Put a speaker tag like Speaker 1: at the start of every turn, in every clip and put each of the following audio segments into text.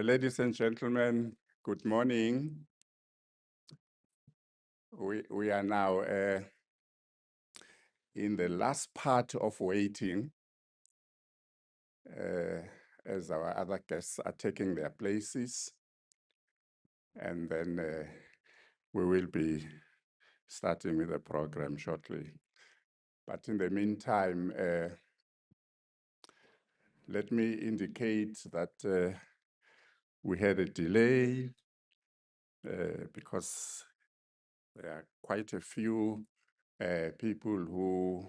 Speaker 1: Ladies and gentlemen, good morning. We are now in the last part of waiting as our other guests are taking their places. And then we will be starting with the program shortly. But in the meantime, let me indicate that we had a delay because there are quite a few people who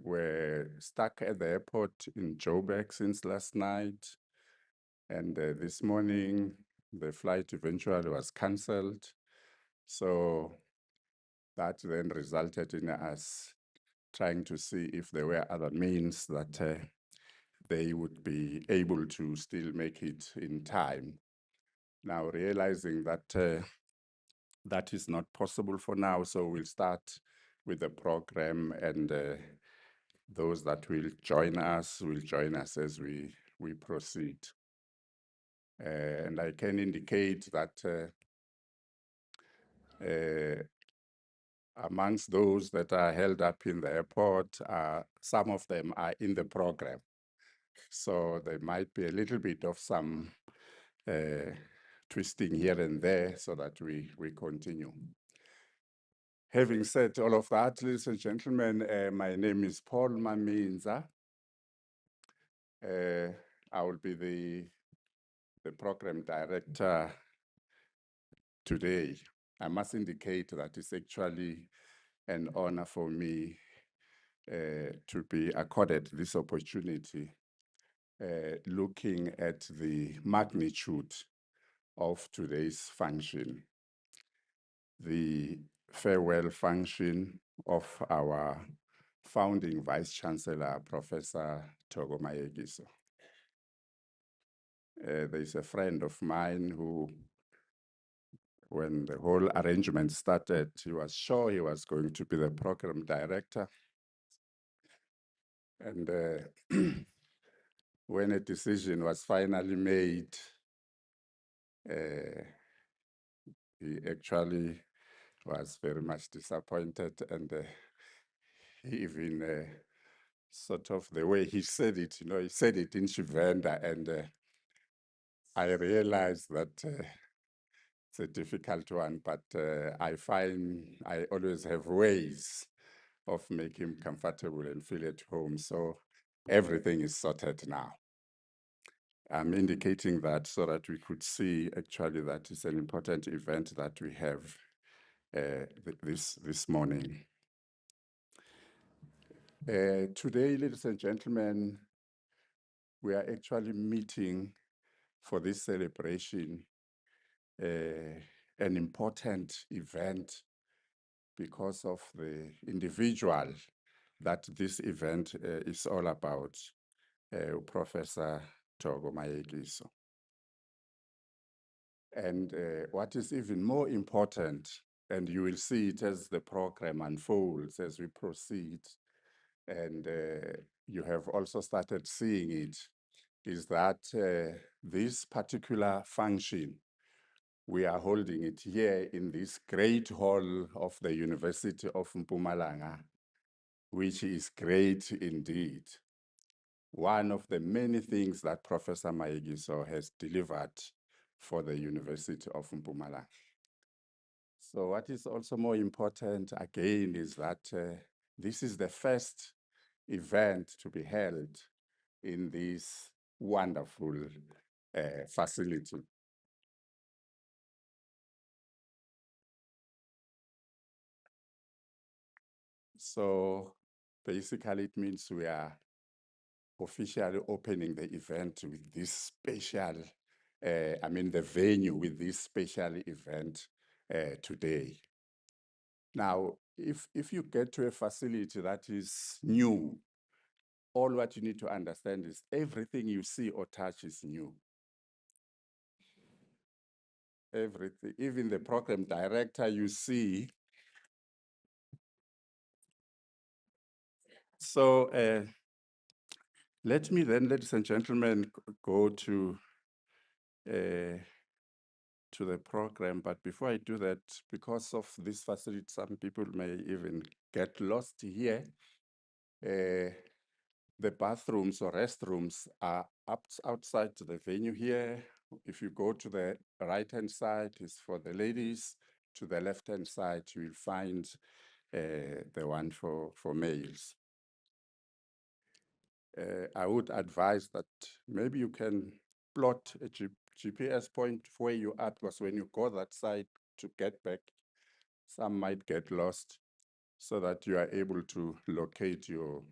Speaker 1: were stuck at the airport in Joburg since last night. And this morning, the flight eventually was cancelled. So that then resulted in us trying to see if there were other means that they would be able to still make it in time. Now, realizing that that is not possible for now, so we'll start with the program, and those that will join us as we proceed. And I can indicate that amongst those that are held up in the airport, some of them are in the program. So there might be a little bit of some twisting here and there so that we continue. Having said all of that, ladies and gentlemen, my name is Paul Maminza. I will be the program director today. I must indicate that it's actually an honor for me to be accorded this opportunity, looking at the magnitude of today's function, the farewell function of our founding Vice-Chancellor, Professor Thoko Mayekiso. There's a friend of mine who, when the whole arrangement started, he was sure he was going to be the program director. And when a decision was finally made, he actually was very much disappointed, and he even sort of the way he said it, he said it in Shivenda, and I realized that it's a difficult one, but I find I always have ways of making him comfortable and feel at home. So everything is sorted now. I'm indicating that so that we could see actually that it's an important event that we have this morning. Today, ladies and gentlemen, we are actually meeting for this celebration, an important event because of the individual that this event is all about, Professor Thoko Mayekiso. And what is even more important, and you will see it as the program unfolds, as we proceed, and you have also started seeing it, is that this particular function, we are holding it here in this great hall of the University of Mpumalanga, which is great indeed. One of the many things that Professor Mayekiso has delivered for the University of Mpumalanga. So what is also more important again is that this is the first event to be held in this wonderful facility. So basically it means we are officially opening the event with this special, the venue with this special event today. Now, if you get to a facility that is new, all what you need to understand is everything you see or touch is new. Everything, even the program director you see. So let me then, ladies and gentlemen, go to the program. But before I do that, because of this facility, some people may even get lost here. The bathrooms or restrooms are outside the venue here. If you go to the right-hand side, it's for the ladies. To the left-hand side, you will find the one for males. I would advise that maybe you can plot a GPS point where you are, because when you go that side to get back, some might get lost, so that you are able to locate your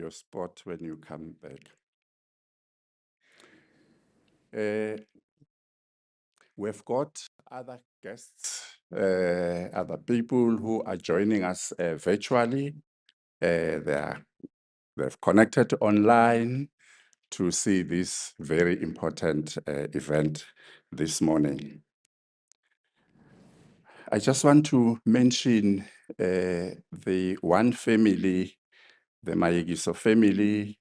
Speaker 1: spot when you come back. We've got other guests, other people who are joining us virtually. They've connected online to see this very important event this morning. I just want to mention the one family, the Mayekiso family,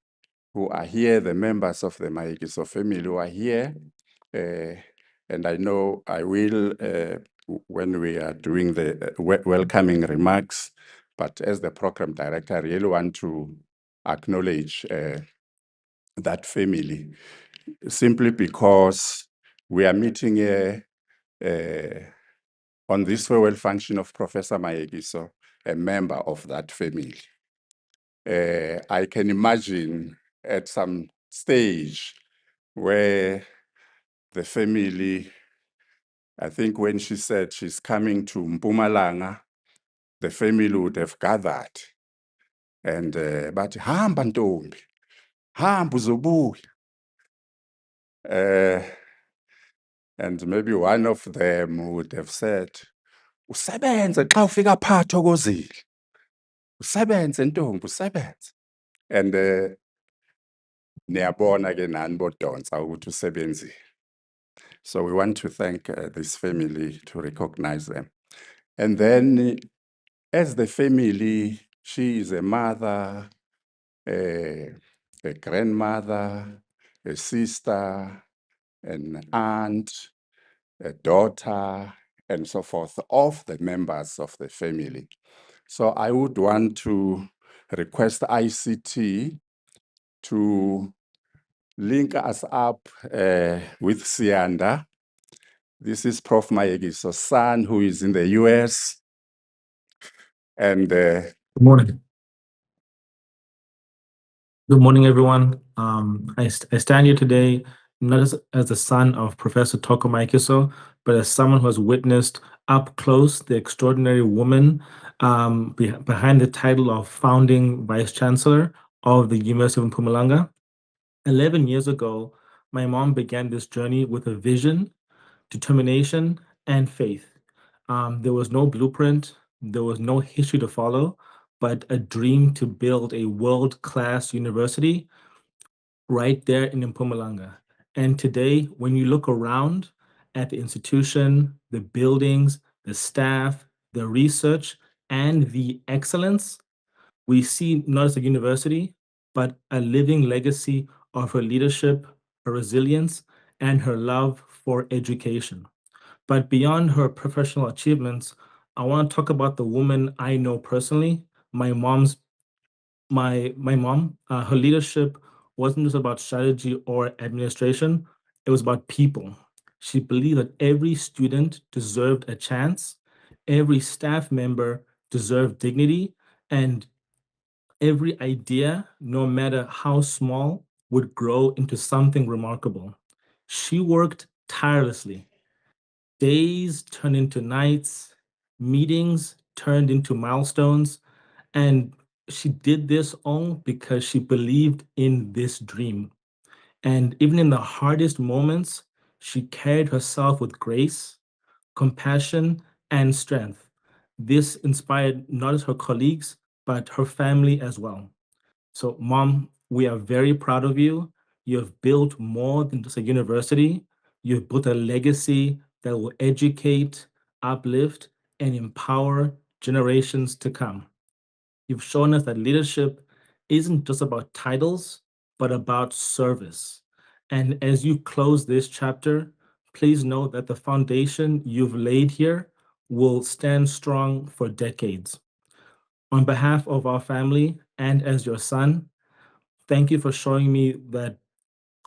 Speaker 1: who are here, the members of the Mayekiso family who are here. And I know I will, when we are doing the welcoming remarks, but as the program director, I really want to acknowledge that family, simply because we are meeting here on this farewell function of Professor Mayekiso, a member of that family. I can imagine at some stage where the family, I think when she said she's coming to Mpumalanga, the family would have gathered and but hamba ntombi, hamba uzobuya. And maybe one of them would have said, usebenze xa ufika phaa Thokozile, usebenze ntombi, usebenze. And niyabona ke nani bodonsa ukuthi usebenzile. So we want to thank this family, to recognize them. And then as the family, she is a mother, a grandmother, a sister, an aunt, a daughter, and so forth, of the members of the family. So I would want to request ICT to link us up with Sianda. This is Prof Mayekiso's son, who is in the US. And
Speaker 2: Good morning. Good morning, everyone. I stand here today not as the son of Professor Thoko Mayekiso, but as someone who has witnessed up close the extraordinary woman behind the title of Founding Vice-Chancellor of the University of Mpumalanga. 11 years ago, my mom began this journey with a vision, determination, and faith. There was no blueprint, there was no history to follow, but a dream to build a world-class university right there in Mpumalanga. And today, when you look around at the institution, the buildings, the staff, the research, and the excellence, we see not as a university, but a living legacy of her leadership, her resilience, and her love for education. But beyond her professional achievements, I want to talk about the woman I know personally, my mom's my mom. Her leadership wasn't just about strategy or administration, it was about people. She believed that every student deserved a chance, every staff member deserved dignity, and every idea, no matter how small, would grow into something remarkable. She worked tirelessly. Days turned into nights, meetings turned into milestones, and she did this all because she believed in this dream. And even in the hardest moments, she carried herself with grace, compassion, and strength. This inspired not just her colleagues, but her family as well. So, Mom, we are very proud of you. You have built more than just a university. You've built a legacy that will educate, uplift, and empower generations to come. You've shown us that leadership isn't just about titles, but about service. And as you close this chapter, please know that the foundation you've laid here will stand strong for decades. On behalf of our family and as your son, thank you for showing me that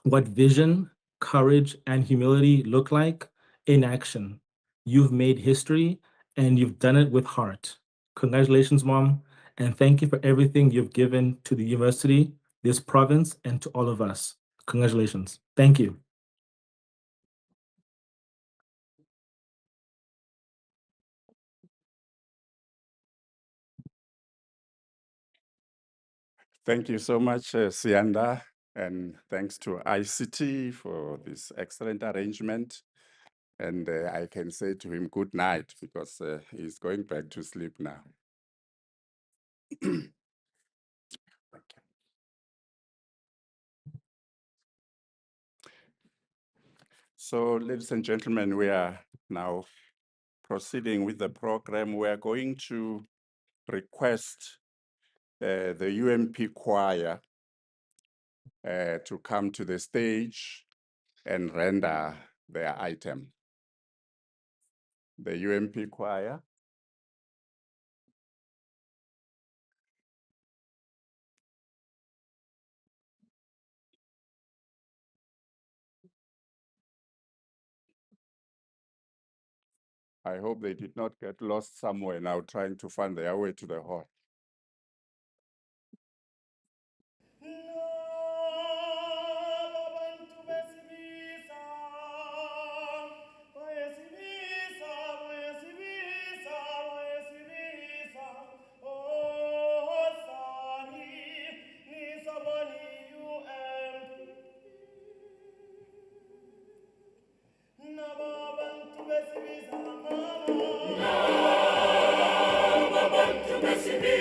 Speaker 2: what vision, courage, and humility look like in action. You've made history and you've done it with heart. Congratulations, Mom, and thank you for everything you've given to the university, this province, and to all of us. Congratulations. Thank you.
Speaker 1: Thank you so much, Sianda, and thanks to ICT for this excellent arrangement. And I can say to him good night because he's going back to sleep now. So, ladies and gentlemen, we are now proceeding with the program. We are going to request the UMP choir to come to the stage and render their item. The UMP choir. I hope they did not get lost somewhere now trying to find their way to the hall.
Speaker 3: Bantu besibiza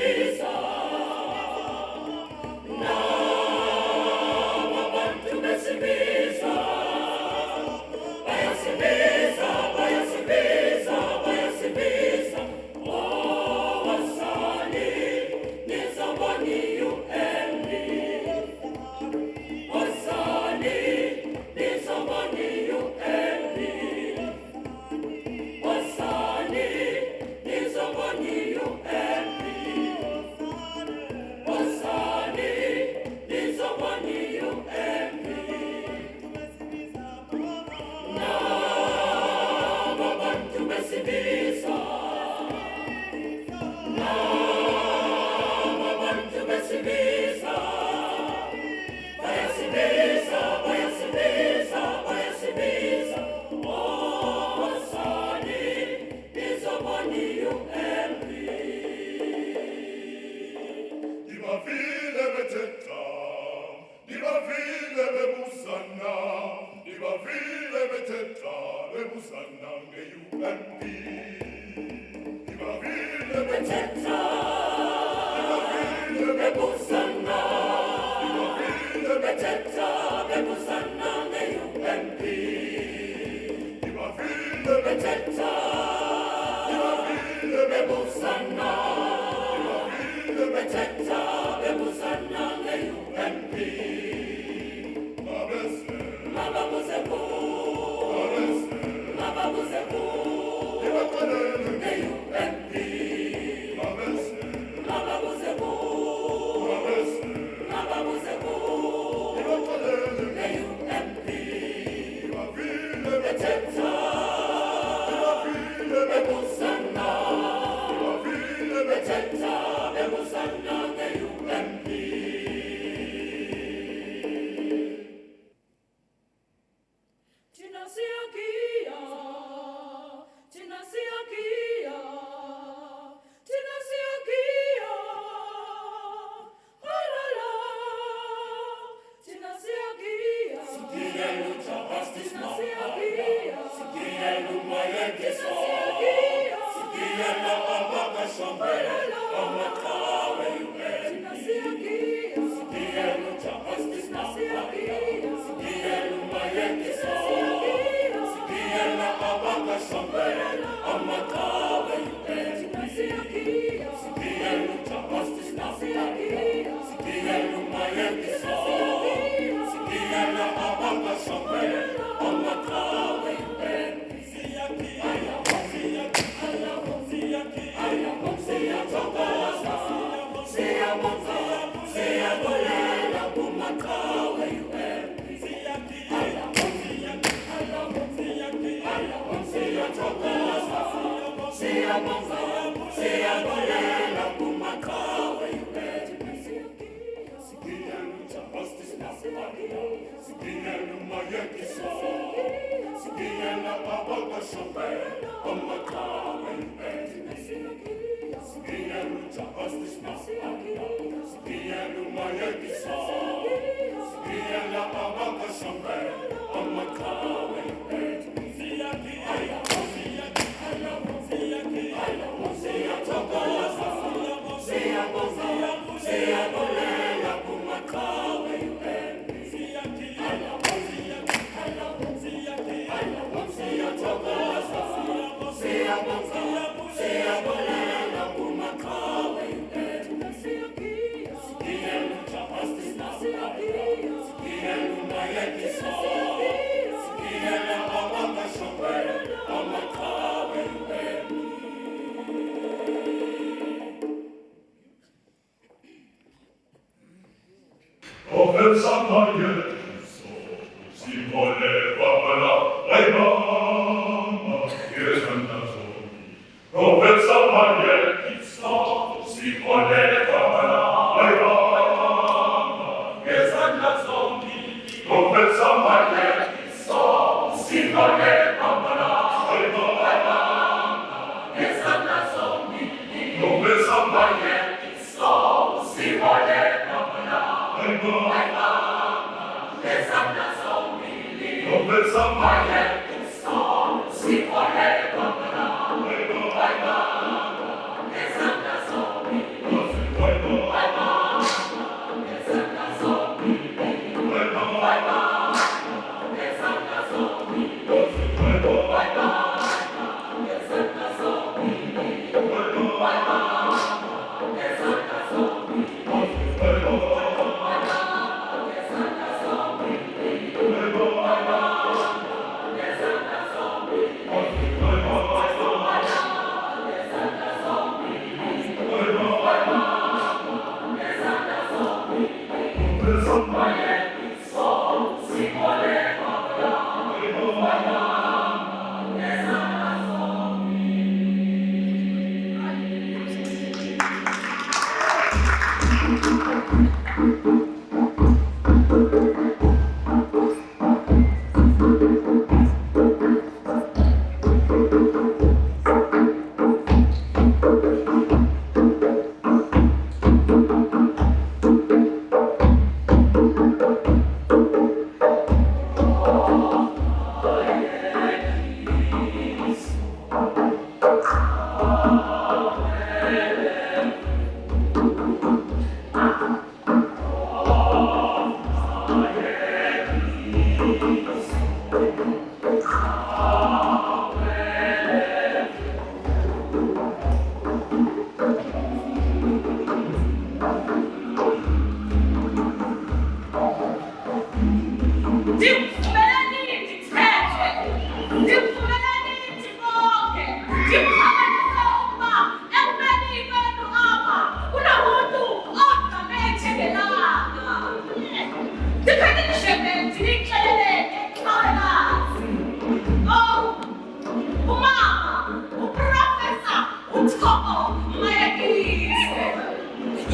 Speaker 3: Mayekiso.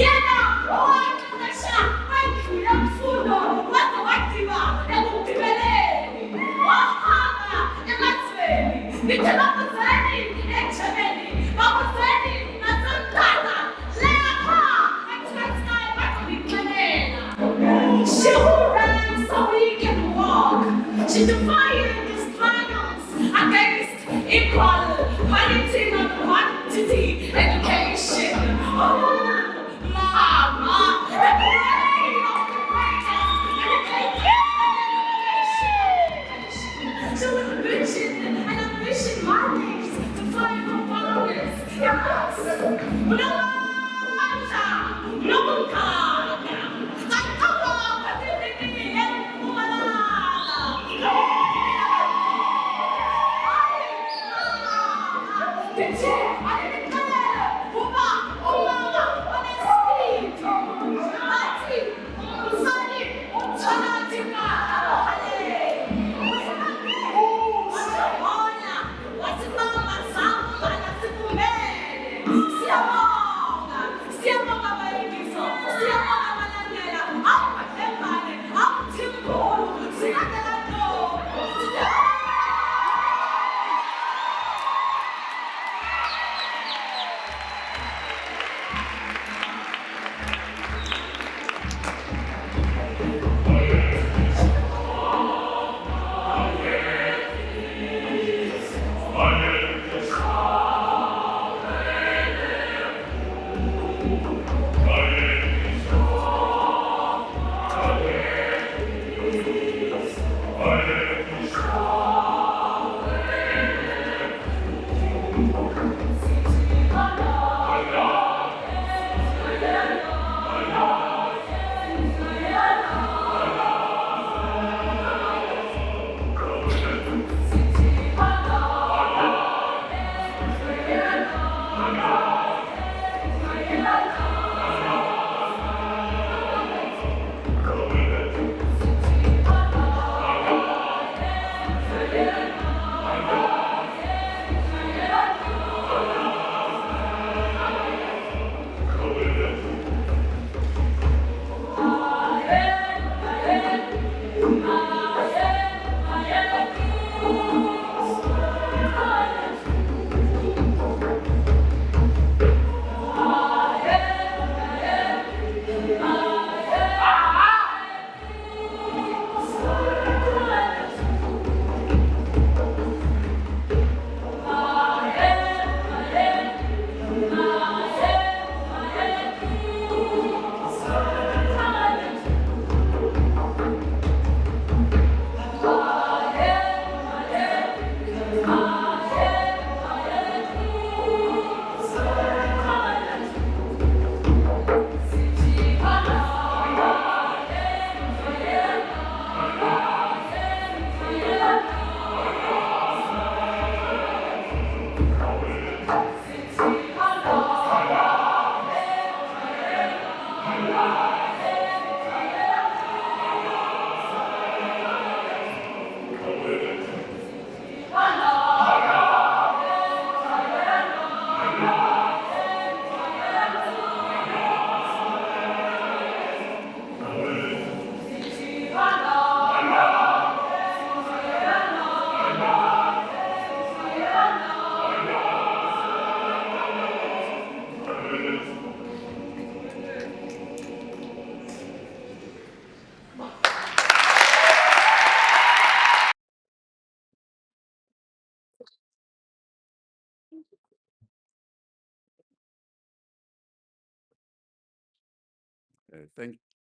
Speaker 3: Yena owaqeqesha kwendlu yemfundo waze wadiba ekugqibeleni. Wahamba emazweni, ngithi babuzeni eJamani, babuzeni naseMthatha, lapha eTranskei bazongixelela. She who ran so we can walk. She defied the struggles against equal quality, not quantity, education. Oh, Mama, the brain of the greatest education. So with vision and ambition markers to find the flowers. Yes. Siyabonga Mayekiso, siyabonga Mhlahlandlela, awumadlembane, awuthimkhulu, silandela Thoko.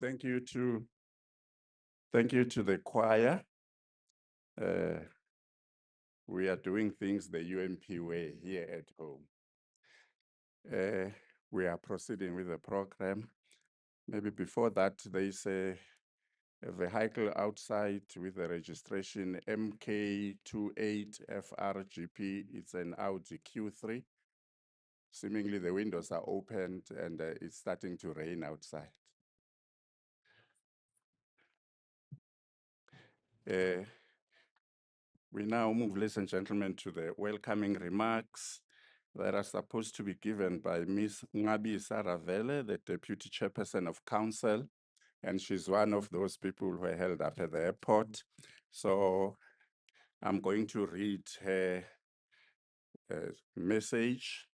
Speaker 1: Thank you to the choir. We are doing things the UMP way here at home. We are proceeding with the program. Maybe before that, there's a vehicle outside with the registration MK28FRGP. It's an Audi Q3. Seemingly the windows are opened and it's starting to rain outside. We now move, ladies and gentlemen, to the welcoming remarks. that are supposed to be given by Ms. Ngabi Saravele, the Deputy Chairperson of Council, and she's one of those people who were held up at the airport. So I'm going to read her message.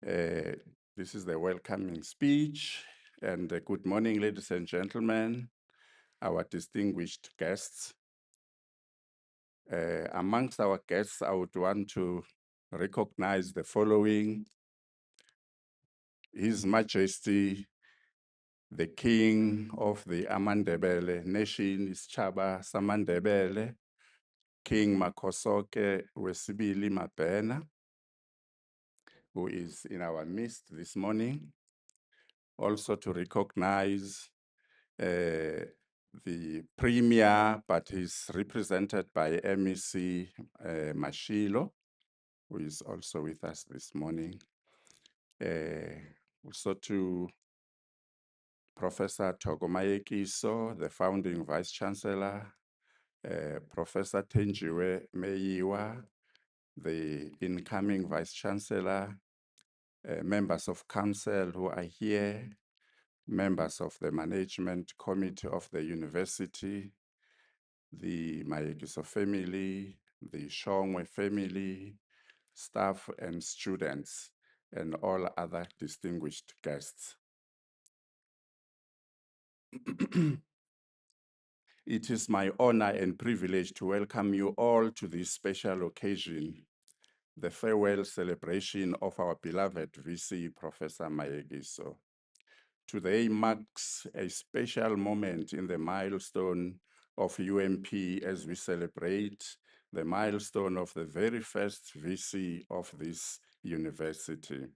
Speaker 1: This is the welcoming speech, and good morning, ladies and gentlemen, our distinguished guests. Amongst our guests, I would want to recognize the following: His Majesty, the King of the Amandebele Nation, is Chaba Samandebele, King Makosoke Wesibili Mabena, who is in our midst this morning. Also to recognize the Premier, but he's represented by MEC Mashilo, who is also with us this morning. Also to Professor Thoko Mayekiso, the Founding Vice-Chancellor, Professor Tenjiwe Meyiwa, the incoming Vice-Chancellor, members of council who are here, members of the management committee of the university, the Mayekiso family, the Shongwe family, staff and students, and all other distinguished guests. It is my honor and privilege to welcome you all to this special occasion, the farewell celebration of our beloved VC, Professor Mayekiso. Today marks a special moment in the milestone of UMP as we celebrate the milestone of the very first VC of this university.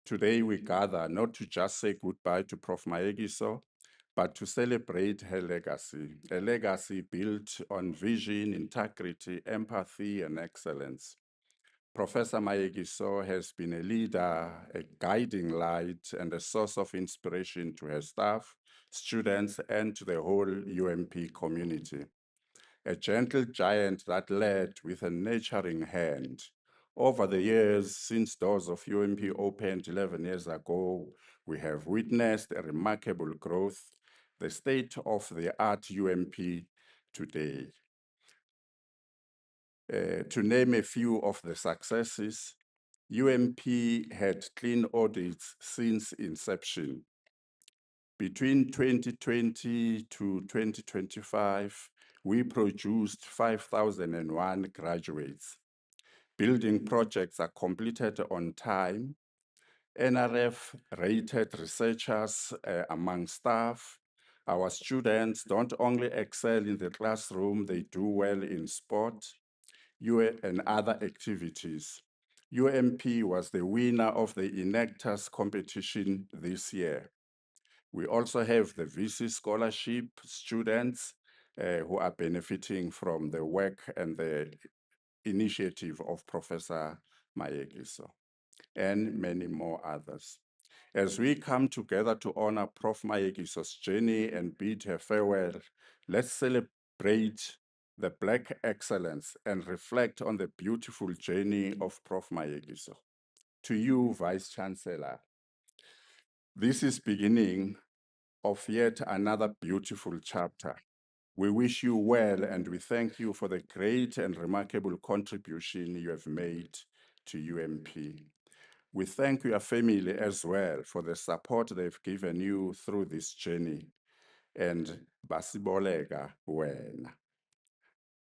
Speaker 1: Today we gather not to just say goodbye to Prof Mayekiso, but to celebrate her legacy, a legacy built on vision, integrity, empathy, and excellence. Professor Mayekiso has been a leader, a guiding light, and a source of inspiration to her staff, students, and to the whole UMP community. A gentle giant that led with a nurturing hand. Over the years, since doors of UMP opened 11 years ago, we have witnessed a remarkable growth, the state-of-the-art UMP today. To name a few of the successes, UMP had clean audits since inception. Between 2020 to 2025, we produced 5,001 graduates. Building projects are completed on time. NRF rated researchers among staff. Our students don't only excel in the classroom, they do well in sport and other activities. UMP was the winner of the Enactors competition this year. We also have the VC scholarship students who are benefiting from the work and the initiative of Professor Mayekiso, and many more others. As we come together to honor Prof Mayekiso's journey and bid her farewell, let's celebrate the Black excellence and reflect on the beautiful journey of Prof Mayekiso. To you, Vice-Chancellor, this is beginning of yet another beautiful chapter. We wish you well and we thank you for the great and remarkable contribution you have made to UMP. We thank your family as well for the support they've given you through this journey. And basibolega wena.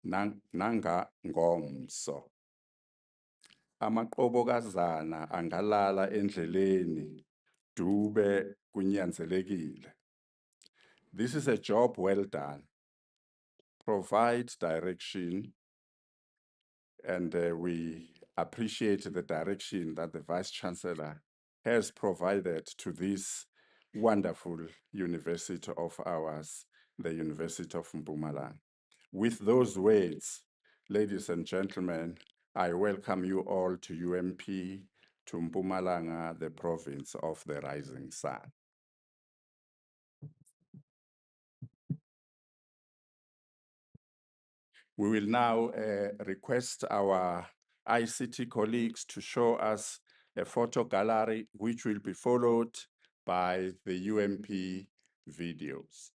Speaker 1: Nanga ngomso. Amaqobokazana angalala endleleni dube kunyanzelekile. This is a job well done. Provide direction, and we appreciate the direction that the Vice-Chancellor has provided to this wonderful university of ours, the University of Mpumalanga. With those words, ladies and gentlemen, I welcome you all to UMP, to Mpumalanga, the province of the rising sun. We will now request our ICT colleagues to show us a photo gallery, which will be followed by the UMP videos.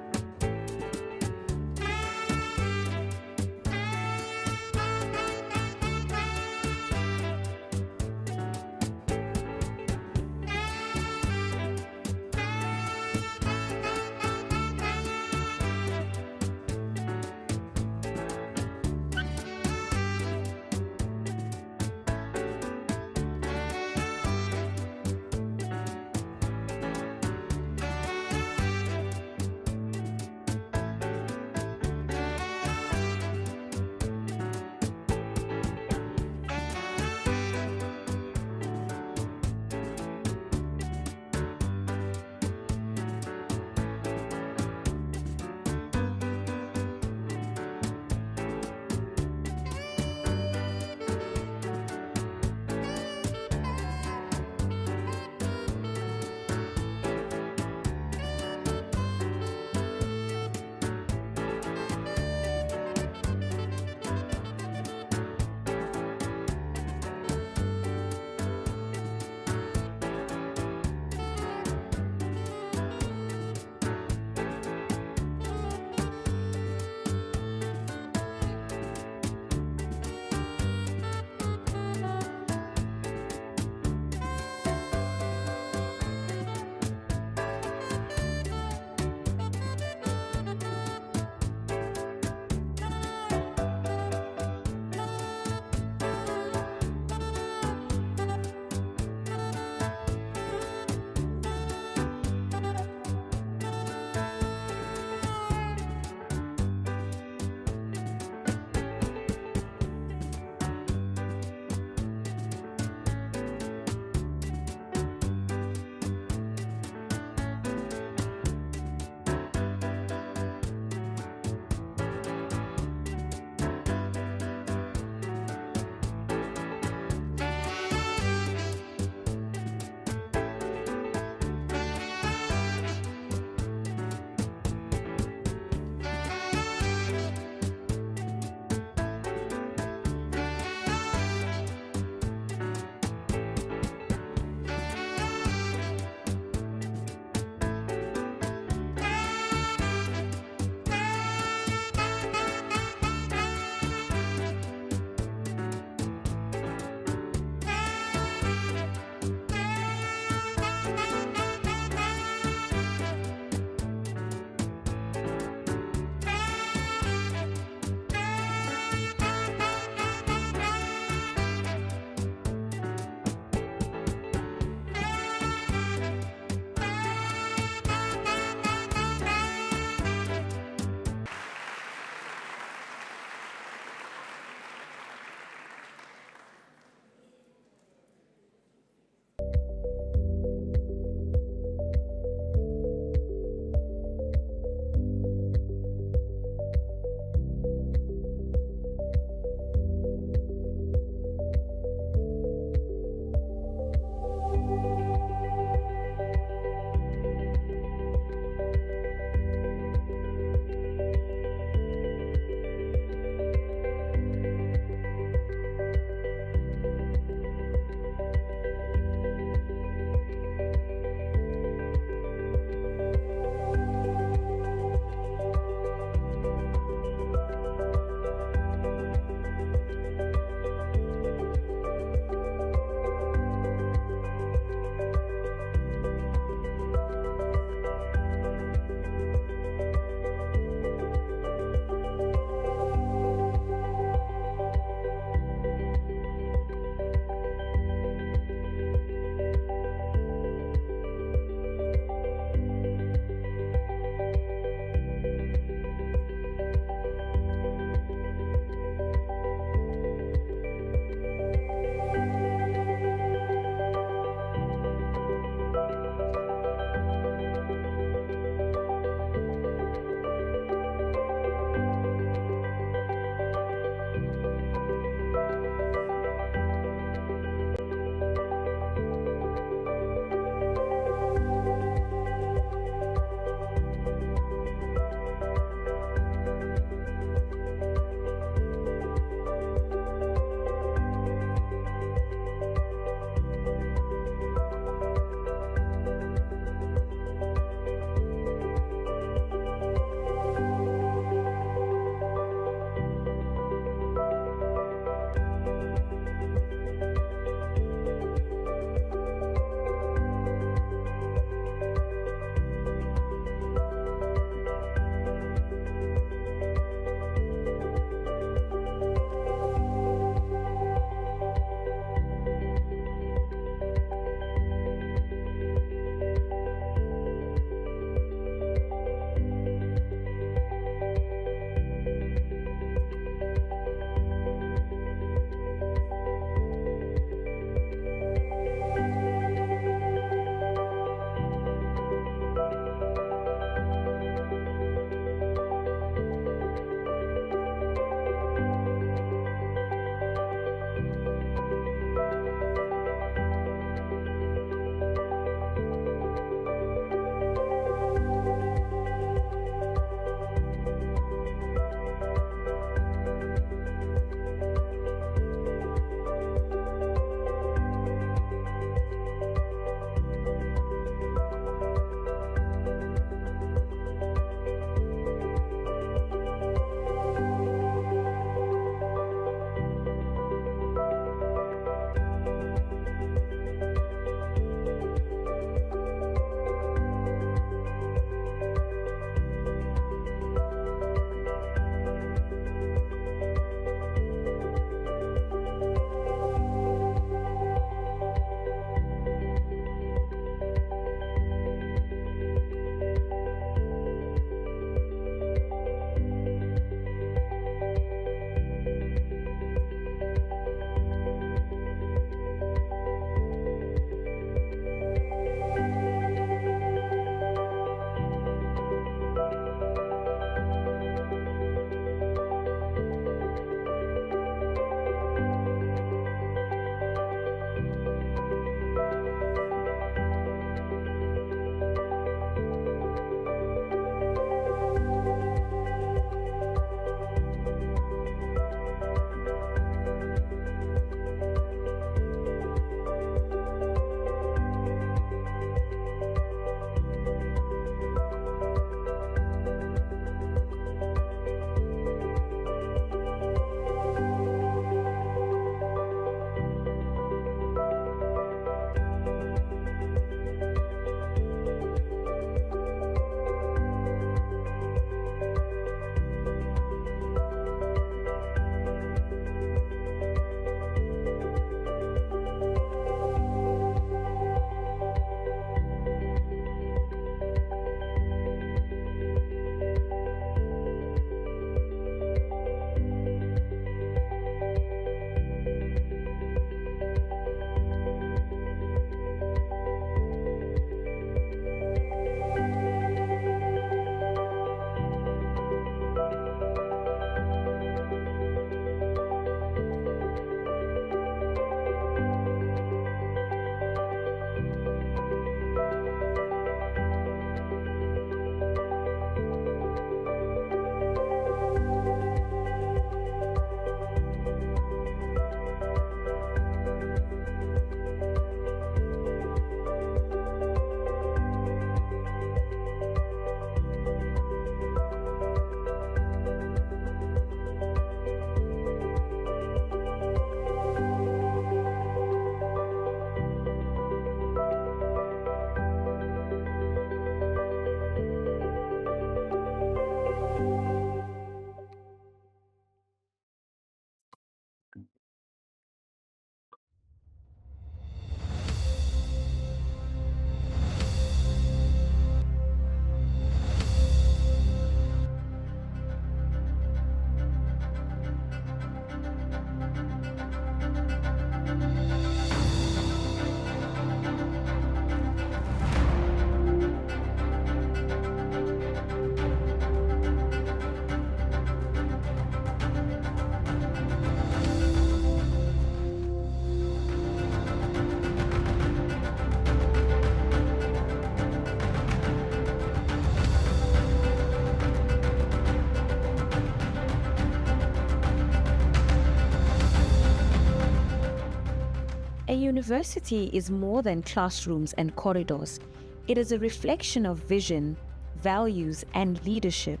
Speaker 4: A university is more than classrooms and corridors. It is a reflection of vision, values, and leadership.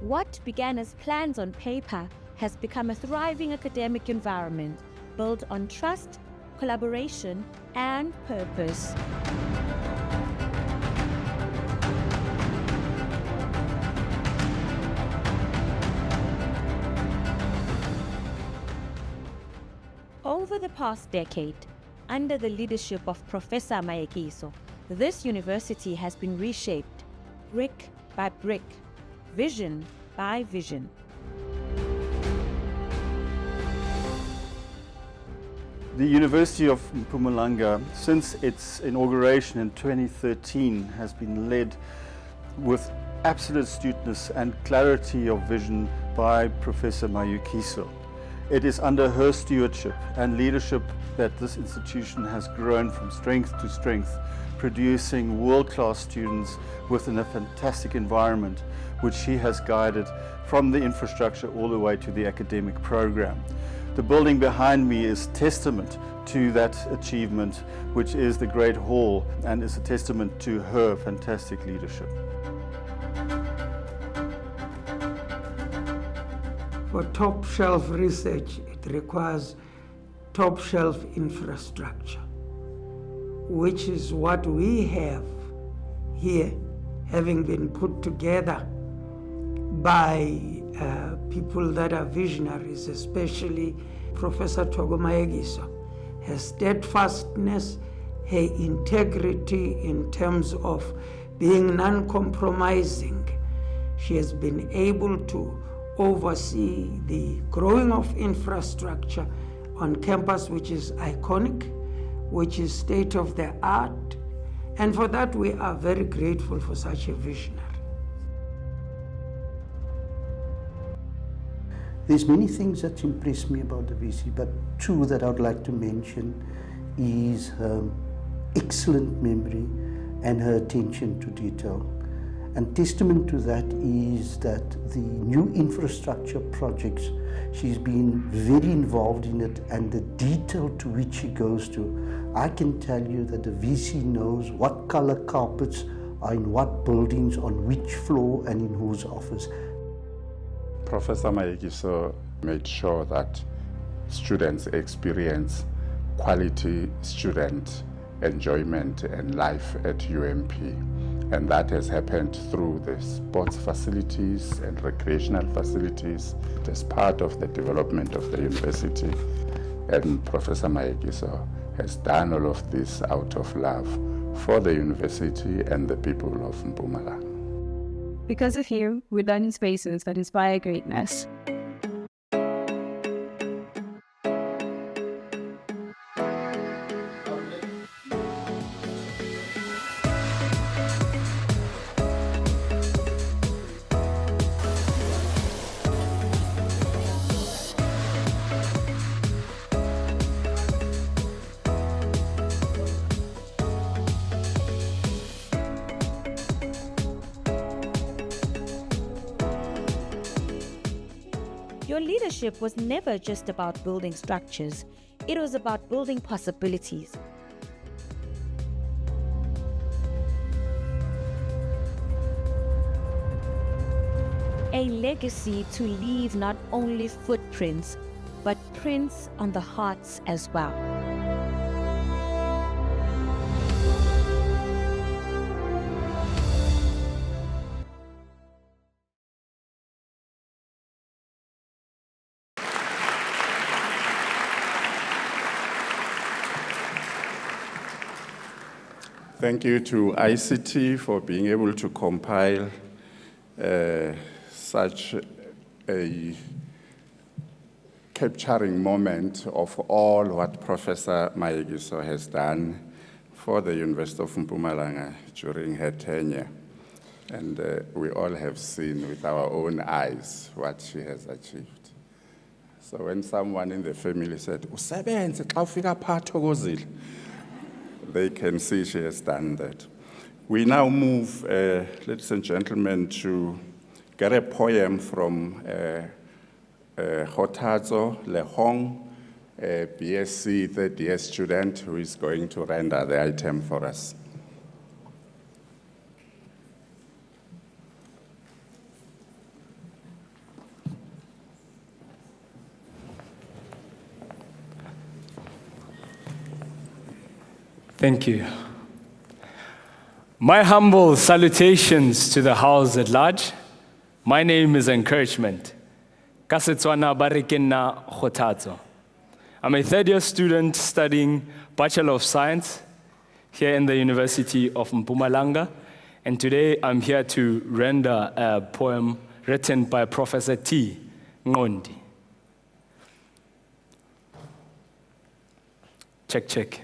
Speaker 4: What began as plans on paper has become a thriving academic environment built on trust, collaboration, and purpose. Over the past decade, under the leadership of Professor Mayekiso, this university has been reshaped brick by brick, vision by vision.
Speaker 5: The University of Mpumalanga, since its inauguration in 2013, has been led with absolute astuteness and clarity of vision by Professor Mayekiso. It is under her stewardship and leadership that this institution has grown from strength to strength, producing world-class students within a fantastic environment, which she has guided from the infrastructure all the way to the academic program. The building behind me is testament to that achievement, which is the Great Hall, and is a testament to her fantastic leadership.
Speaker 6: For top-shelf research, it requires top-shelf infrastructure, which is what we have here, having been put together by people that are visionaries, especially Professor Thoko Mayekiso. Her steadfastness, her integrity in terms of being non-compromising. She has been able to oversee the growing of infrastructure on campus, which is iconic, which is state of the art, and for that we are very grateful for such a visionary.
Speaker 7: There's many things that impress me about the VC, but two that I would like to mention is her excellent memory and her attention to detail. And testament to that is that the new infrastructure projects, she's been very involved in it, and the detail to which she goes to. I can tell you that the VC knows what color carpets are in what buildings, on which floor, and in whose office.
Speaker 1: Professor Mayekiso made sure that students experience quality student enjoyment and life at UMP. And that has happened through the sports facilities and recreational facilities as part of the development of the university. And Professor Mayekiso has done all of this out of love for the university and the people of Mpumalanga.
Speaker 8: Because of you, we're learning spaces that inspire greatness.
Speaker 4: Your leadership was never just about building structures, it was about building possibilities. A legacy to leave not only footprints, but prints on the hearts as well.
Speaker 1: Thank you to ICT for being able to compile such a capturing moment of all what Professor Mayekiso has done for the University of Mpumalanga during her tenure. And we all have seen with our own eyes what she has achieved. So when someone in the family said, "Usebenze xa ufika phaa Thokozile," they can see she has done that. We now move, ladies and gentlemen, to get a poem from Kgothatso Lehong, a BSc third year student who is going to render the item for us.
Speaker 9: Thank you. My humble salutations to the house at large. My name is Encouragement. Ka Setswana ba re ke nna Kgothatso. I'm a third year student studying Bachelor of Science here in the University of Mpumalanga, and today I'm here to render a poem written by Professor T. Ngondi. Check, check.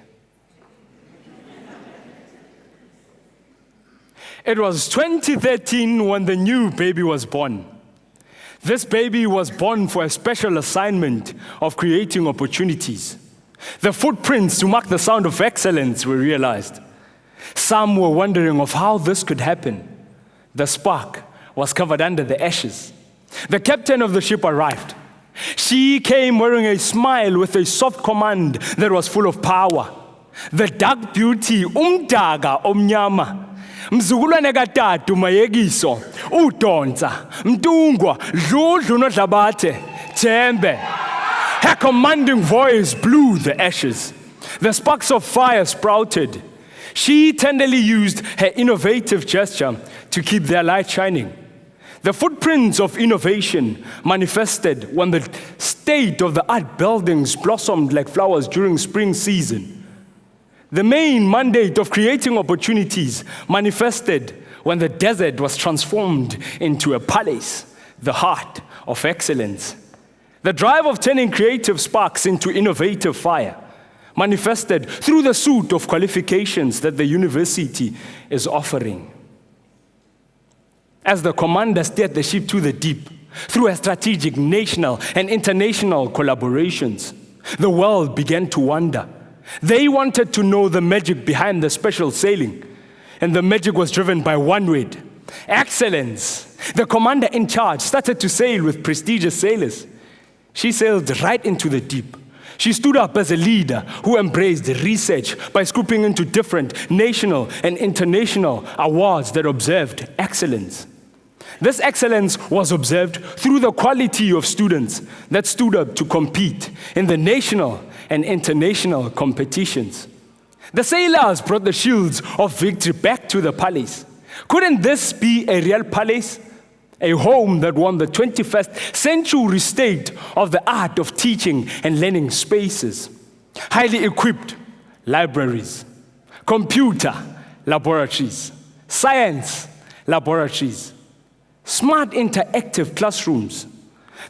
Speaker 9: It was 2013 when the new baby was born. This baby was born for a special assignment of creating opportunities. The footprints to mark the sound of excellence were realized. Some were wondering of how this could happen. The spark was covered under the ashes. The captain of the ship arrived. She came wearing a smile with a soft command that was full of power. The dark beauty, umdaga omnyama. Mzukulwane katatu Mayekiso, uDonsa, Mtungwa, Dludlu noDlabate, Thembe. Her commanding voice blew the ashes. The sparks of fire sprouted. She tenderly used her innovative gesture to keep their light shining. The footprints of innovation manifested when the state-of-the-art buildings blossomed like flowers during spring season. The main mandate of creating opportunities manifested when the desert was transformed into a palace, the heart of excellence. The drive of turning creative sparks into innovative fire manifested through the suite of qualifications that the university is offering. As the commander steered the ship to the deep, through her strategic national and international collaborations, the world began to wonder. They wanted to know the magic behind the special sailing, and the magic was driven by one word: excellence. The commander in charge started to sail with prestigious sailors. She sailed right into the deep. She stood up as a leader who embraced research by scooping into different national and international awards that observed excellence. This excellence was observed through the quality of students that stood up to compete in the national and international competitions. The sailors brought the shields of victory back to the palace. Couldn't this be a real palace? A home that won the 21st century state of the art of teaching and learning spaces. Highly equipped libraries, computer laboratories, science laboratories, smart interactive classrooms.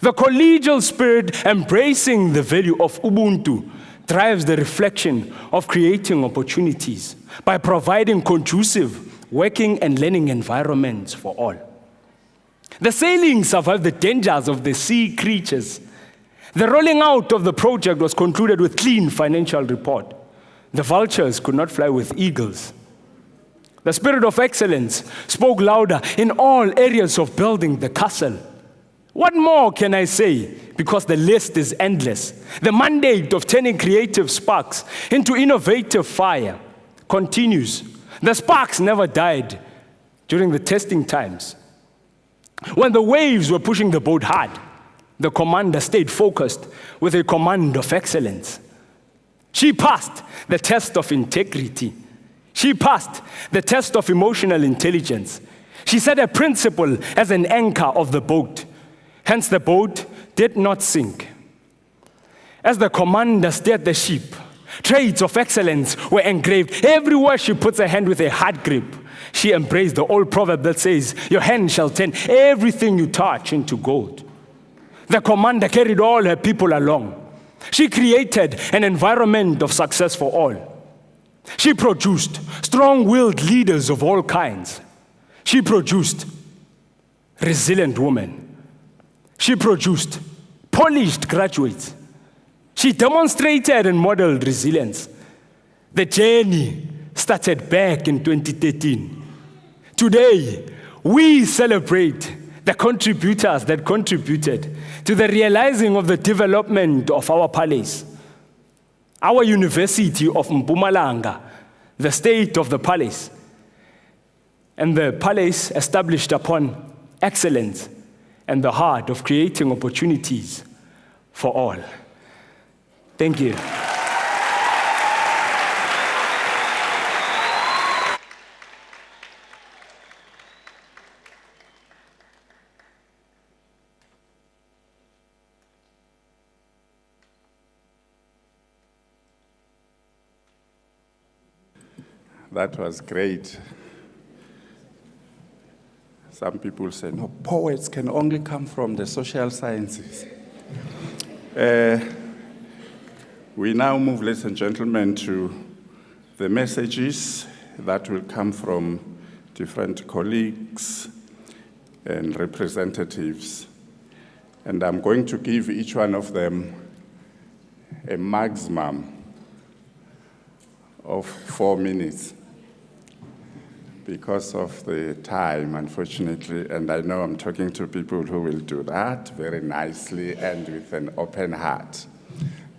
Speaker 9: The collegial spirit embracing the value of Ubuntu drives the reflection of creating opportunities by providing conducive working and learning environments for all. The sailing survived the dangers of the sea creatures. The rolling out of the project was concluded with clean financial report. The vultures could not fly with eagles. The spirit of excellence spoke louder in all areas of building the castle. What more can I say? Because the list is endless. The mandate of turning creative sparks into innovative fire continues. The sparks never died during the testing times. When the waves were pushing the boat hard, the commander stayed focused with a command of excellence. She passed the test of integrity. She passed the test of emotional intelligence. She set a principle as an anchor of the boat. Hence, the boat did not sink. As the commander steered the ship, traits of excellence were engraved everywhere she puts her hand with a hard grip. She embraced the old proverb that says, your hand shall turn everything you touch into gold. The commander carried all her people along. She created an environment of success for all. She produced strong-willed leaders of all kinds. She produced resilient women. She produced polished graduates. She demonstrated and modeled resilience. The journey started back in 2013. Today, we celebrate the contributors that contributed to the realizing of the development of our palace. Our University of Mpumalanga, the state of the palace, and the palace established upon excellence and the heart of creating opportunities for all. Thank you.
Speaker 1: That was great. Some people say, no, poets can only come from the social sciences. We now move, ladies and gentlemen, to the messages that will come from different colleagues and representatives. And I'm going to give each one of them a maximum of 4 minutes because of the time, unfortunately, and I know I'm talking to people who will do that very nicely and with an open heart.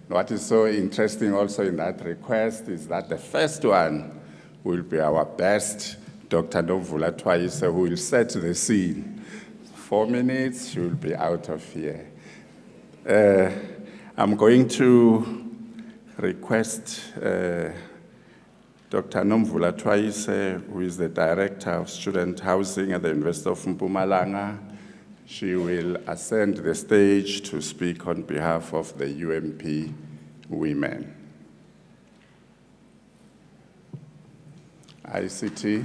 Speaker 1: What is so interesting also in that request is that the first one will be our best, Dr. Nomvula Twaise, who will set the scene. 4 minutes, she will be out of here. I'm going to request Dr. Nomvula Twaise, who is the Director of Student Housing at the University of Mpumalanga. She will ascend the stage to speak on behalf of the UMP women. ICT.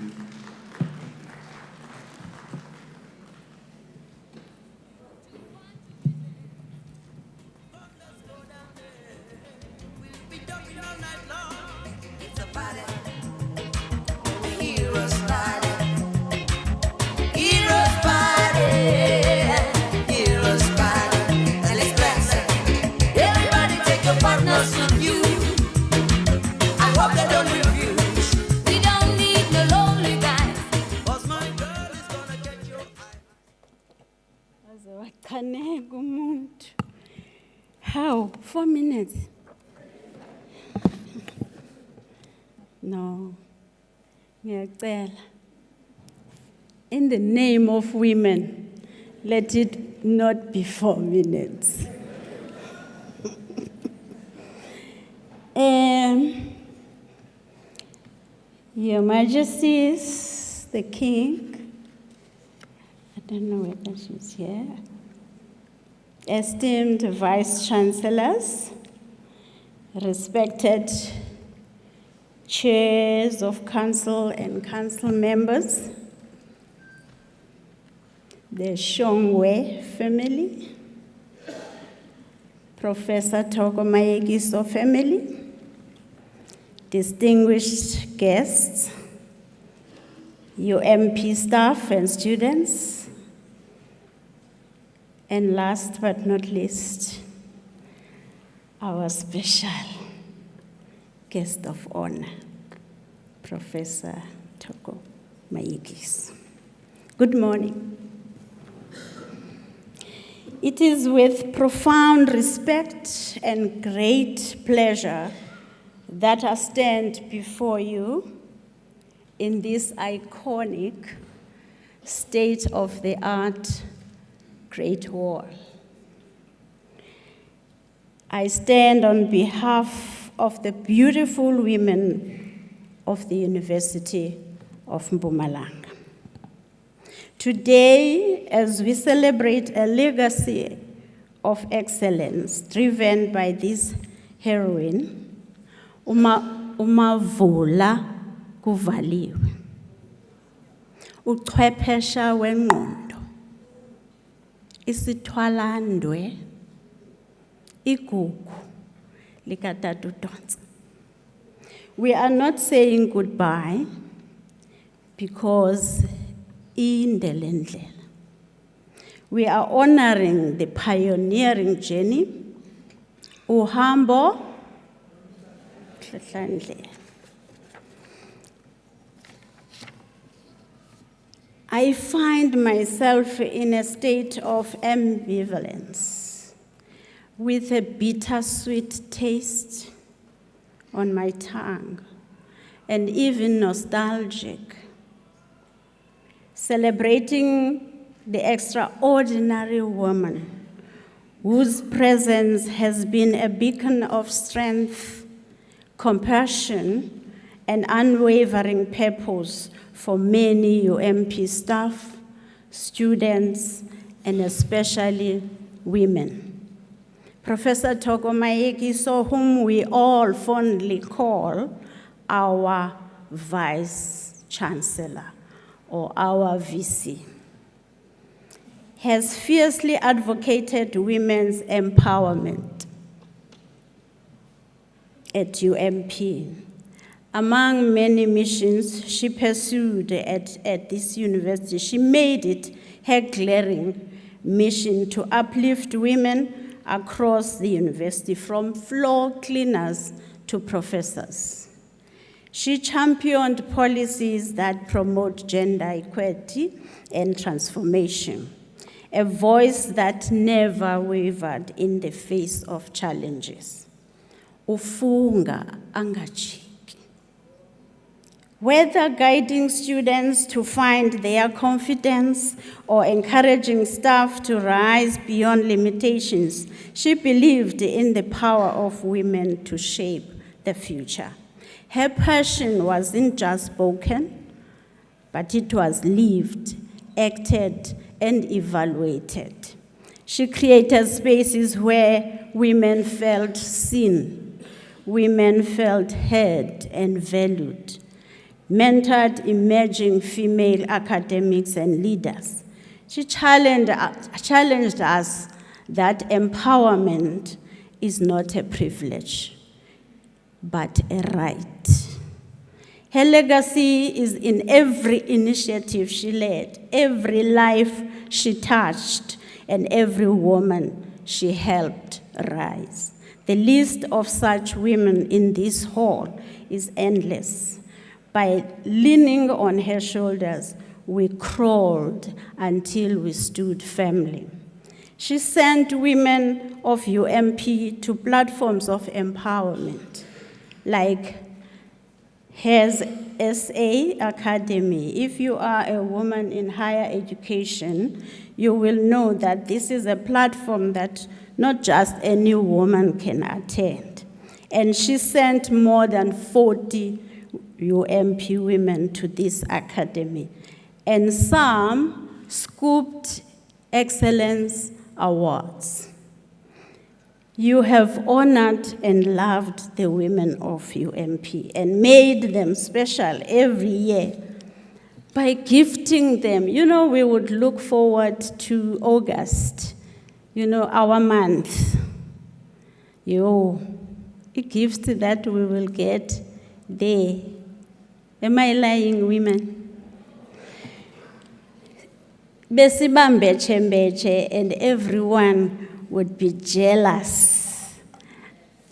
Speaker 10: How? 4 minutes? No. Ngiyacela. In the name of women, let it not be 4 minutes. Your Majesties, the King, I don't know whether she's here, esteemed Vice-Chancellors, respected chairs of council and council members, the Shongwe family, Professor Thoko Mayekiso family, distinguished guests, UMP staff and students, and last but not least, our special guest of honor, Professor Thoko Mayekiso. Good morning. It is with profound respect and great pleasure that I stand before you in this iconic state-of-the-art Great Hall. I stand on behalf of the beautiful women of the University of Mpumalanga. Today, as we celebrate a legacy of excellence driven by this heroine, umavula kuvaliwe. Uchwephesha wengqondo. Isithwalandwe. Igugu likatata uDonsa. We are not saying goodbye because indelendlela. We are honoring the pioneering journey, uhambo I find myself in a state of ambivalence, with a bittersweet taste on my tongue, and even nostalgic, celebrating the extraordinary woman whose presence has been a beacon of strength, compassion, and unwavering purpose for many UMP staff, students, and especially women. Professor Thoko Mayekiso, whom we all fondly call our Vice-Chancellor or our VC, has fiercely advocated women's empowerment at UMP. Among many missions she pursued at this university, she made it her glaring mission to uplift women across the university, from floor cleaners to professors. She championed policies that promote gender equality and transformation, a voice that never wavered in the face of challenges. Ufunga angachiki. Whether guiding students to find their confidence or encouraging staff to rise beyond limitations, she believed in the power of women to shape the future. Her passion wasn't just spoken, but it was lived, acted, and evaluated. She created spaces where women felt seen, women felt heard and valued, mentored emerging female academics and leaders. She challenged us that empowerment is not a privilege, but a right. Her legacy is in every initiative she led, every life she touched, and every woman she helped rise. The list of such women in this hall is endless. By leaning on her shoulders, we crawled until we stood firmly. She sent women of UMP to platforms of empowerment, like Hers SA Academy. If you are a woman in higher education, you will know that this is a platform that not just any woman can attend. And she sent more than 40 UMP women to this academy. And some scooped excellence awards. You have honored and loved the women of UMP and made them special every year by gifting them. You know, we would look forward to August, you know, our month. A gift that we will get there. Am I lying, women? Besibambe chembeche, and everyone would be jealous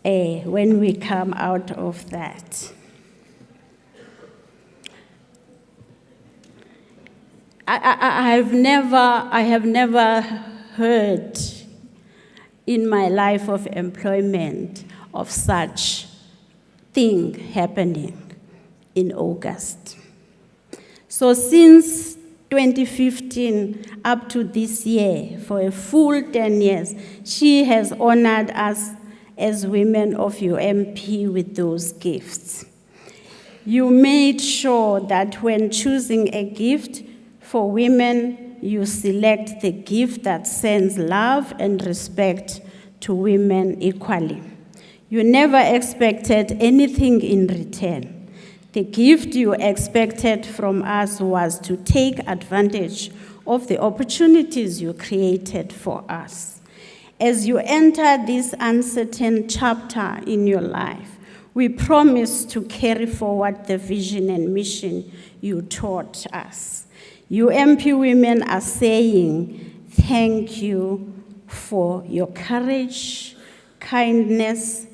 Speaker 10: when we come out of that. I have never heard in my life of employment of such thing happening in August. So since 2015 up to this year, for a full 10 years, she has honored us as women of UMP with those gifts. You made sure that when choosing a gift for women, you select the gift that sends love and respect to women equally. You never expected anything in return. The gift you expected from us was to take advantage of the opportunities you created for us. As you enter this uncertain chapter in your life, we promise to carry forward the vision and mission you taught us. UMP women are saying thank you for your courage, kindness,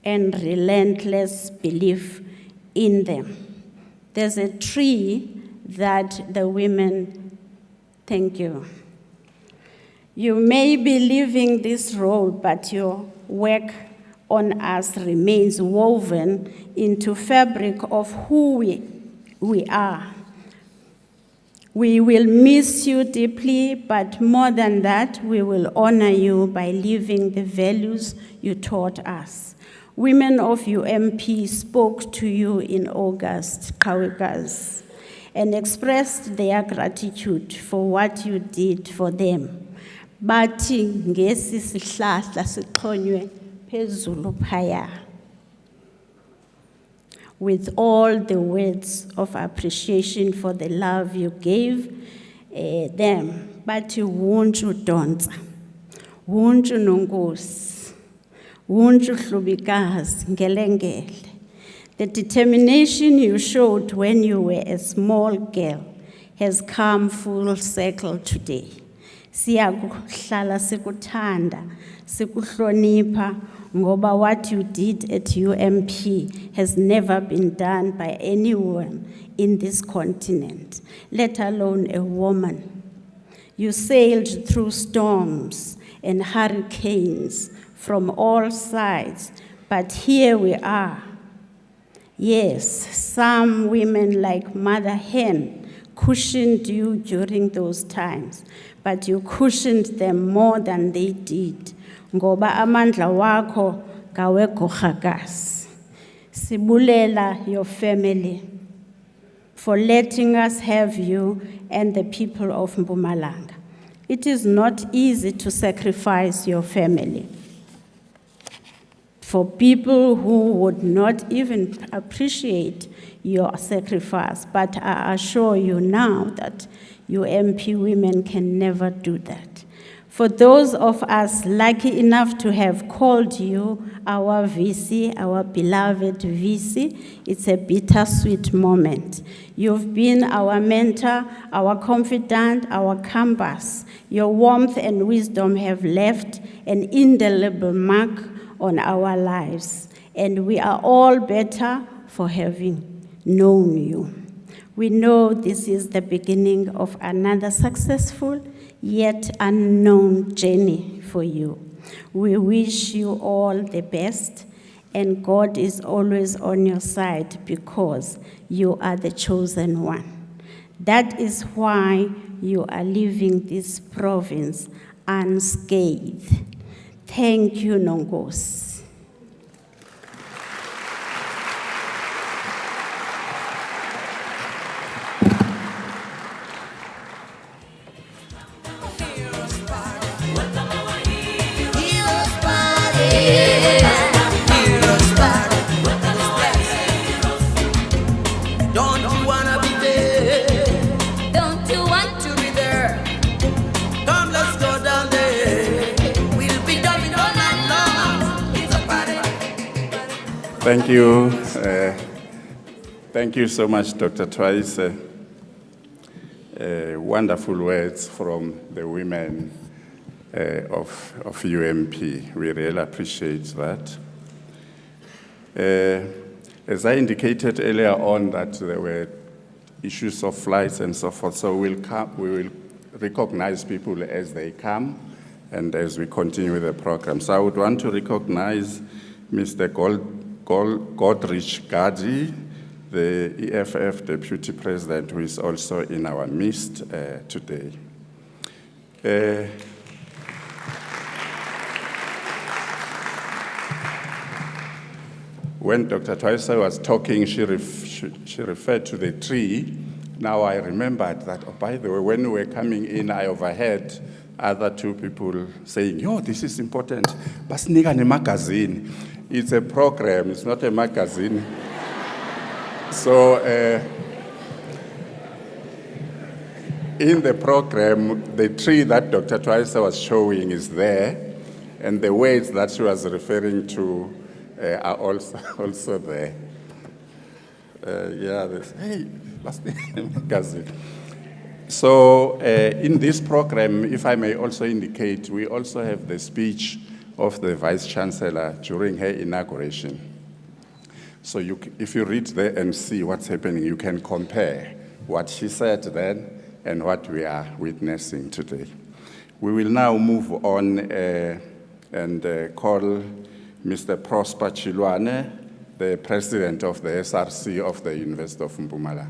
Speaker 10: and relentless belief in them. There's a tree that the women Thank you. You may be leaving this role, but your work on us remains woven into fabric of who we are. We will miss you deeply, but more than that, we will honor you by living the values you taught us. Women of UMP spoke to you in August, Kawikas, and expressed their gratitude for what you did for them. Bathi ngesi sihlahla siqhonywe phezulu phaya. With all the words of appreciation for the love you gave them. Bathi wunju donsa, wunju nongosi, wunju hlubikazi ngelengele. The determination you showed when you were a small girl has come full circle today. Siyakuhlala sikuthanda, sikuhlonipha, ngoba what you did at UMP has never been done by anyone in this continent, let alone a woman. You sailed through storms and hurricanes from all sides, but here we are. Yes, some women like Mother Hen cushioned you during those times, but you cushioned them more than they did. Ngoba amandla wako ngawekho khakasi. Sibulela your family for letting us have you and the people of Mpumalanga. It is not easy to sacrifice your family for people who would not even appreciate your sacrifice, but I assure you now that UMP women can never do that. For those of us lucky enough to have called you our VC, our beloved VC, it's a bittersweet moment. You've been our mentor, our confidant, our compass. Your warmth and wisdom have left an indelible mark on our lives, and we are all better for having known you. We know this is the beginning of another successful yet unknown journey for you. We wish you all the best, and God is always on your side because you are the chosen one. That is why you are leaving this province unscathed. Thank you, Nongosi.
Speaker 1: Thank you. Thank you so much, Dr. Twice. Wonderful words from the women of UMP. We really appreciate that. As I indicated earlier on that there were issues of flights and so forth, so we will recognize people as they come and as we continue with the program. So I would want to recognize Mr. Godrich Gadi, the EFF Deputy President, who is also in our midst today. When Dr. Twice was talking, she referred to the tree. Now I remembered that, oh, by the way, when we were coming in, I overheard other two people saying, yo, this is important. Basinika ne magazine. It's a program, it's not a magazine. So in the program, the tree that Dr. Twice was showing is there, and the words that she was referring to are also there. Hey, last magazine. So in this program, if I may also indicate, we also have the speech of the Vice-Chancellor during her inauguration. So if you read there and see what's happening, you can compare what she said then and what we are witnessing today. We will now move on and call Mr. Prosper Chilwane, the President of the SRC of the University of Mpumalanga.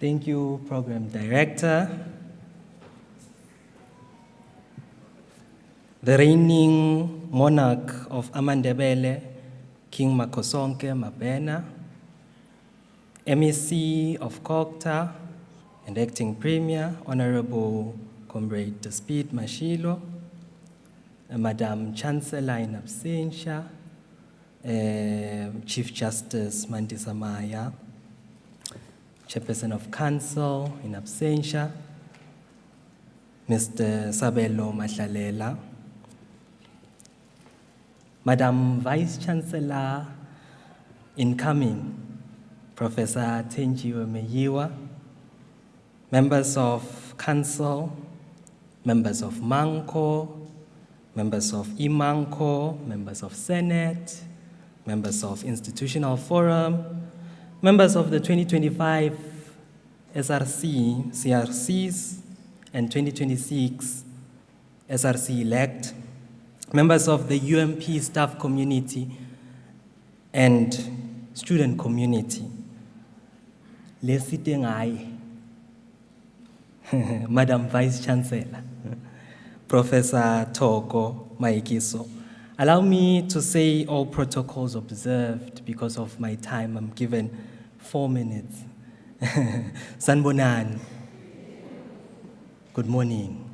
Speaker 11: Thank you, Program Director. The reigning monarch of Amandebele, King Makosonke Mabena, MEC of Kokta, and Acting Premier, Honorable Comrade Speed Mashilo, Madam Chancellor in absentia, Chief Justice Mandisa Maya, Chairperson of Council in absentia, Mr. Sabelo Mahlalela, Madam Vice-Chancellor incoming, Professor Tenjiwe Meyiwa, members of Council, members of Manco, members of IMANCO, members of Senate, members of Institutional Forum, members of the 2025 SRC, CRCs, and 2026 SRC-elect, members of the UMP staff community and student community. Lesiteng ai, Madam Vice-Chancellor, Professor Thoko Mayekiso. Allow me to say all protocols observed because of my time. I'm given 4 minutes. Sanbonan. Good morning.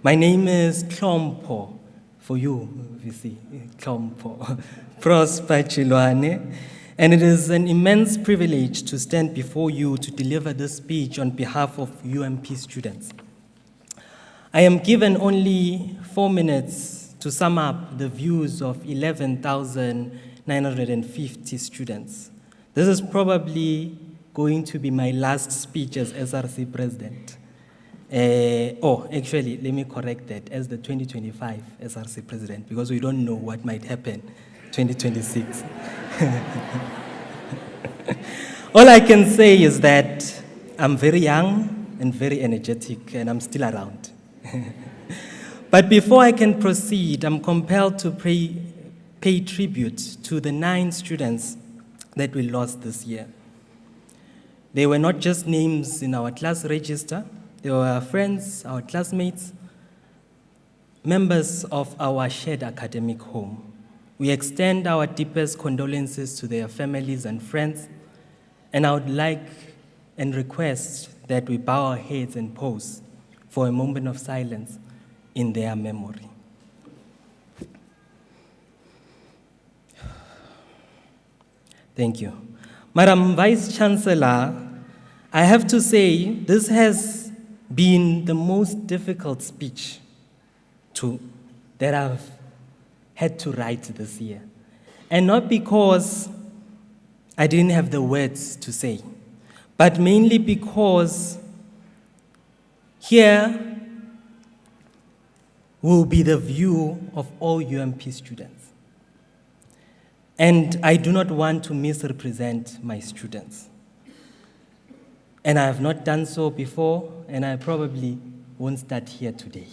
Speaker 11: My name is Klompo. For you, you see, Klompo. Prosper Chilwane. And it is an immense privilege to stand before you to deliver this speech on behalf of UMP students. I am given only 4 minutes to sum up the views of 11,950 students. This is probably going to be my last speech as SRC president. Actually, let me correct that, as the 2025 SRC president, because we don't know what might happen 2026. All I can say is that I'm very young and very energetic, and I'm still around. But before I can proceed, I'm compelled to pay tribute to the 9 students that we lost this year. They were not just names in our class register, they were our friends, our classmates, members of our shared academic home. We extend our deepest condolences to their families and friends, and I would like and request that we bow our heads and pause for a moment of silence in their memory. Thank you. Madam Vice-Chancellor, I have to say this has been the most difficult speech that I've had to write this year. And not because I didn't have the words to say, but mainly because here will be the view of all UMP students. And I do not want to misrepresent my students. And I have not done so before, and I probably won't start here today.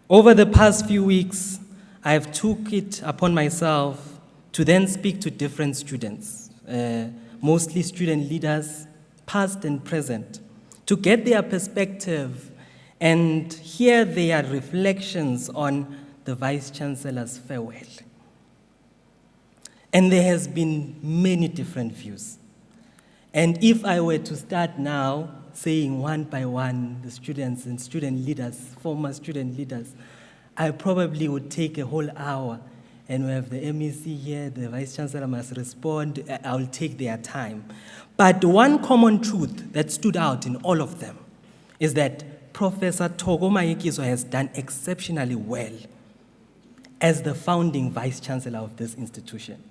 Speaker 11: Over the past few weeks, I have took it upon myself to then speak to different students, mostly student leaders, past and present, to get their perspective and hear their reflections on the Vice-Chancellor's farewell. And there has been many different views. And if I were to start now saying one by one the students and student leaders, former student leaders, I probably would take a whole hour, and we have the MEC here, the Vice-Chancellor must respond. I'll take their time. But one common truth that stood out in all of them is that Professor Thoko Mayekiso has done exceptionally well as the founding Vice-Chancellor of this institution.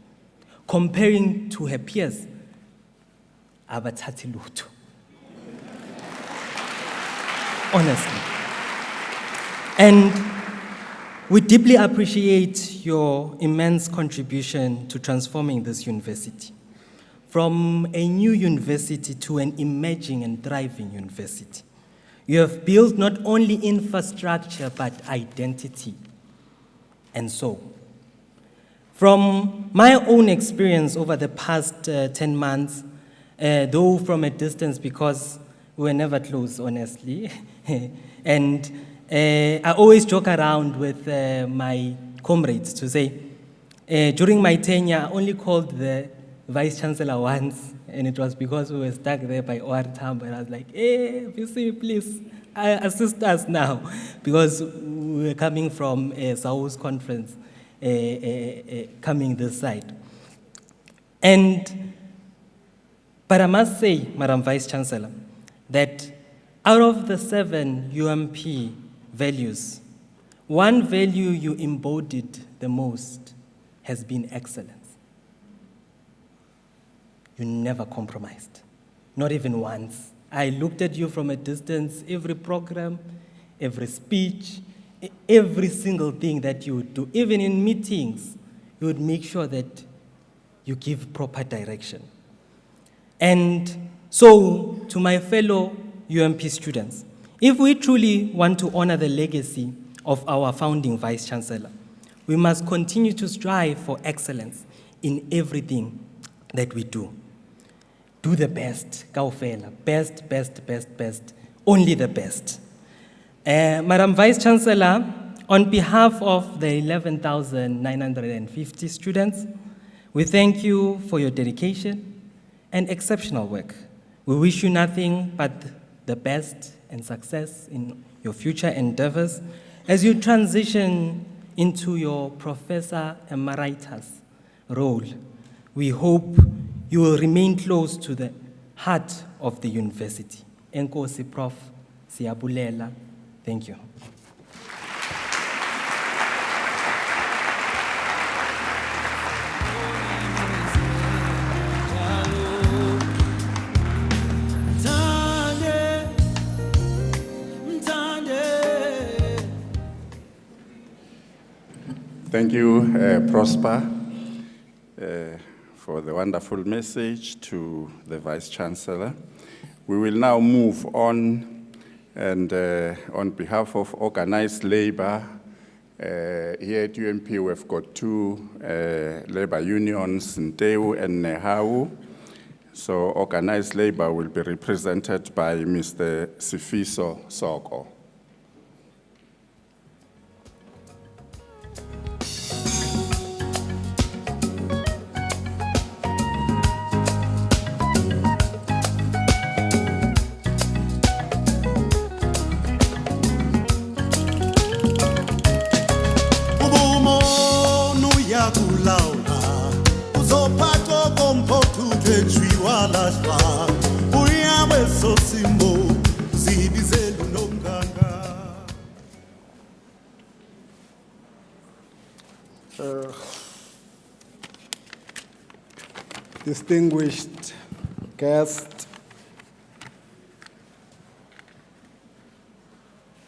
Speaker 11: Comparing to her peers, abathathi lutho. Honestly. And we deeply appreciate your immense contribution to transforming this university, from a new university to an emerging and thriving university. You have built not only infrastructure, but identity. And so, from my own experience over the past 10 months, though from a distance because we were never close, honestly, and I always joke around with my comrades to say, during my tenure, I only called the Vice-Chancellor once, and it was because we were stuck there by OR Tambo, and I was like, hey, VC, please, assist us now, because we were coming from a South conference, coming this side. But I must say, Madam Vice-Chancellor, that out of the 7 UMP values, one value you embodied the most has been excellence. You never compromised, not even once. I looked at you from a distance, every program, every speech, every single thing that you would do, even in meetings, you would make sure that you give proper direction. And so, to my fellow UMP students, if we truly want to honor the legacy of our founding Vice-Chancellor, we must continue to strive for excellence in everything that we do. Do the best, kaofela, best, best, best, best, only the best. Madam Vice-Chancellor, on behalf of the 11,950 students, we thank you for your dedication and exceptional work. We wish you nothing but the best and success in your future endeavors as you transition into your Professor Emeritus role. We hope you will remain close to the heart of the university. Enkosi Prof, siyabulela. Thank you.
Speaker 1: Thank you, Prosper, for the wonderful message to the Vice-Chancellor. We will now move on, and on behalf of organized labor, here at UMP we've got 2 labor unions, Nteu and Nehau. So organized labor will be represented by Mr. Sifiso Thoko.
Speaker 12: Distinguished guest,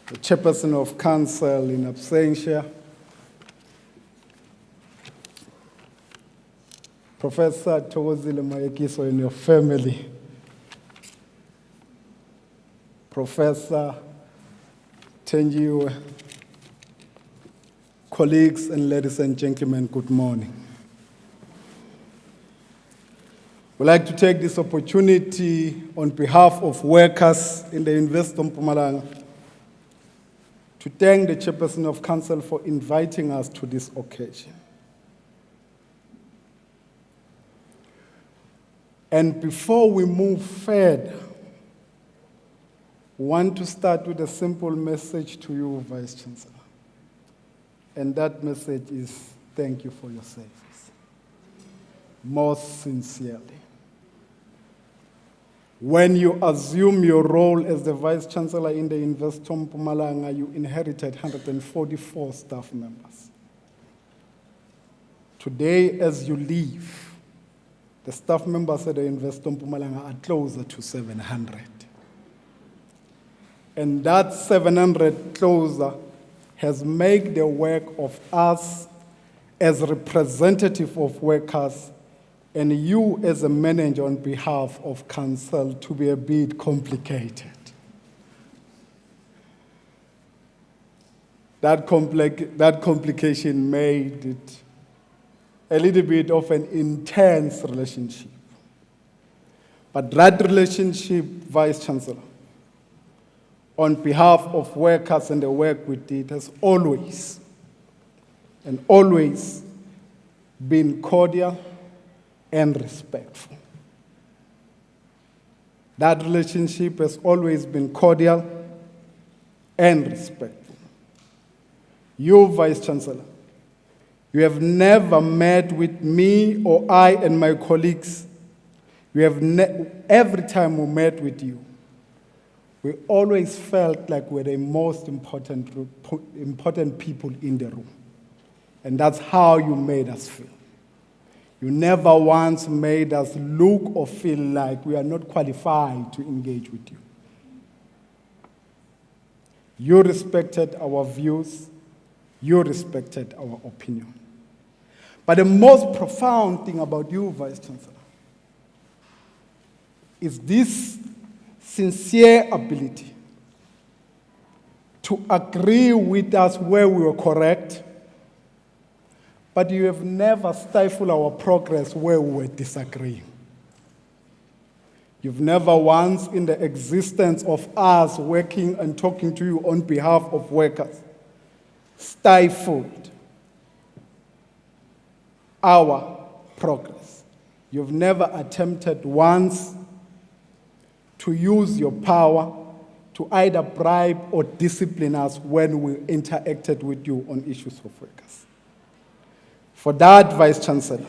Speaker 12: the chairperson of council in absentia, Professor Prof Mayekiso and your family, Professor Tenjiwe, colleagues and ladies and gentlemen, good morning. I'd like to take this opportunity on behalf of workers in the University of Mpumalanga to thank the chairperson of council for inviting us to this occasion. And before we move further, we want to start with a simple message to you, Vice-Chancellor. And that message is thank you for your service. Most sincerely. When you assume your role as the Vice-Chancellor in the University of Mpumalanga, you inherited 144 staff members. Today, as you leave, the staff members at the University of Mpumalanga are closer to 700. And that 700 closer has made the work of us as representative of workers and you as a manager on behalf of council to be a bit complicated. That complication made it a little bit of an intense relationship. But that relationship, Vice-Chancellor, on behalf of workers and the work we did, has always been cordial and respectful. That relationship has always been cordial and respectful. You, Vice-Chancellor, you have never met with me or I and my colleagues. Every time we met with you, we always felt like we're the most important people in the room. And that's how you made us feel. You never once made us look or feel like we are not qualified to engage with you. You respected our views. You respected our opinion. But the most profound thing about you, Vice-Chancellor, is this sincere ability to agree with us where we were correct, but you have never stifled our progress where we were disagreeing. You've never once, in the existence of us working and talking to you on behalf of workers, stifled our progress. You've never attempted once to use your power to either bribe or discipline us when we interacted with you on issues of workers. For that, Vice-Chancellor,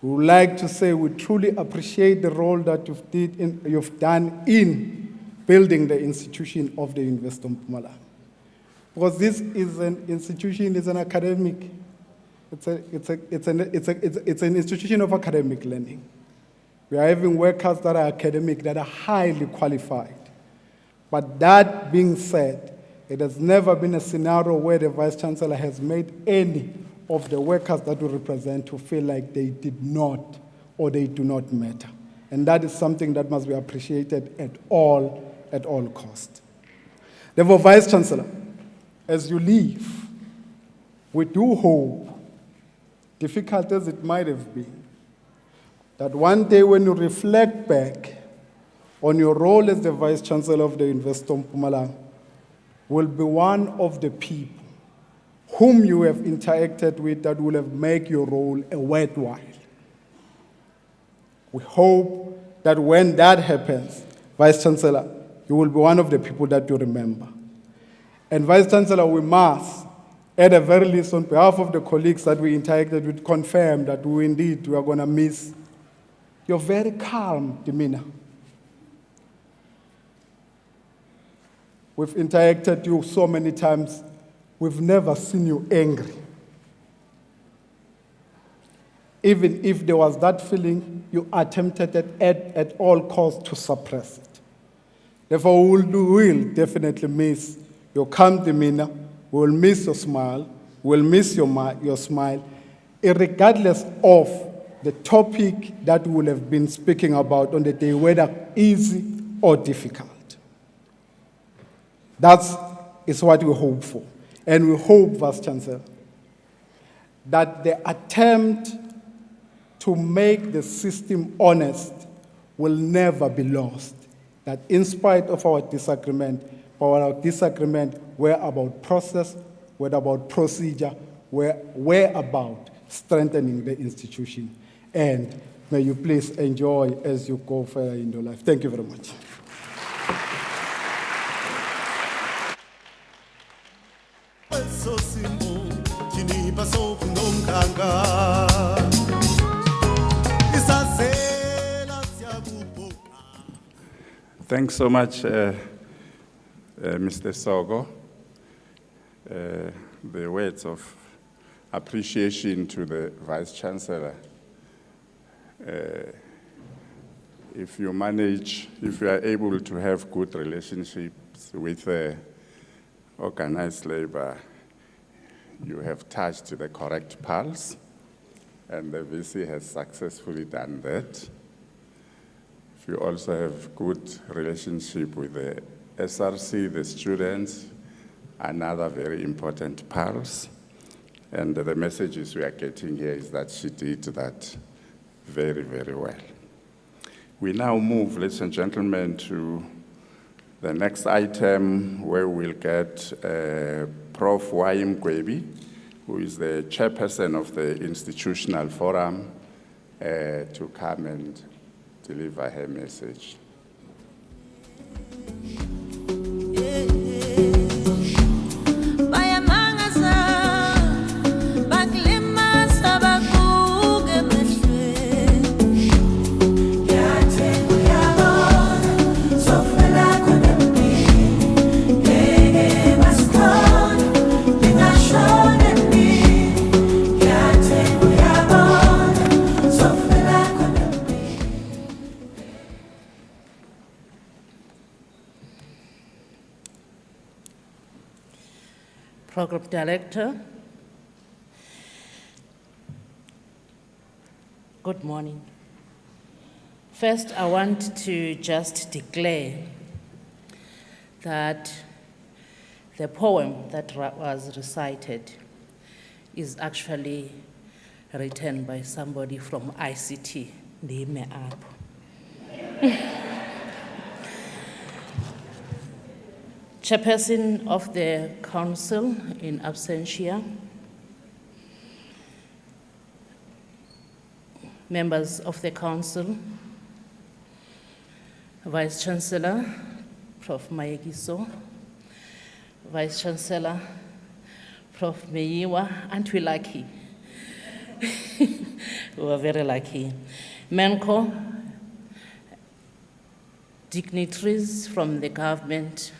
Speaker 12: we would like to say we truly appreciate the role that you've done in building the institution of the University of Mpumalanga. Because this is an institution, it's an academic, it's an institution of academic learning. We are having workers that are academic, that are highly qualified. But that being said, it has never been a scenario where the Vice-Chancellor has made any of the workers that we represent to feel like they did not or they do not matter. And that is something that must be appreciated at all costs. Therefore, Vice-Chancellor, as you leave, we do hope, difficult as it might have been, that one day when you reflect back on your role as the Vice-Chancellor of the University of Mpumalanga, will be one of the people whom you have interacted with that will have made your role a worthwhile. We hope that when that happens, Vice-Chancellor, you will be one of the people that you remember. And Vice-Chancellor, we must, at the very least, on behalf of the colleagues that we interacted with, confirm that we are going to miss your very calm demeanor. We've interacted with you so many times, we've never seen you angry. Even if there was that feeling, you attempted at all costs to suppress it. Therefore, we will definitely miss your calm demeanor, we will miss your smile, we will miss your smile, regardless of the topic that we will have been speaking about on the day, whether easy or difficult. That is what we hope for. And we hope, Vice-Chancellor, that the attempt to make the system honest will never be lost. That in spite of our disagreement were about process, were about procedure, were about strengthening the institution. And may you please enjoy as you go further in your life. Thank you very much.
Speaker 13: So simple.
Speaker 1: Thanks so much, Mr. Thoko. The words of appreciation to the Vice-Chancellor. If you are able to have good relationships with organized labor, you have touched the correct pulse, and the VC has successfully done that. If you also have good relationship with the SRC, the students, another very important pulse. And the messages we are getting here is that she did that very, very well. We now move, ladies and gentlemen, to the next item where we'll get Prof Mayekiso, who is the chairperson of the Institutional Forum, to come and deliver her message.
Speaker 13: Program Director, good morning. First, I want to just declare that the poem that was recited is actually written by somebody from ICT, Ndime Apho. Chairperson of the Council in absentia, members of the Council, Vice-Chancellor, Prof Mayekiso, Vice-Chancellor, Prof Meyiwa, aren't we lucky? We are very lucky. MENCO, dignitaries from the government.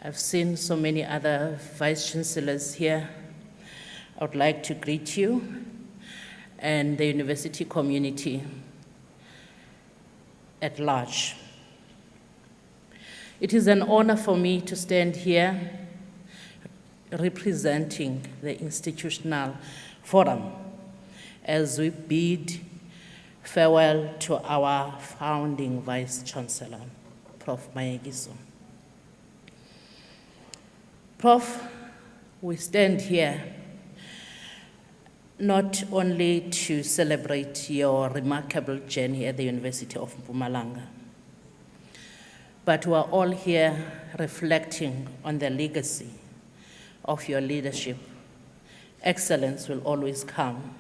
Speaker 13: I've seen so many other vice-chancellors here. I would like to greet you and the university community at large. It is an honor for me to stand here representing the Institutional Forum as we bid farewell to our founding Vice-Chancellor, Prof Mayekiso. Prof, we stand here not only to celebrate your remarkable journey at the University of Mpumalanga, but we are all here reflecting on the legacy of your leadership. Excellence will always come.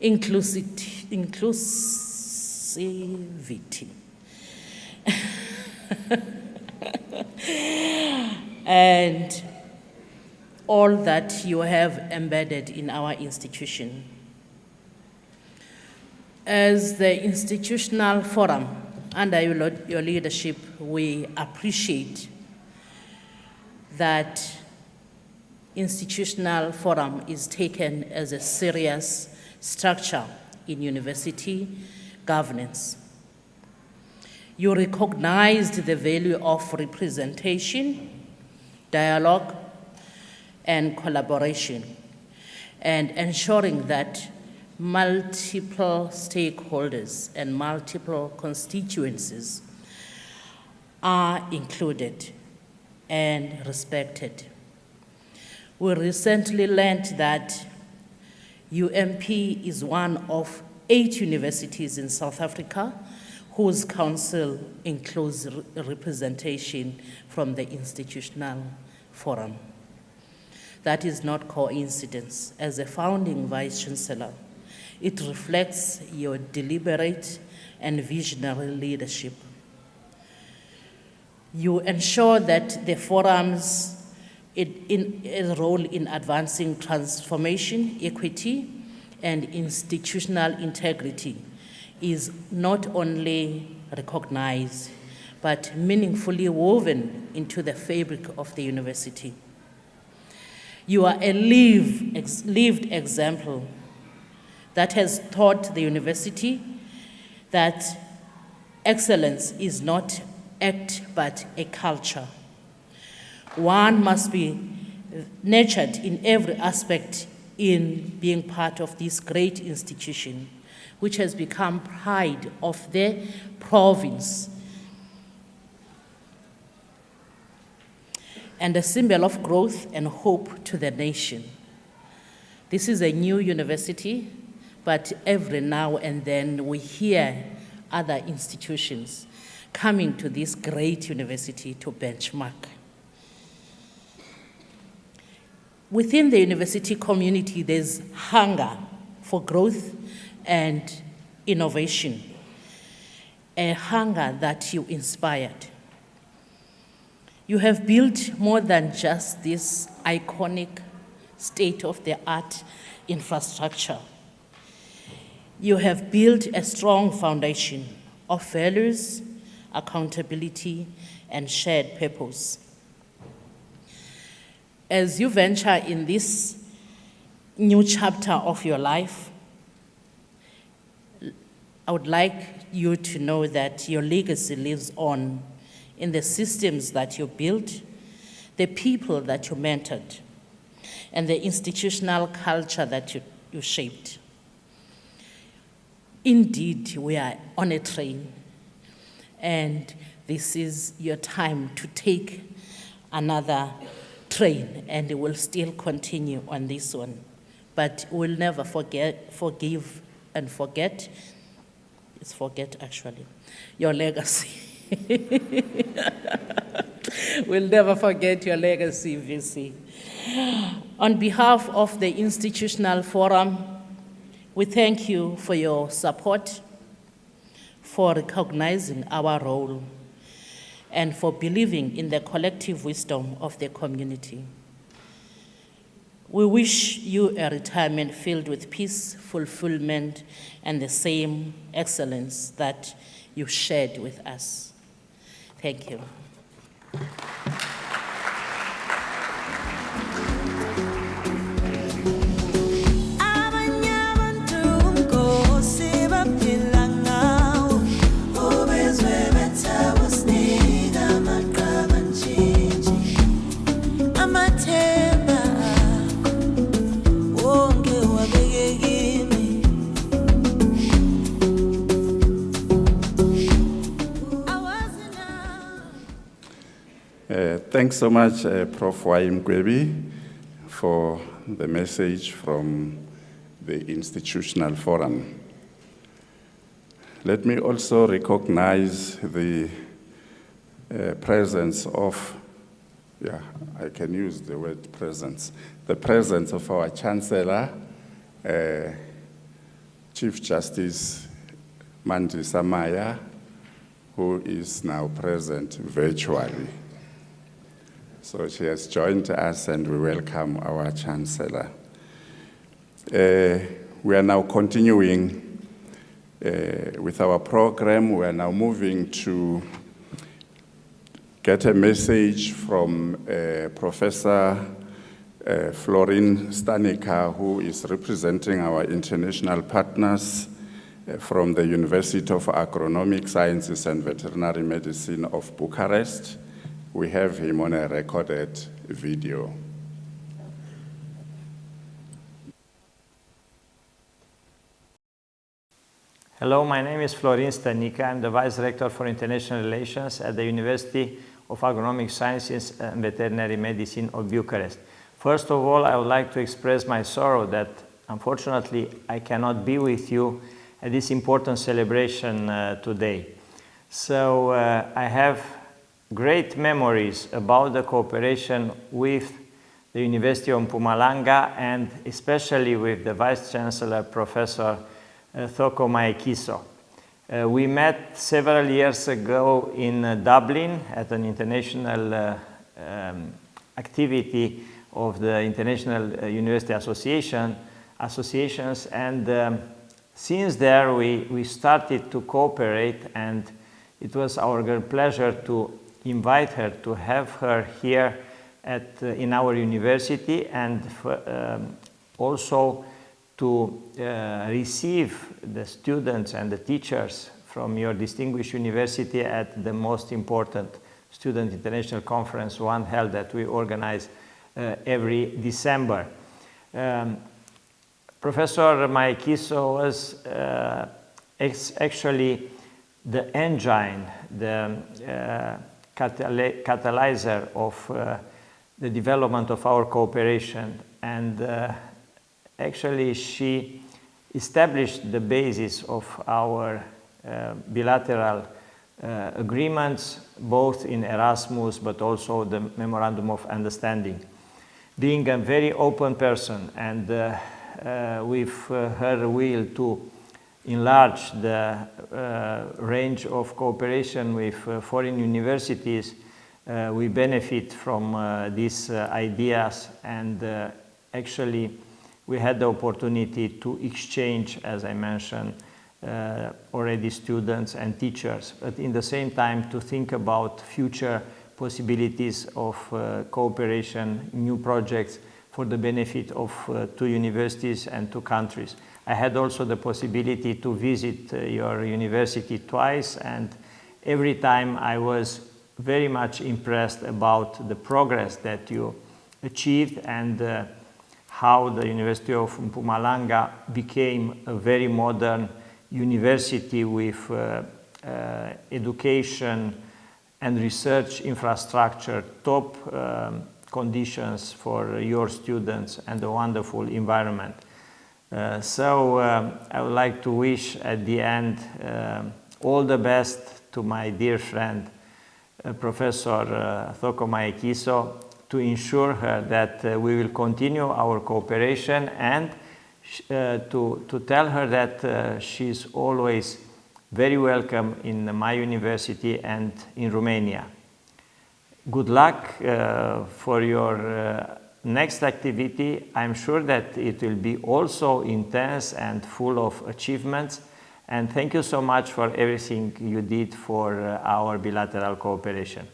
Speaker 13: Inclusivity. And all that you have embedded in our institution. As the Institutional Forum, under your leadership, we appreciate that Institutional Forum is taken as a serious structure in university governance. You recognized the value of representation, dialogue, and collaboration, and ensuring that multiple stakeholders and multiple constituencies are included and respected. We recently learned that UMP is one of 8 universities in South Africa whose council includes representation from the Institutional Forum. That is not coincidence. As a founding Vice-Chancellor, it reflects your deliberate and visionary leadership. You ensure that the forum's role in advancing transformation, equity, and institutional integrity is not only recognized, but meaningfully woven into the fabric of the university. You are a lived example that has taught the university that excellence is not act but a culture. One must be nurtured in every aspect in being part of this great institution, which has become pride of the province and a symbol of growth and hope to the nation. This is a new university, but every now and then we hear other institutions coming to this great university to benchmark. Within the university community, there's hunger for growth and innovation, a hunger that you inspired. You have built more than just this iconic state-of-the-art infrastructure. You have built a strong foundation of values, accountability, and shared purpose. As you venture in this new chapter of your life, I would like you to know that your legacy lives on in the systems that you built, the people that you mentored, and the institutional culture that you shaped. Indeed, we are on a train, and this is your time to take another train, and it will still continue on this one. But we'll never forgive and forget. It's forget, actually, your legacy. We'll never forget your legacy, VC. On behalf of the Institutional Forum, we thank you for your support, for recognizing our role, and for believing in the collective wisdom of the community. We wish you a retirement filled with peace, fulfillment, and the same excellence that you shared with us. Thank you.
Speaker 1: Thanks so much, Prof Mayekiso, for the message from the Institutional Forum. Let me also recognize the presence of, I can use the word presence, the presence of our Chancellor, Chief Justice Mandisa Maya, who is now present virtually. So she has joined us, and we welcome our Chancellor. We are now continuing with our program. We are now moving to get a message from Professor Florin Stanica, who is representing our international partners from the University of Agronomic Sciences and Veterinary Medicine of Bucharest. We have him on a recorded video.
Speaker 14: Hello, my name is Florin Stanica. I'm the Vice Rector for International Relations at the University of Agronomic Sciences and Veterinary Medicine of Bucharest. First of all, I would like to express my sorrow that, unfortunately, I cannot be with you at this important celebration today. So I have great memories about the cooperation with the University of Mpumalanga and especially with the Vice-Chancellor, Professor Thoko Mayekiso. We met several years ago in Dublin at an international activity of the International University Associations, and since there we started to cooperate, and it was our great pleasure to invite her, to have her here in our university, and also to receive the students and the teachers from your distinguished university at the most important Student International Conference, one held that we organize every December. Professor Mayekiso was actually the engine, the catalyzer of the development of our cooperation, and actually she established the basis of our bilateral agreements, both in Erasmus but also the Memorandum of Understanding. Being a very open person and with her will to enlarge the range of cooperation with foreign universities, we benefit from these ideas, and actually we had the opportunity to exchange, as I mentioned, already students and teachers, but in the same time to think about future possibilities of cooperation, new projects for the benefit of two universities and two countries. I had also the possibility to visit your university twice, and every time I was very much impressed about the progress that you achieved and how the University of Mpumalanga became a very modern university with education and research infrastructure, top conditions for your students, and a wonderful environment. So I would like to wish at the end all the best to my dear friend, Professor Thoko Mayekiso, to ensure her that we will continue our cooperation, and to tell her that she's always very welcome in my university and in Romania. Good luck for your next activity. I'm sure that it will be also intense and full of achievements. And thank you so much for everything you did for our bilateral cooperation.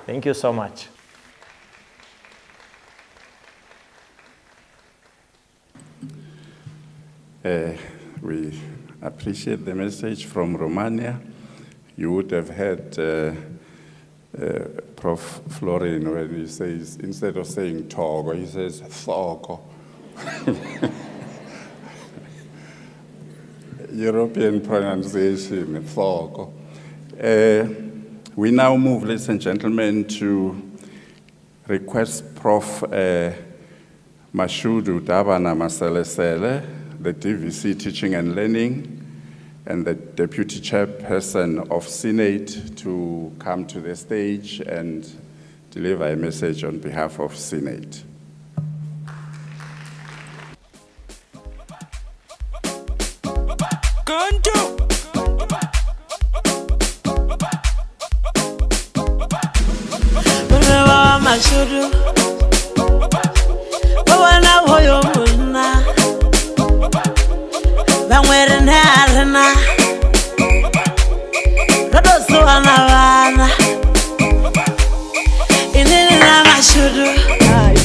Speaker 14: Thank you so much.
Speaker 1: We appreciate the message from Romania. You would have heard Prof Florin when he says, instead of saying Thoko, he says Thoko. European pronunciation, Thoko. We now move, ladies and gentlemen, to request Prof Mashudu Dabana Maselesele, the DVC Teaching and Learning, and the Deputy Chairperson of Senate, to come to the stage and deliver a message on behalf of Senate.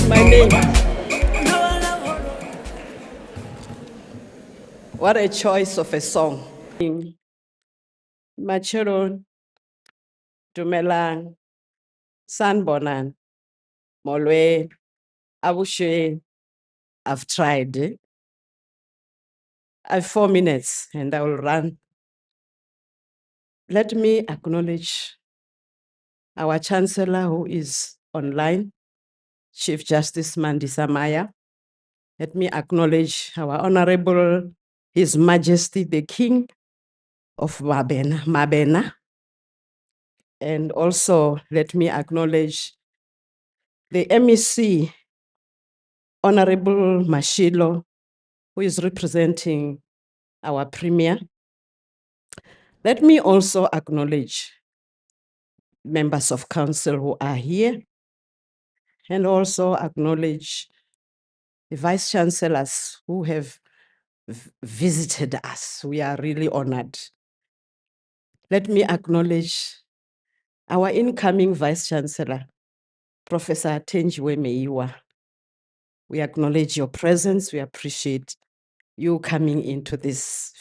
Speaker 15: My name. What a choice of a song. Machuro, Dumelang, Sanbonan, Molwe, Abushe. I've tried. I have 4 minutes and I will run. Let me acknowledge our Chancellor who is online, Chief Justice Mandisa Maya. Let me acknowledge our Honorable His Majesty the King of Mabena. And also let me acknowledge the MEC, Honorable Mashilo, who is representing our Premier. Let me also acknowledge members of council who are here, and also acknowledge the Vice-Chancellors who have visited us. We are really honored. Let me acknowledge our incoming Vice-Chancellor, Professor Thenjiwe Meyiwa. We acknowledge your presence. We appreciate you coming into this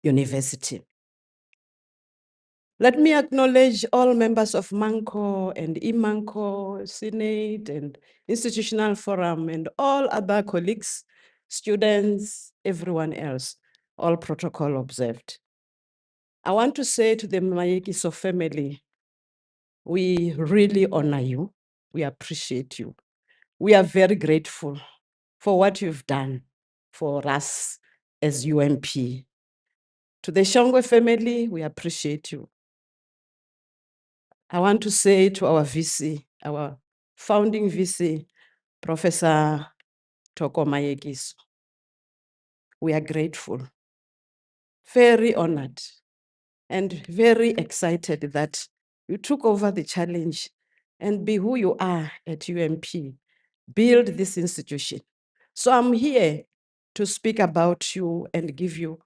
Speaker 15: university. Let me acknowledge all members of MANCO and IMANCO, Senate and Institutional Forum, and all other colleagues, students, everyone else, all protocol observed. I want to say to the Mayekiso family, we really honor you. We appreciate you. We are very grateful for what you've done for us as UMP. To the Shongwe family, we appreciate you. I want to say to our VC, our founding VC, Professor Thoko Mayekiso, we are grateful, very honored, and very excited that you took over the challenge and be who you are at UMP, build this institution. So I'm here to speak about you and give you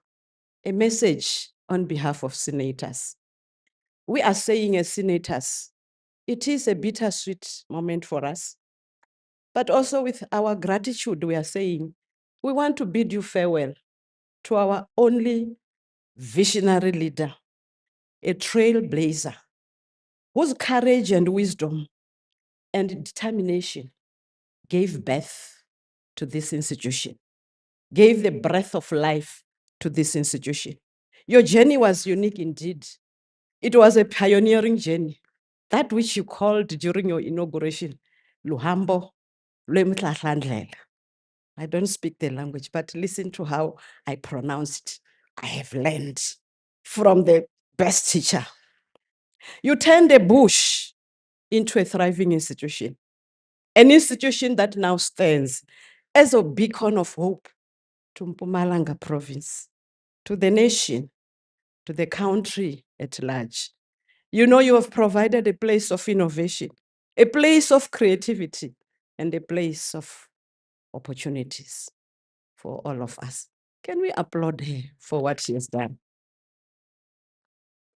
Speaker 15: a message on behalf of senators. We are saying as senators, it is a bittersweet moment for us, but also with our gratitude, we are saying, we want to bid you farewell to our only visionary leader, a trailblazer, whose courage and wisdom and determination gave birth to this institution, gave the breath of life to this institution. Your journey was unique indeed. It was a pioneering journey, that which you called during your inauguration, luhambo, lwemhlahlandlela. I don't speak the language, but listen to how I pronounce it. I have learned from the best teacher. You turned a bush into a thriving institution, an institution that now stands as a beacon of hope to Mpumalanga province, to the nation, to the country at large. You know, you have provided a place of innovation, a place of creativity, and a place of opportunities for all of us. Can we applaud her for what she has done?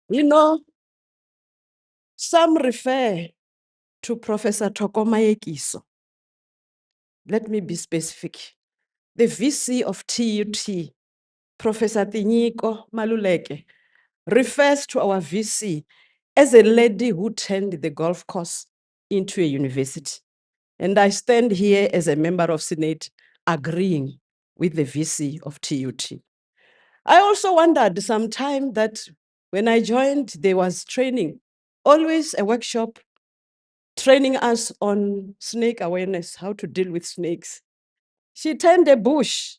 Speaker 15: You know, some refer to Professor Thoko Mayekiso. Let me be specific. The VC of TUT, Professor Tinyiko Maluleke, refers to our VC as a lady who turned the golf course into a university. And I stand here as a member of Senate agreeing with the VC of TUT. I also wondered sometime that when I joined, there was training, always a workshop training us on snake awareness, how to deal with snakes. She turned a bush.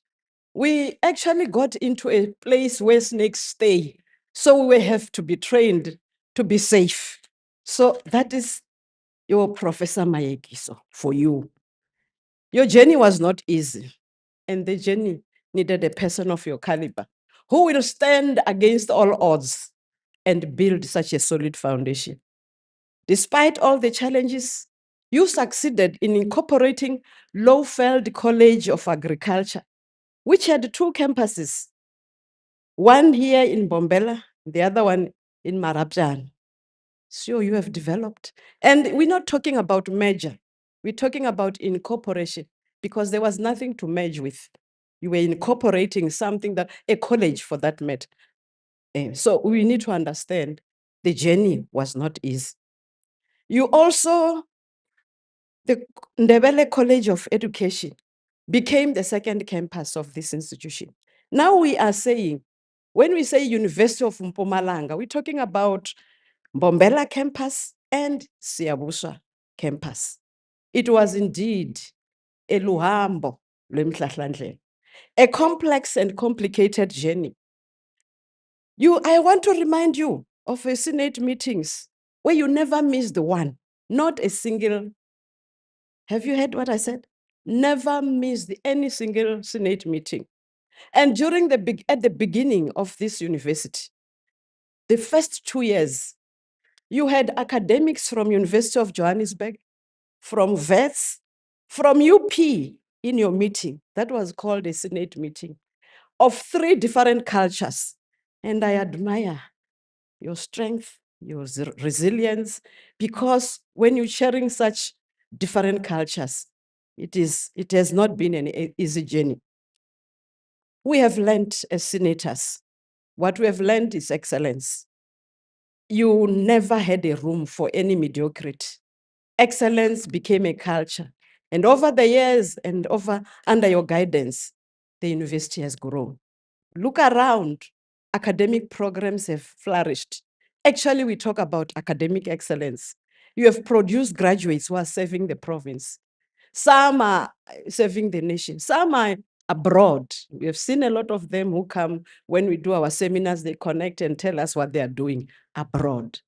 Speaker 15: We actually got into a place where snakes stay. So we have to be trained to be safe. So that is your Professor Mayekiso for you. Your journey was not easy, and the journey needed a person of your caliber who will stand against all odds and build such a solid foundation. Despite all the challenges, you succeeded in incorporating Lowveld College of Agriculture, which had 2 campuses, one here in Bombela, the other one in Marabjan. So you have developed. And we're not talking about merger. We're talking about incorporation, because there was nothing to merge with. You were incorporating something that, a college for that matter. So we need to understand the journey was not easy. You also, the Ndebele College of Education became the second campus of this institution. Now we are saying, when we say University of Mpumalanga, we're talking about Bombela campus and Siyabusa campus. It was indeed a luhambo lwemhlahlandlela, a complex and complicated journey. I want to remind you of a Senate meetings where you never missed one, not a single. Have you heard what I said? Never missed any single Senate meeting. And during at the beginning of this university, the first 2 years, you had academics from University of Johannesburg, from VETS, from UP in your meeting. That was called a Senate meeting of 3 different cultures. And I admire your strength, your resilience, because when you're sharing such different cultures, it has not been an easy journey. We have learned as senators, what we have learned is excellence. You never had a room for any mediocrity. Excellence became a culture. And over the years and under your guidance, the university has grown. Look around, academic programs have flourished. Actually, we talk about academic excellence. You have produced graduates who are serving the province. Some are serving the nation. Some are abroad. We have seen a lot of them who come when we do our seminars, they connect and tell us what they are doing abroad.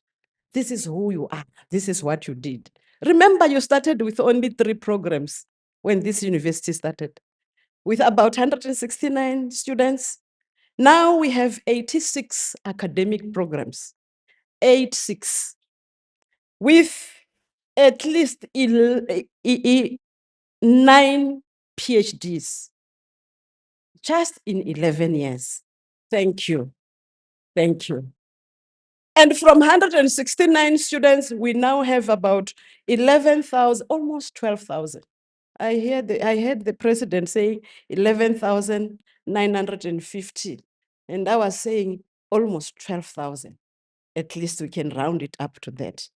Speaker 15: This is who you are. This is what you did. Remember, you started with only 3 programs when this university started, with about 169 students. Now we have 86 academic programs, 86, with at least 9 PhDs, just in 11 years. Thank you. Thank you. And from 169 students, we now have about 11,000, almost 12,000. I heard the president saying 11,950. And I was saying almost 12,000. At least we can round it up to that.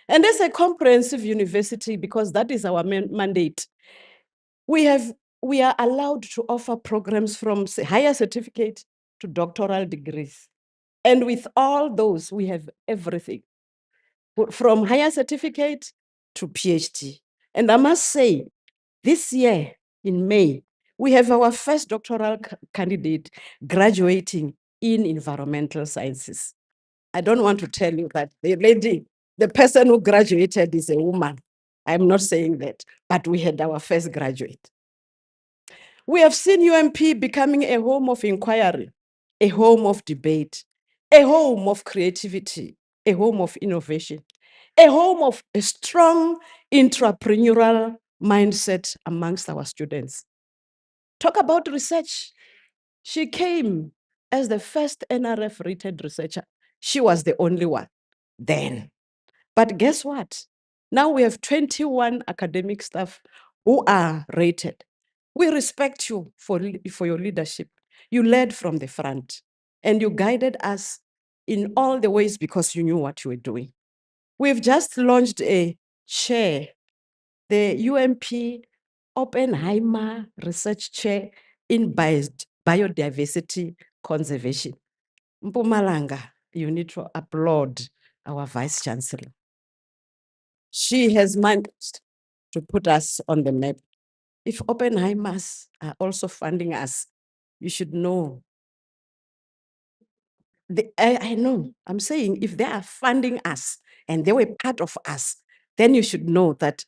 Speaker 15: And as a comprehensive university, because that is our mandate, we are allowed to offer programs from higher certificate to doctoral degrees. And with all those, we have everything from higher certificate to PhD. And I must say, this year in May, we have our first doctoral candidate graduating in environmental sciences. I don't want to tell you that the person who graduated is a woman. I'm not saying that, but we had our first graduate. We have seen UMP becoming a home of inquiry, a home of debate, a home of creativity, a home of innovation, a home of a strong entrepreneurial mindset amongst our students. Talk about research. She came as the first NRF-rated researcher. She was the only one then. But guess what? Now we have 21 academic staff who are rated. We respect you for your leadership. You led from the front and you guided us in all the ways because you knew what you were doing. We've just launched a chair, the UMP Oppenheimer Research Chair in Biodiversity Conservation. Mpumalanga, you need to applaud our Vice-Chancellor. She has managed to put us on the map. If Oppenheimers are also funding us, you should know. I know, I'm saying if they are funding us and they were part of us, then you should know that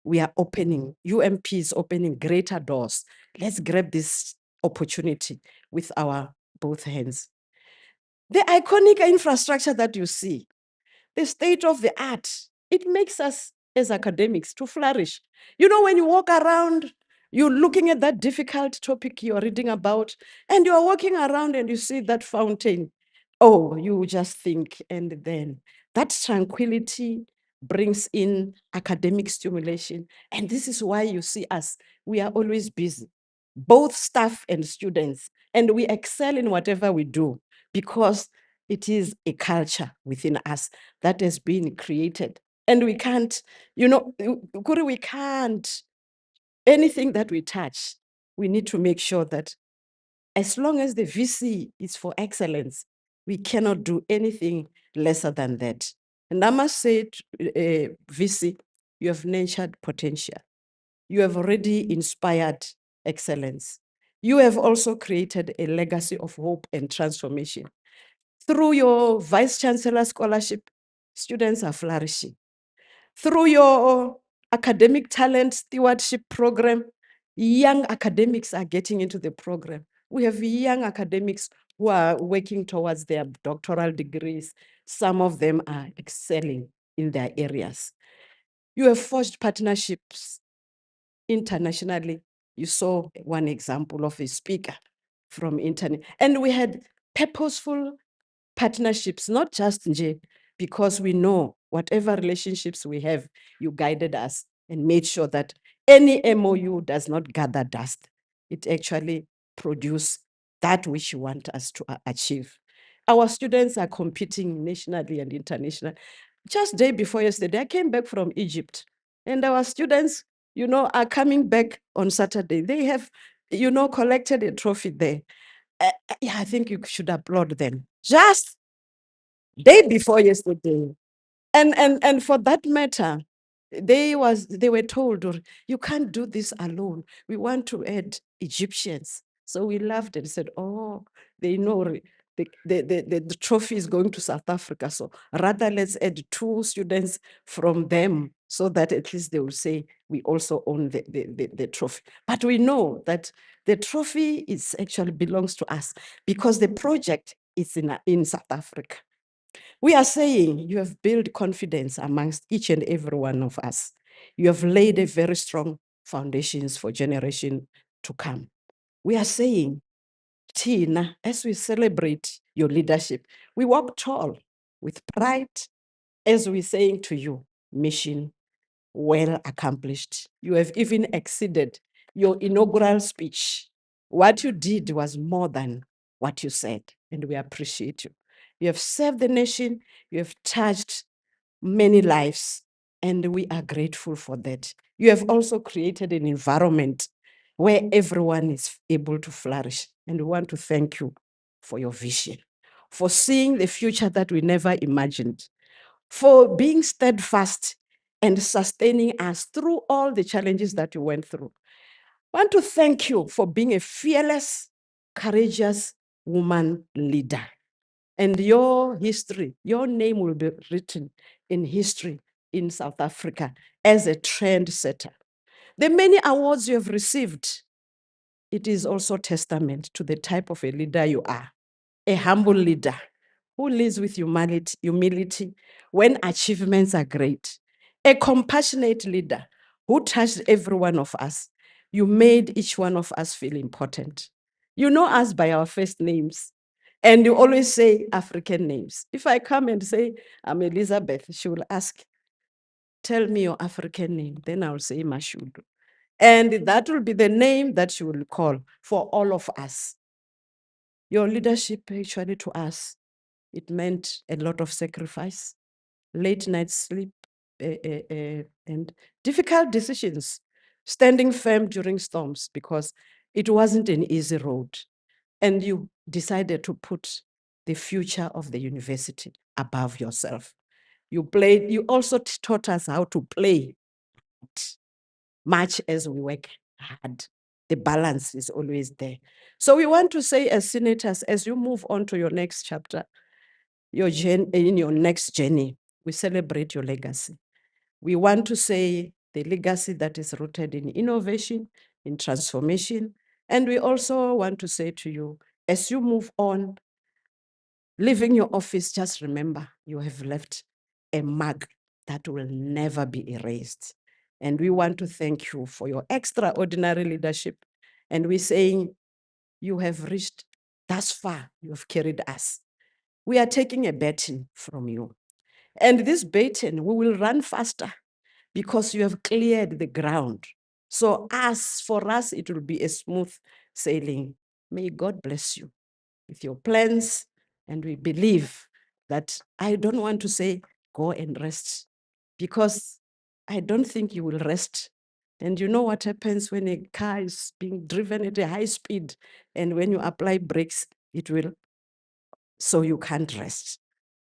Speaker 15: we are opening, UMP is opening greater doors. Let's grab this opportunity with our both hands. The iconic infrastructure that you see, the state of the art, it makes us as academics to flourish. You know, when you walk around, you're looking at that difficult topic you're reading about, and you're walking around and you see that fountain. Oh, you just think, and then that tranquility brings in academic stimulation. And this is why you see us, we are always busy, both staff and students, and we excel in whatever we do because it is a culture within us that has been created. And we can't, Kuri, we can't, anything that we touch, we need to make sure that as long as the VC is for excellence, we cannot do anything lesser than that. And I must say, VC, you have nurtured potential. You have already inspired excellence. You have also created a legacy of hope and transformation. Through your Vice-Chancellor scholarship, students are flourishing. Through your academic talent stewardship program, young academics are getting into the program. We have young academics who are working towards their doctoral degrees. Some of them are excelling in their areas. You have forged partnerships internationally. You saw one example of a speaker from internet. And we had purposeful partnerships, not just nje, because we know whatever relationships we have, you guided us and made sure that any MOU does not gather dust. It actually produces that which you want us to achieve. Our students are competing nationally and internationally. Just day before yesterday, I came back from Egypt, and our students, are coming back on Saturday. They have, collected a trophy there. Yeah, I think you should applaud them. Just day before yesterday. And for that matter, they were told, "Or, you can't do this alone. We want to add Egyptians." So we laughed and said, "Oh, they know the trophy is going to South Africa. So rather let's add 2 students from them so that at least they will say we also own the trophy." But we know that the trophy actually belongs to us because the project is in South Africa. We are saying you have built confidence amongst each and every one of us. You have laid a very strong foundations for generation to come. We are saying, Tina, as we celebrate your leadership, we walk tall with pride as we're saying to you, mission well accomplished. You have even exceeded your inaugural speech. What you did was more than what you said, and we appreciate you. You have served the nation, you have touched many lives, and we are grateful for that. You have also created an environment where everyone is able to flourish, and we want to thank you for your vision, for seeing the future that we never imagined, for being steadfast and sustaining us through all the challenges that you went through. I want to thank you for being a fearless, courageous woman leader. And your history, your name will be written in history in South Africa as a trendsetter. The many awards you have received, it is also testament to the type of a leader you are, a humble leader who leads with humility when achievements are great, a compassionate leader who touched every one of us. You made each one of us feel important. You know us by our first names, and you always say African names. If I come and say, I'm Elizabeth, she will ask, tell me your African name. Then I'll say Mashudu. And that will be the name that she will call for all of us. Your leadership actually to us, it meant a lot of sacrifice, late night sleep, and difficult decisions, standing firm during storms because it wasn't an easy road. And you decided to put the future of the university above yourself. You also taught us how to play much as we work hard. The balance is always there. So we want to say as senators, as you move on to your next chapter, in your next journey, we celebrate your legacy. We want to say the legacy that is rooted in innovation, in transformation. And we also want to say to you, as you move on, leaving your office, just remember you have left a mark that will never be erased. And we want to thank you for your extraordinary leadership. And we're saying you have reached thus far, you have carried us. We are taking a baton from you. And this baton, we will run faster because you have cleared the ground. So for us, it will be a smooth sailing. May God bless you with your plans. And we believe that I don't want to say go and rest because I don't think you will rest. And you know what happens when a car is being driven at a high speed and when you apply brakes, it will, so you can't rest.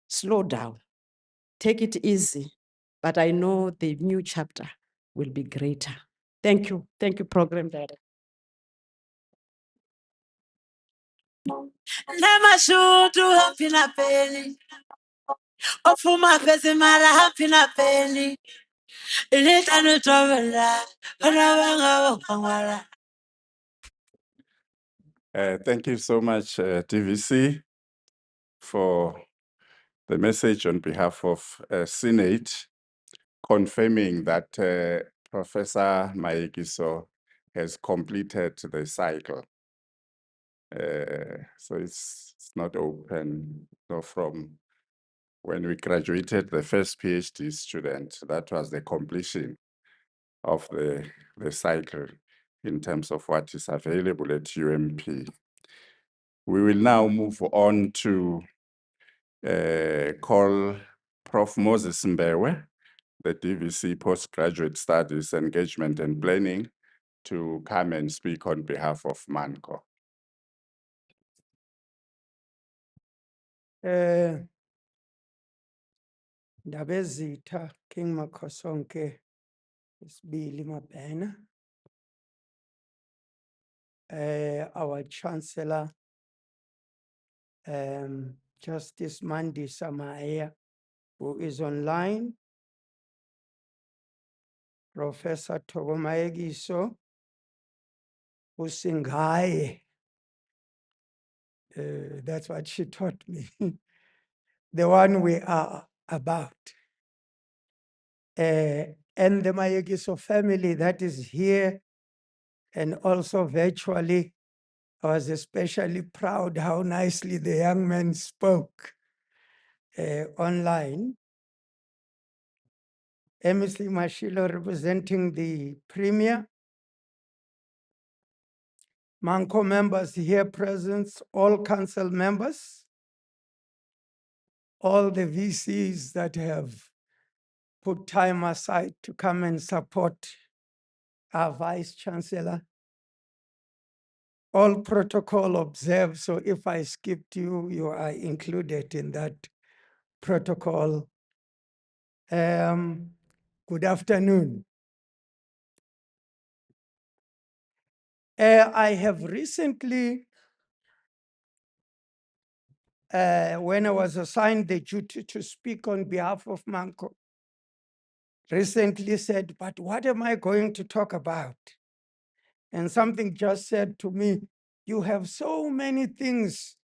Speaker 15: Slow down, take it easy, but I know the new chapter will be greater. Thank you, Program Director.
Speaker 3: Namashudu happy na peli. Ofuma pesi mara happy na peli. Ileta no travela. Anawanga wakangwala.
Speaker 1: Thank you so much, TVC, for the message on behalf of Senate, confirming that Professor Mayekiso has completed the cycle. So it's not open. So from when we graduated the first PhD student, that was the completion of the cycle in terms of what is available at UMP. We will now move on to call Prof Moses Mbewe, the DVC Postgraduate Studies Engagement and Planning, to come and speak on behalf of MANCO.
Speaker 6: Ndabezitha King Makhosonke Sibili Mabhena, our Chancellor, Justice Mandisa Maaya, who is online, Professor Thoko Mayekiso, uSingaye, that's what she taught me, the one we are about. And the Mayekiso family that is here and also virtually. I was especially proud how nicely the young man spoke online. Emily Mashilo representing the Premier. MANCO members here present, all council members, all the VCs that have put time aside to come and support our Vice-Chancellor. All protocol observed, so if I skipped you, you are included in that protocol. Good afternoon. I have recently, when I was assigned the duty to speak on behalf of MANCO, recently said, but what am I going to talk about? And something just said to me, you have so many things,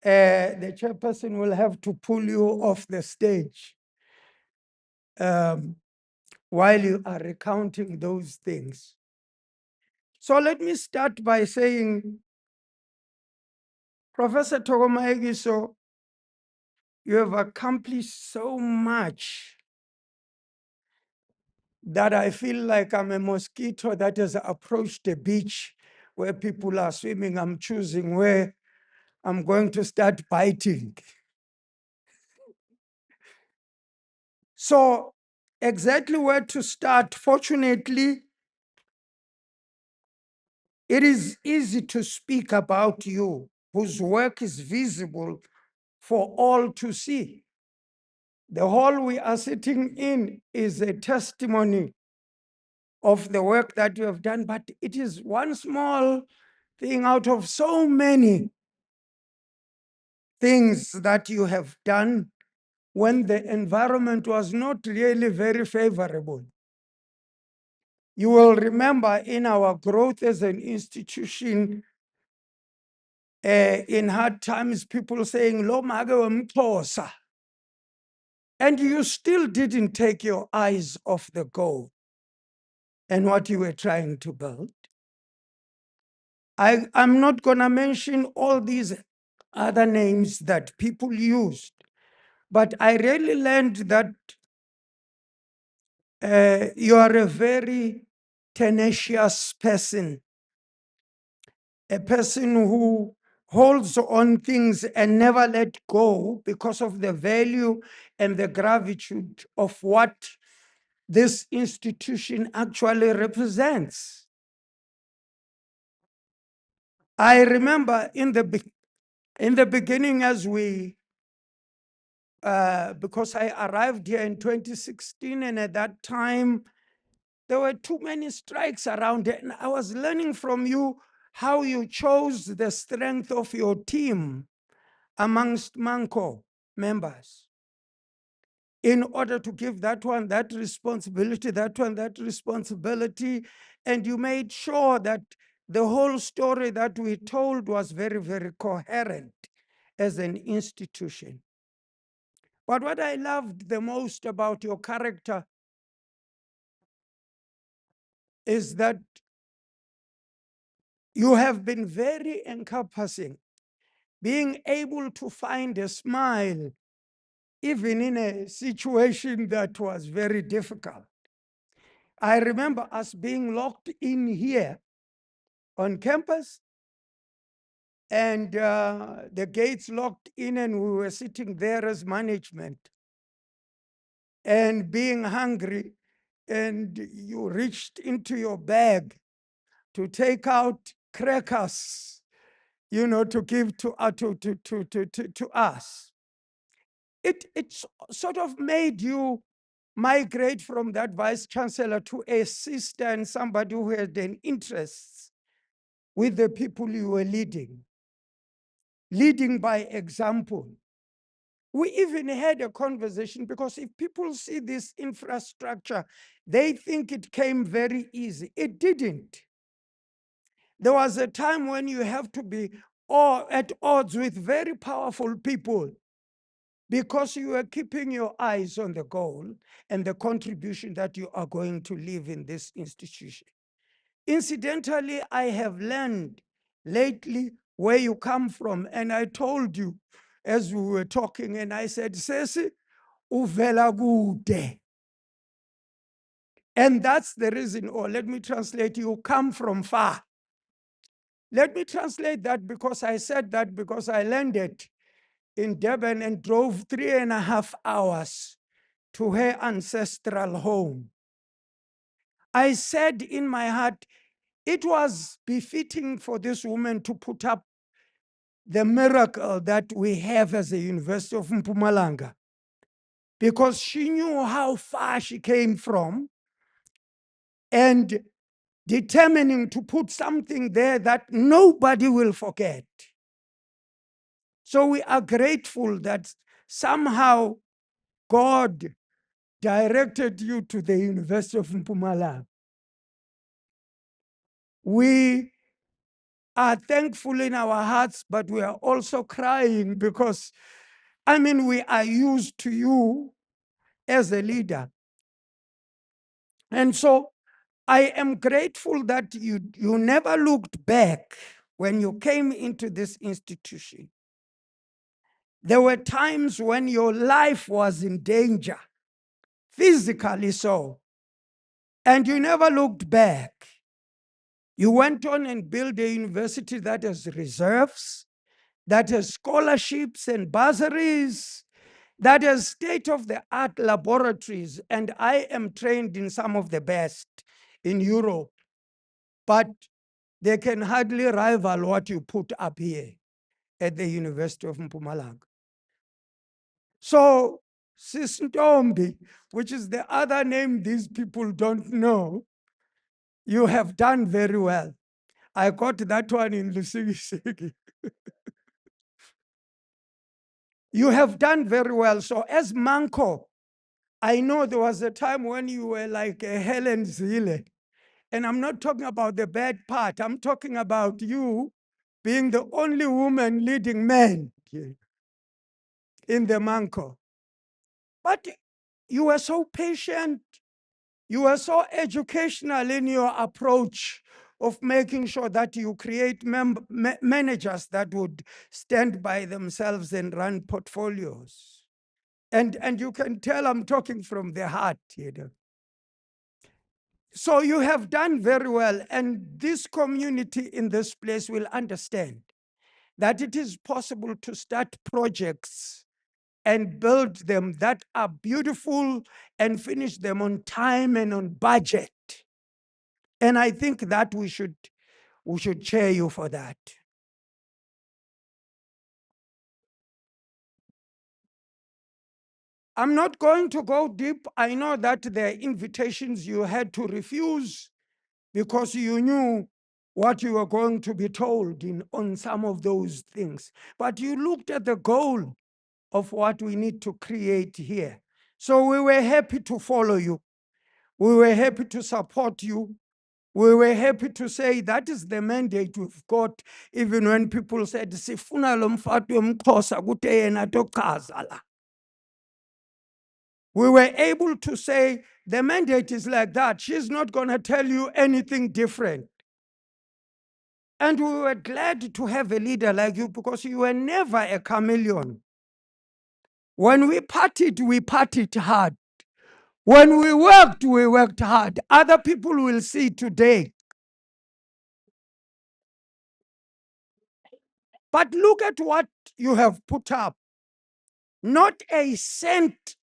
Speaker 6: the chairperson will have to pull you off the stage while you are recounting those things. So let me start by saying, Professor Thoko Mayekiso, you have accomplished so much that I feel like I'm a mosquito that has approached the beach where people are swimming. I'm choosing where I'm going to start biting. So exactly where to start. Fortunately, it is easy to speak about you, whose work is visible for all to see. The hall we are sitting in is a testimony of the work that you have done, but it is one small thing out of so many things that you have done when the environment was not really very favorable. You will remember in our growth as an institution, in hard times, people saying, Lo mage wemxhosa. And you still didn't take your eyes off the goal and what you were trying to build. I'm not going to mention all these other names that people used, but I really learned that you are a very tenacious person, a person who holds on things and never let go because of the value and the gratitude of what this institution actually represents. I remember in the beginning as we, because I arrived here in 2016, and at that time, there were too many strikes around it. And I was learning from you how you chose the strength of your team amongst MANCO members in order to give that one that responsibility, that one that responsibility. And you made sure that the whole story that we told was very, very coherent as an institution. But what I loved the most about your character is that You have been very encompassing, being able to find a smile even in a situation that was very difficult. I remember us being locked in here on campus, and the gates locked in, and we were sitting there as management and being hungry, and you reached into your bag to take out crackers, you know, to give to us. It sort of made you migrate from that vice-chancellor to a sister and somebody who had an interest with the people you were leading by example. We even had a conversation, because if people see this infrastructure, they think it came very easy. It didn't. There was a time when you have to be at odds with very powerful people, because you are keeping your eyes on the goal and the contribution that you are going to leave in this institution. Incidentally, I have learned lately where you come from, and I told you as we were talking, and I said, Sesi, uvela kude. And that's the reason, or let me translate, you come from far. Let me translate that, because I said that because I landed in Durban and drove 3.5 hours to her ancestral home. I said in my heart, it was befitting for this woman to put up the miracle that we have as the University of Mpumalanga, because she knew how far she came from, and determining to put something there that nobody will forget. So we are grateful that somehow God directed you to the University of Mpumalanga. We are thankful in our hearts, but we are also crying, because, I mean, we are used to you as a leader. And so I am grateful that you never looked back when you came into this institution. There were times when your life was in danger, physically so, and you never looked back. You went on and built a university that has reserves, that has scholarships and bursaries, that has state-of-the-art laboratories, and I am trained in some of the best in Europe, but they can hardly rival what you put up here at the University of Mpumalanga. So, Sis Ntombi, which is the other name these people don't know, you have done very well. I got that one in Lusigi. You have done very well. So as Manko, I know there was a time when you were like a Helen Zille. And I'm not talking about the bad part. I'm talking about you being the only woman leading men in the Manko. But you were so patient. You were so educational in your approach of making sure that you create managers that would stand by themselves and run portfolios. And you can tell I'm talking from the heart, you know. So you have done very well, and this community in this place will understand that it is possible to start projects and build them that are beautiful and finish them on time and on budget. And I think that we should cheer you for that. I'm not going to go deep. I know that there are invitations you had to refuse because you knew what you were going to be told on some of those things. But you looked at the goal of what we need to create here. So we were happy to follow you. We were happy to support you. We were happy to say that is the mandate we've got, even when people said, "Sifuna lo mfati womXhosa kuthi yena tochaza la." We were able to say the mandate is like that. She's not going to tell you anything different. And we were glad to have a leader like you because you were never a chameleon. When we partied hard. When we worked hard. Other people will see today. But look at what you have put up. Not a cent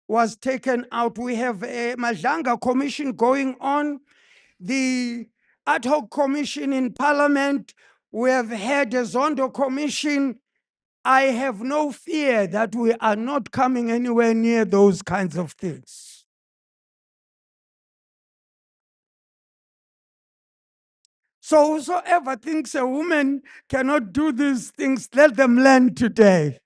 Speaker 6: was taken out. We have a Mhlanga commission going on, the ad hoc commission in parliament. We have had a Zondo commission. I have no fear that we are not coming anywhere near those kinds of things. So whosoever thinks a woman cannot do these things, let them learn today.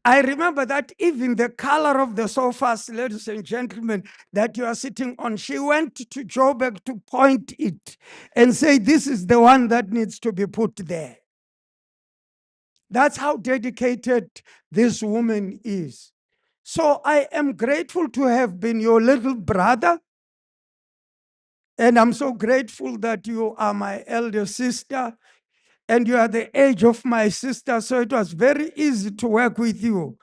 Speaker 6: I remember that even the color of the sofas, ladies and gentlemen, that you are sitting on, she went to Joburg to point it and say, this is the one that needs to be put there. That's how dedicated this woman is. So I am grateful to have been your little brother. And I'm so grateful that you are my elder sister and you are the age of my sister. So it was very easy to work with you.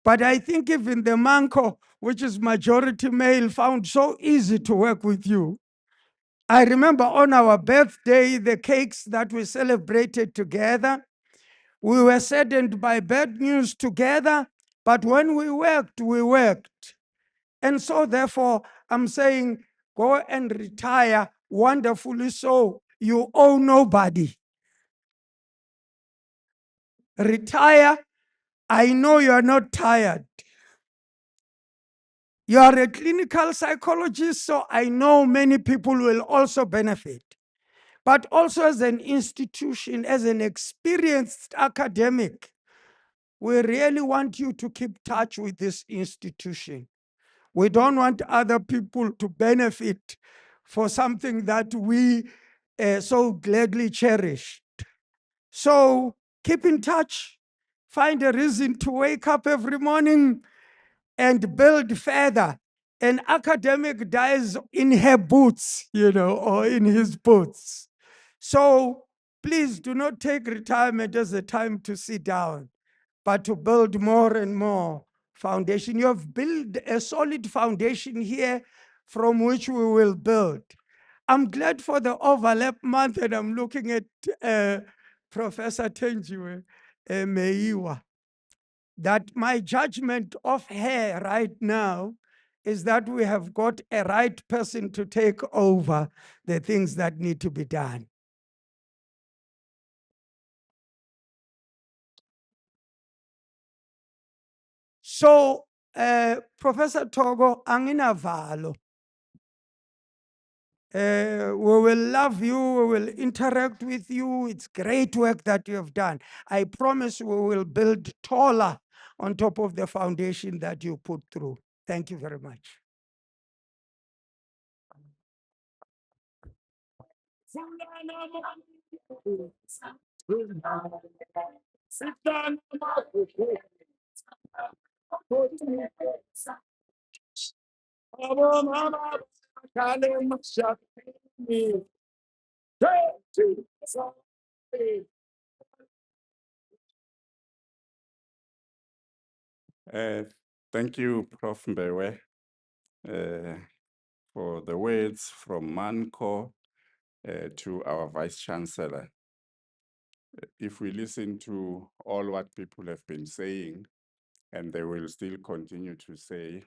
Speaker 6: But I think even the Manco, which is majority male, found so easy to work with you. I remember on our birthday, the cakes that we celebrated together, we were saddened by bad news together, but when we worked, we worked. And so therefore, I'm saying, go and retire wonderfully so. You owe nobody. Retire. I know you are not tired. You are a clinical psychologist, so I know many people will also benefit. But also as an institution, as an experienced academic, we really want you to keep touch with this institution. We don't want other people to benefit for something that we so gladly cherished. So keep in touch. Find a reason to wake up every morning and build further. An academic dies in her boots, or in his boots. So please do not take retirement as a time to sit down, but to build more and more foundation. You have built a solid foundation here from which we will build. I'm glad for the overlap month, and I'm looking at Professor Tenjiwe Meiwa, that my judgment of her right now is that we have got a right person to take over the things that need to be done. So, Professor Thoko, anginavalo. We will love you, we will interact with you. It's great work that you have done. I promise we will build taller on top of the foundation that you put through. Thank you very much.
Speaker 1: Thank you, Prof Mbewe, for the words from Manco to our Vice-Chancellor. If we listen to all what people have been saying, and they will still continue to say,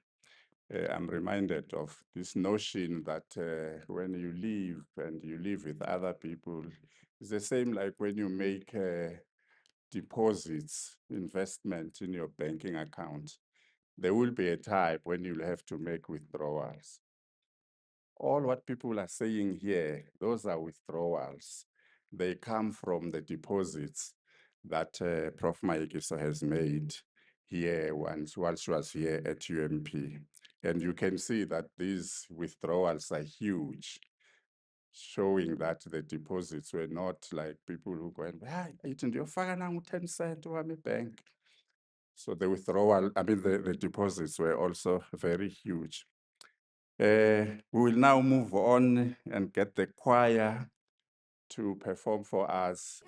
Speaker 1: I'm reminded of this notion that when you live and you live with other people, it's the same like when you make deposits, investment in your banking account. There will be a time when you'll have to make withdrawals. All what people are saying here, those are withdrawals. They come from the deposits that Prof Mayekiso has made here while she was here at UMP. And you can see that these withdrawals are huge, showing that the deposits were not like people who go and, you're 10 cents to my bank. So the withdrawal, the deposits were also very huge. We will now move on and get the choir to perform for us.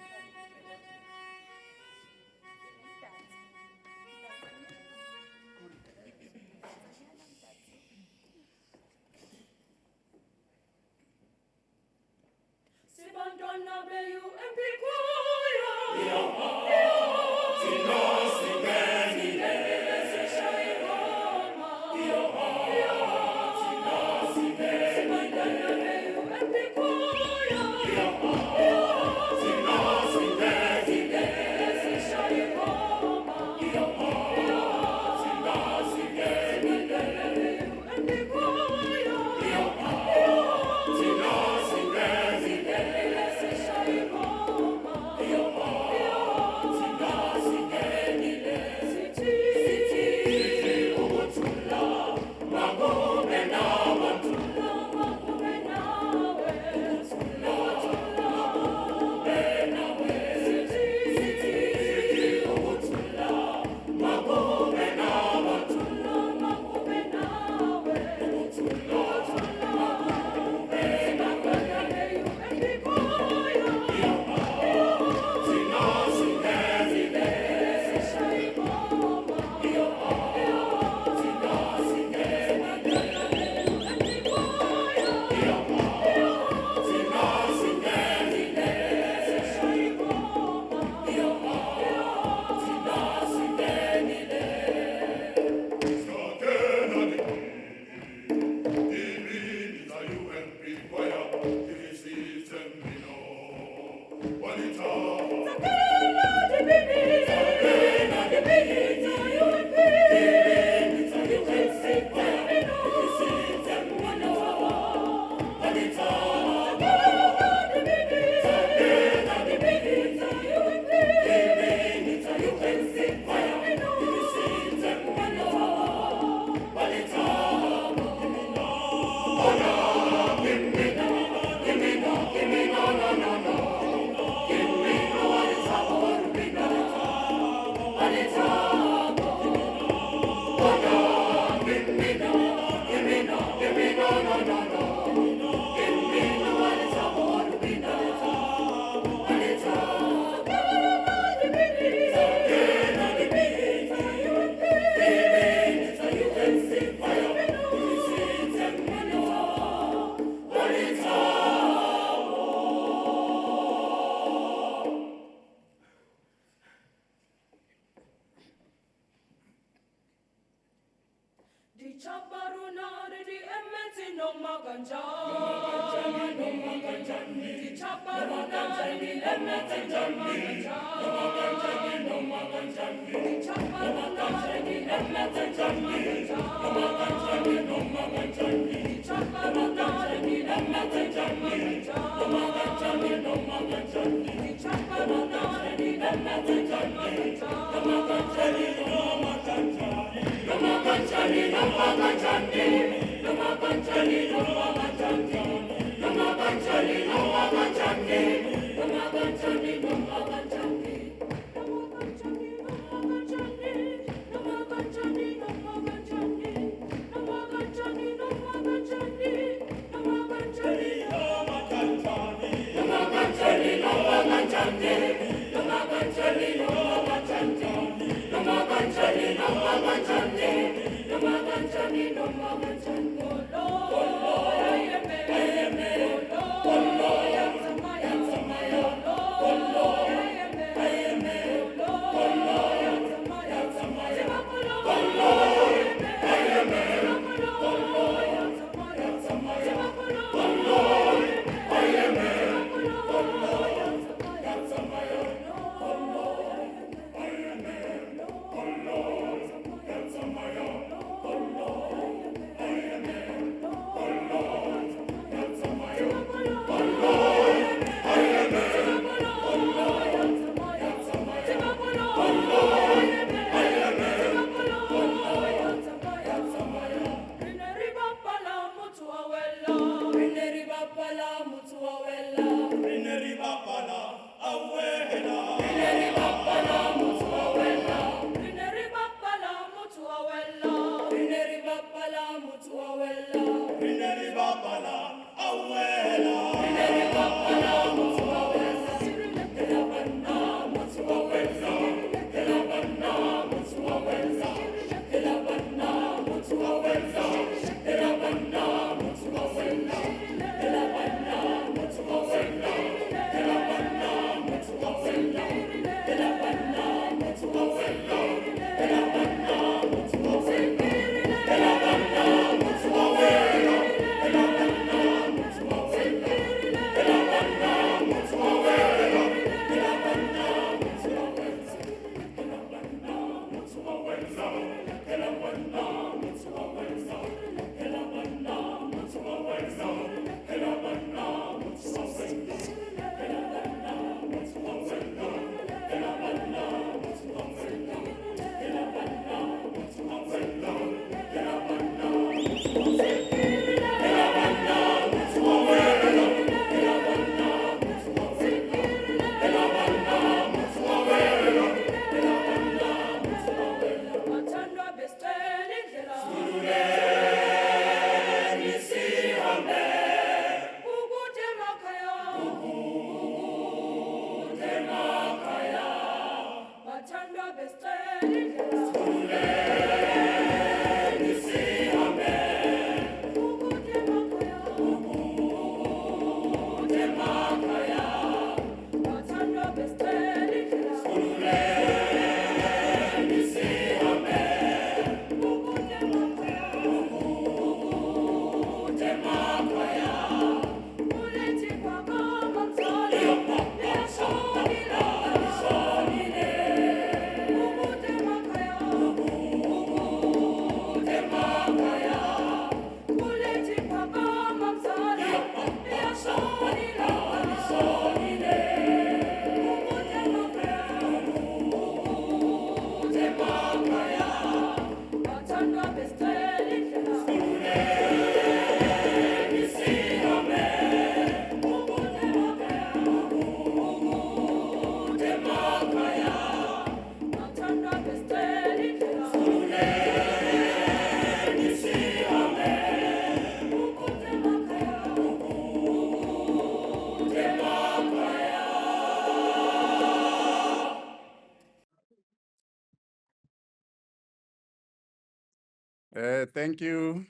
Speaker 1: Thank you.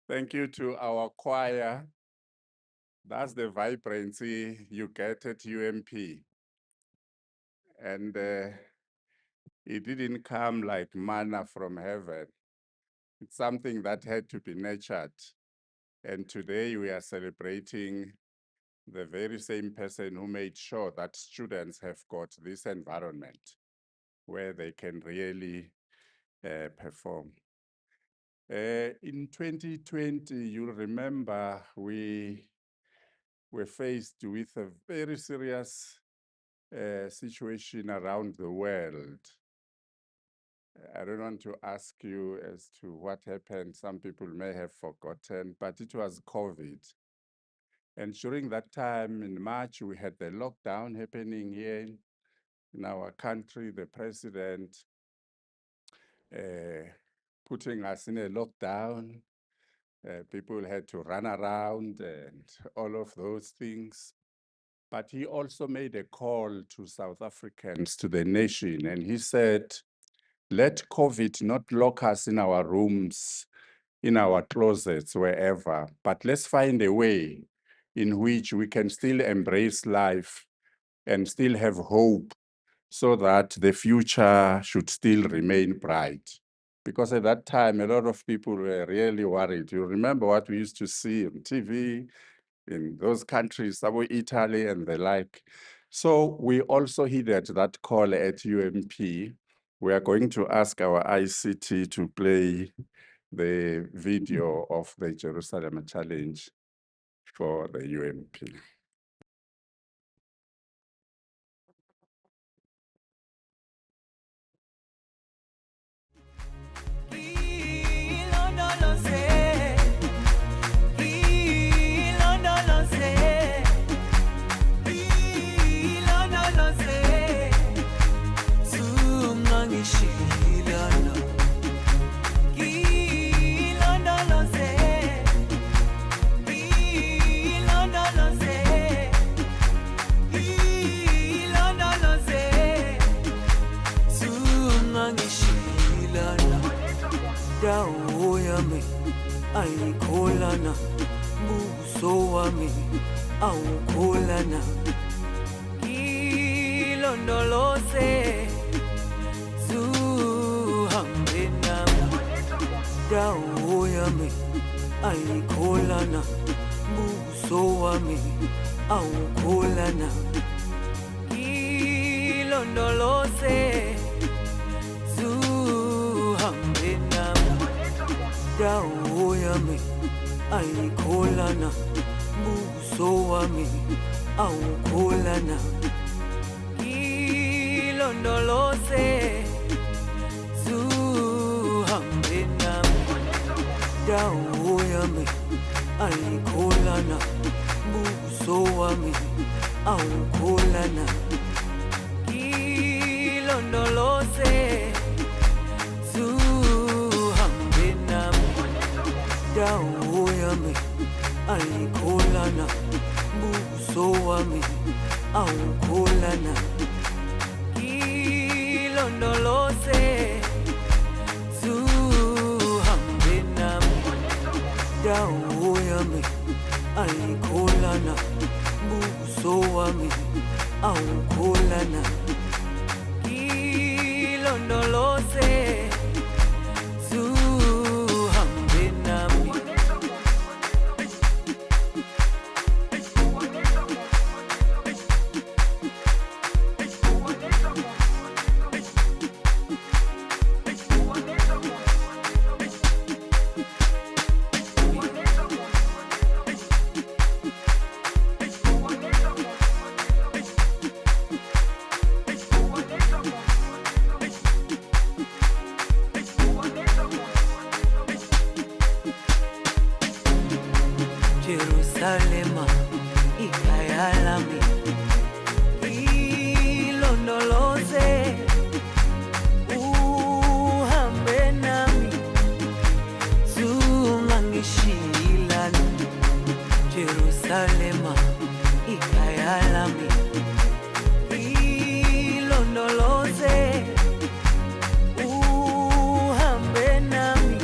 Speaker 1: Thank you to our choir. That's the vibrancy you get at UMP. And it didn't come like manna from heaven. It's something that had to be nurtured. And today we are celebrating the very same person who made sure that students have got this environment where they can really perform. In 2020, you'll remember we were faced with a very serious situation around the world. I don't want to ask you as to what happened. Some people may have forgotten, but it was COVID. And during that time in March, we had the lockdown happening here in our country, the president putting us in a lockdown. People had to run around and all of those things. But he also made a call to South Africans, to the nation, and he said, let COVID not lock us in our rooms, in our closets, wherever, but let's find a way in which we can still embrace life and still have hope so that the future should still remain bright. Because at that time, a lot of people were really worried. You remember what we used to see on TV in those countries, some Italy and the like. So we also heeded that call at UMP. We are going to ask our ICT to play the video of the Jerusalem Challenge for the UMP.
Speaker 16: Dawo yami ayikholana, buso wami awukholana, ilondoloze zuhambe nami. Dawo yami ayikholana, buso wami awukholana, ilondoloze zuhambe nami. Dawo yami ayikholana, buso wami awukholana, ilondoloze zuhambe nami. Dawo yami ayikholana, buso wami awukholana, ilondoloze zuhambe nami. Dawo yami ayikholana, buso wami awukholana, ilondoloze ayikholana buso wami awukholana ilondoloze zuhambe nami Jerusalema ikhaya lami ilondoloze uhambe nami zungangishilana Jerusalema ikhaya lami ilondoloze uhambe nami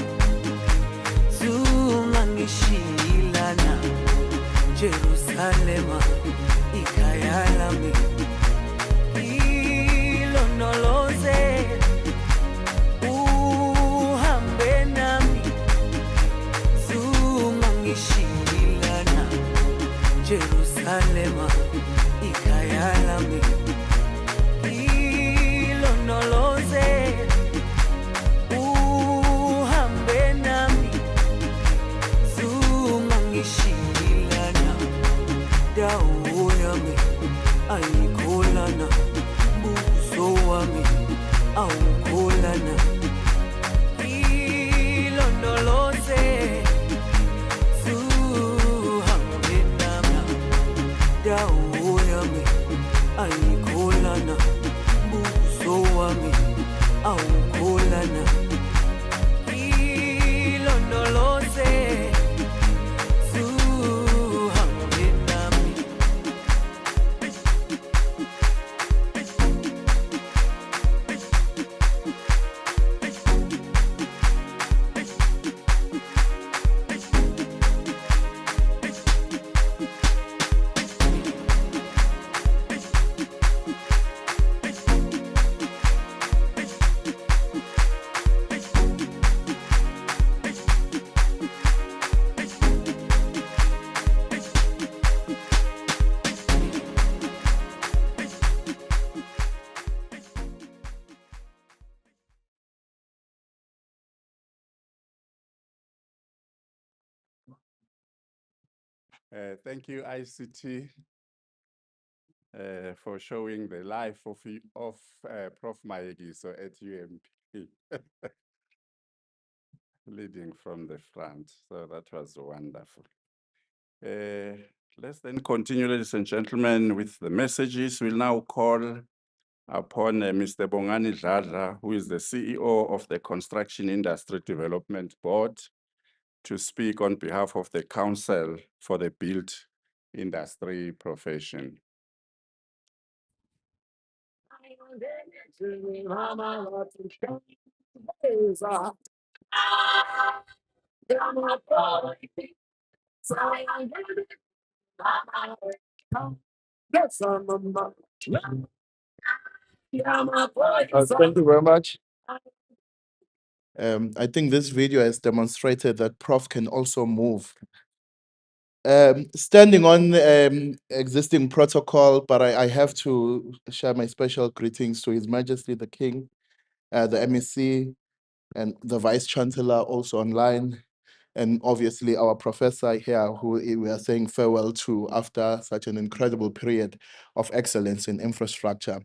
Speaker 16: zungangishilana Jerusalema ikhaya lami ilondoloze uhambe nami zungangishilana Jerusalema ikhaya lami ilondoloze uhambe nami zungangishilana dawo yami ayikholana buso wami awukholana ilondoloze zuhambe nami dawo yami ayikholana buso wami awukholana ilondoloze zuhambe nami
Speaker 1: Thank you, ICT, for showing the life of Prof Mayekiso at UMP, leading from the front. So that was wonderful. Let's then continue, ladies and gentlemen, with the messages. We'll now call upon Mr. Bongani Dladla, who is the CEO of the Construction Industry Development Board, to speak on behalf of the Council for the Built Industry Profession.
Speaker 17: Thank you very much. I think this video has demonstrated that Prof can also move. Standing on existing protocol, but I have to share my special greetings to His Majesty the King, the MEC, and the Vice-Chancellor also online, and obviously our professor here, who we are saying farewell to after such an incredible period of excellence in infrastructure.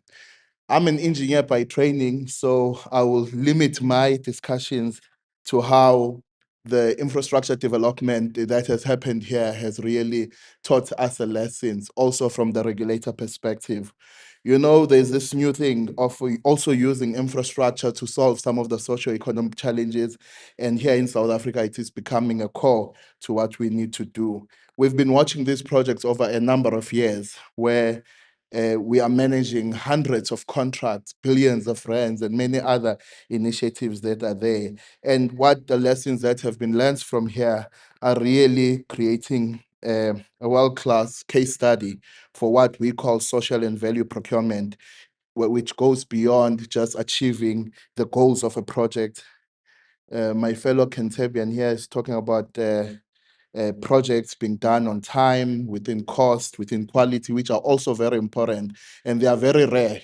Speaker 17: I'm an engineer by training, so I will limit my discussions to how the infrastructure development that has happened here has really taught us a lessons, also from the regulator perspective. You know, there's this new thing of also using infrastructure to solve some of the socio-economic challenges. And here in South Africa, it is becoming a core to what we need to do. We've been watching these projects over a number of years where we are managing hundreds of contracts, billions of rands, and many other initiatives that are there. And what the lessons that have been learned from here are really creating a world-class case study for what we call social and value procurement, which goes beyond just achieving the goals of a project. My fellow Cantabian here is talking about projects being done on time, within cost, within quality, which are also very important, and they are very rare.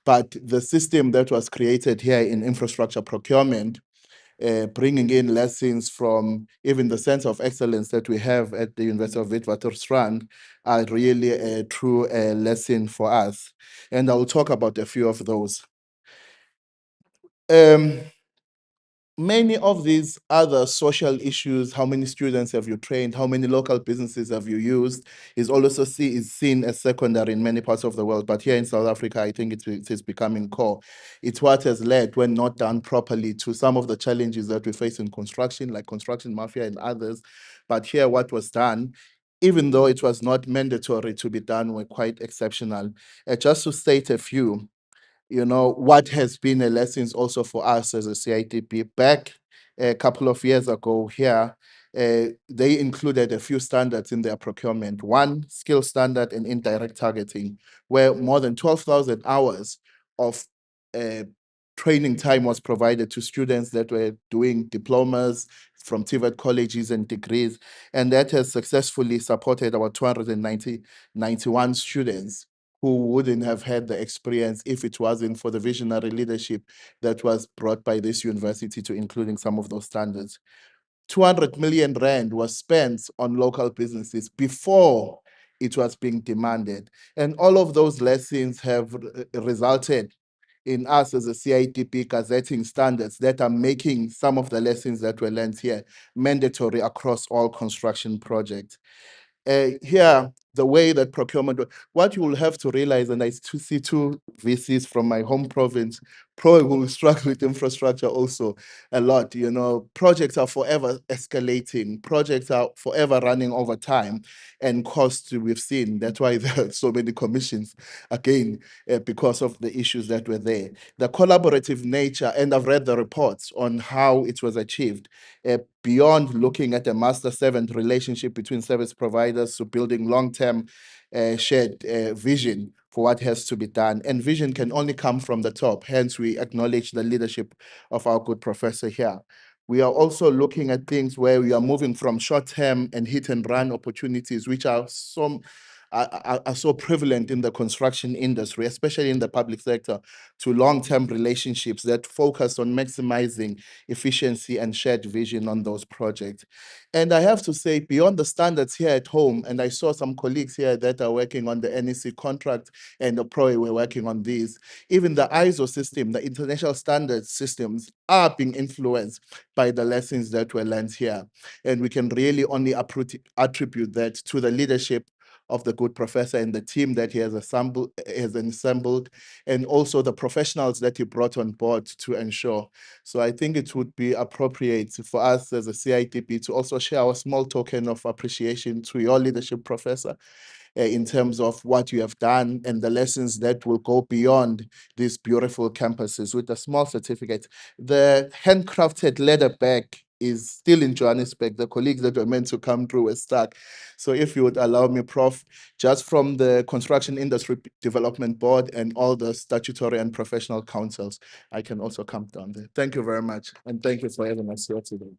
Speaker 17: But the system that was created here in infrastructure procurement, bringing in lessons from even the Center of Excellence that we have at the University of Witwatersrand, are really a true lesson for us. And I will talk about a few of those. Many of these other social issues, how many students have you trained, how many local businesses have you used, is also seen as secondary in many parts of the world. But here in South Africa, I think it is becoming core. It's what has led, when not done properly, to some of the challenges that we face in construction, like construction mafia and others. But here, what was done, even though it was not mandatory to be done, were quite exceptional. Just to state a few, what has been a lesson also for us as a CITP. Back a couple of years ago here, they included a few standards in their procurement. One, skill standard and indirect targeting, where more than 12,000 hours of training time was provided to students that were doing diplomas from TVET colleges and degrees, and that has successfully supported our 291 students who wouldn't have had the experience if it wasn't for the visionary leadership that was brought by this university to including some of those standards. 200 million rand was spent on local businesses before it was being demanded. And all of those lessons have resulted in us as a CITP gazetting standards that are making some of the lessons that were learned here mandatory across all construction projects. Here, the way that procurement, what you will have to realize, and I see two VCs from my home province, probably will struggle with infrastructure also a lot. Projects are forever escalating. Projects are forever running over time, and costs we've seen. That's why there are so many commissions, again, because of the issues that were there. The collaborative nature, and I've read the reports on how it was achieved, beyond looking at a master-servant relationship between service providers to building long-term shared vision for what has to be done. And vision can only come from the top. Hence, we acknowledge the leadership of our good professor here. We are also looking at things where we are moving from short-term and hit-and-run opportunities, which are so prevalent in the construction industry, especially in the public sector, to long-term relationships that focus on maximizing efficiency and shared vision on those projects. And I have to say, beyond the standards here at home, and I saw some colleagues here that are working on the NEC contract and the PROE were working on these, even the ISO system, the international standards systems, are being influenced by the lessons that were learned here. And we can really only attribute that to the leadership of the good professor and the team that he has assembled, and also the professionals that he brought on board to ensure. So I think it would be appropriate for us as a CITP to also share our small token of appreciation to your leadership, Professor, in terms of what you have done and the lessons that will go beyond these beautiful campuses with a small certificate. The handcrafted leather bag is still in Johannesburg. The colleagues that were meant to come through were stuck. So if you would allow me, Prof, just from the Construction Industry Development Board and all the statutory and professional councils, I can also come down there. Thank you very much. And thank you for having us here today.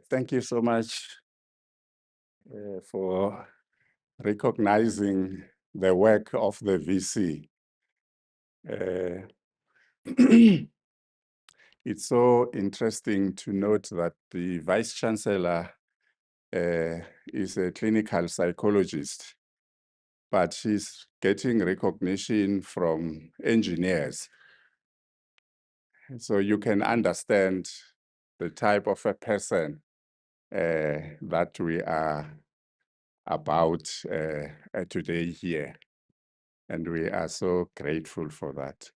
Speaker 1: Thank you so much for recognizing the work of the VC. It's so interesting to note that the Vice-Chancellor is a clinical psychologist, but she's getting recognition from engineers. So you can understand the type of a person that we are about today here. And we are so grateful for that.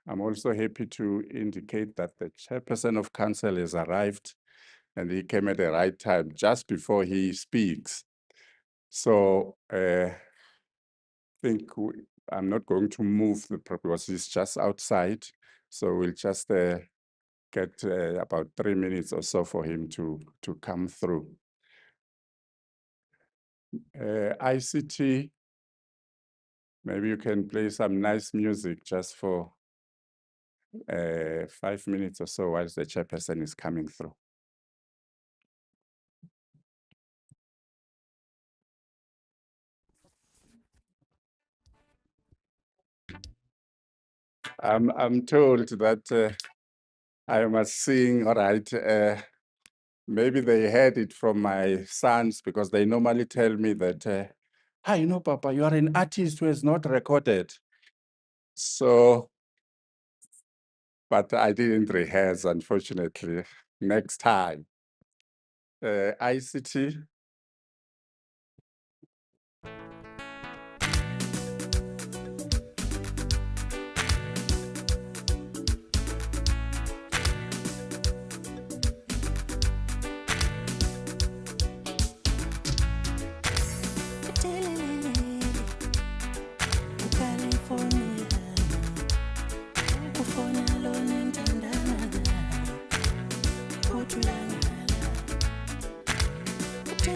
Speaker 1: I'm also happy to indicate that the chairperson of council has arrived, and he came at the right time, just before he speaks. So I think I'm not going to move the because he's just outside. So we'll just get about 3 minutes or so for him to come through. ICT, maybe you can play some nice music just for 5 minutes or so whilst the chairperson is coming through. I'm told that I must sing, all right. Maybe they heard it from my sons because they normally tell me that, "Hi, you know, Papa, you are an artist who has not recorded." So, but I didn't rehearse, unfortunately. Next time. ICT.
Speaker 16: Tell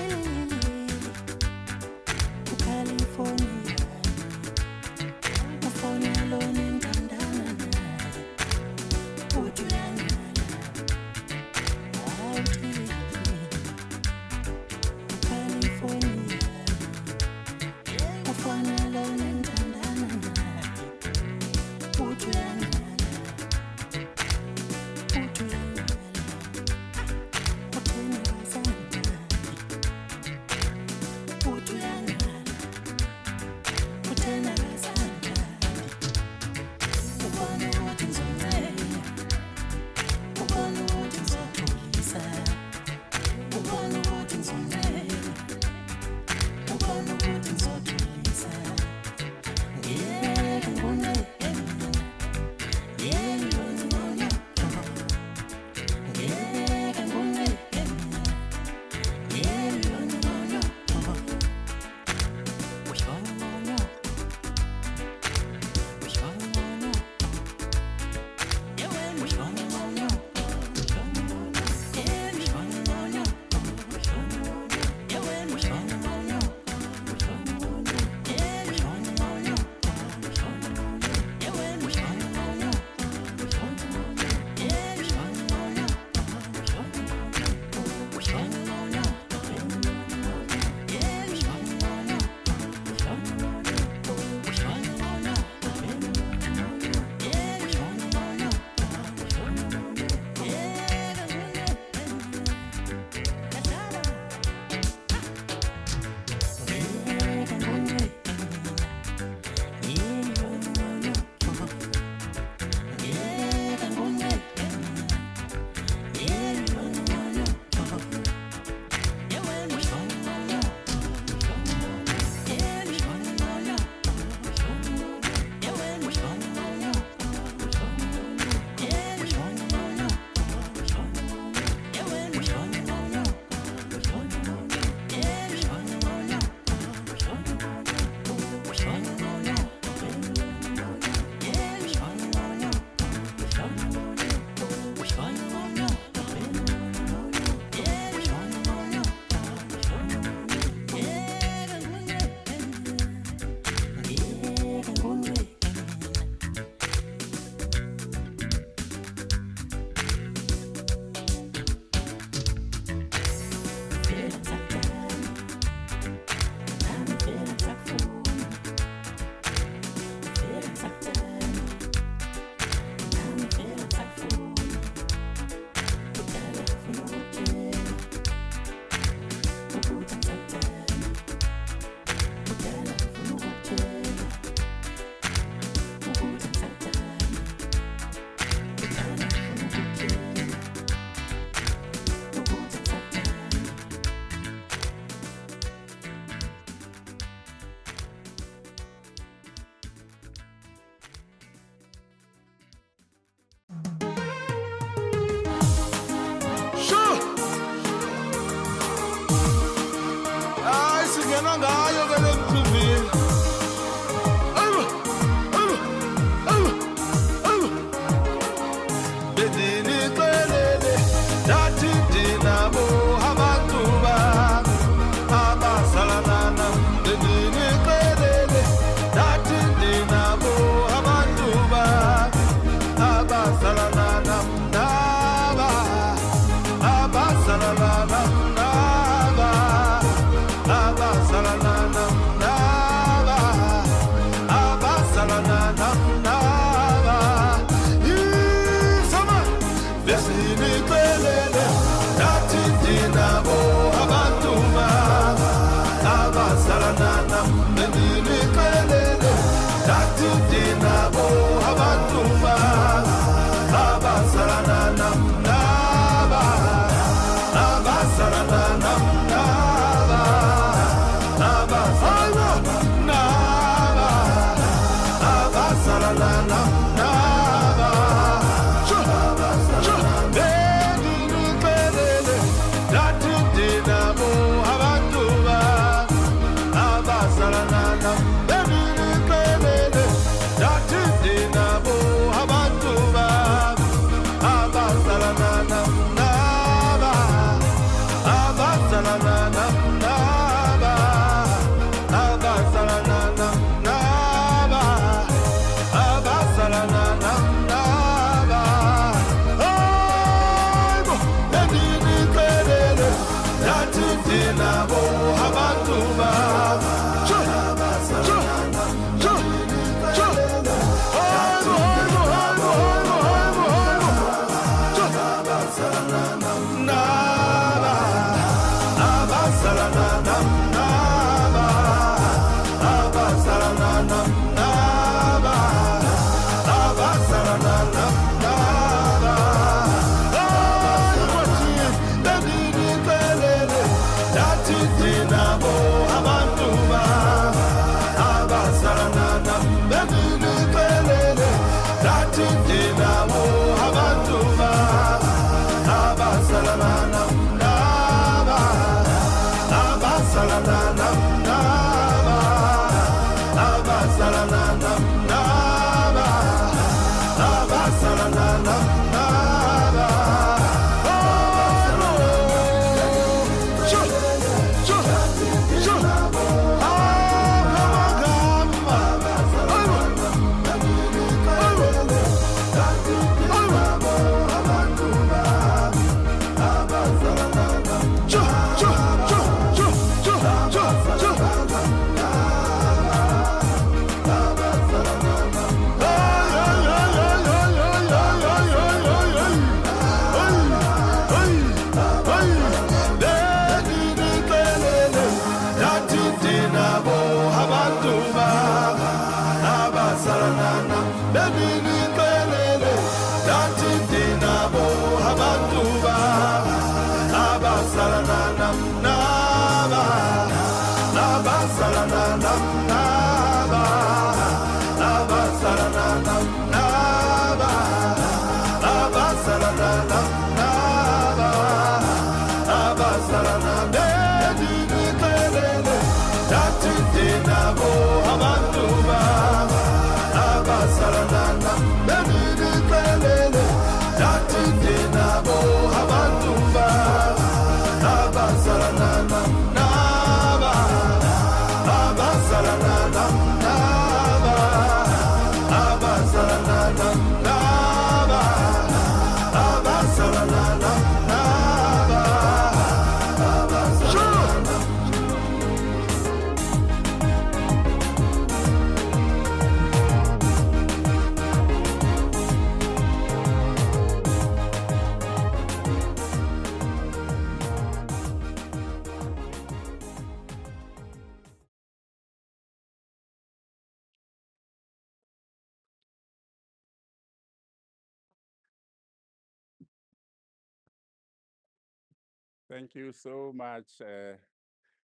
Speaker 1: Thank you so much.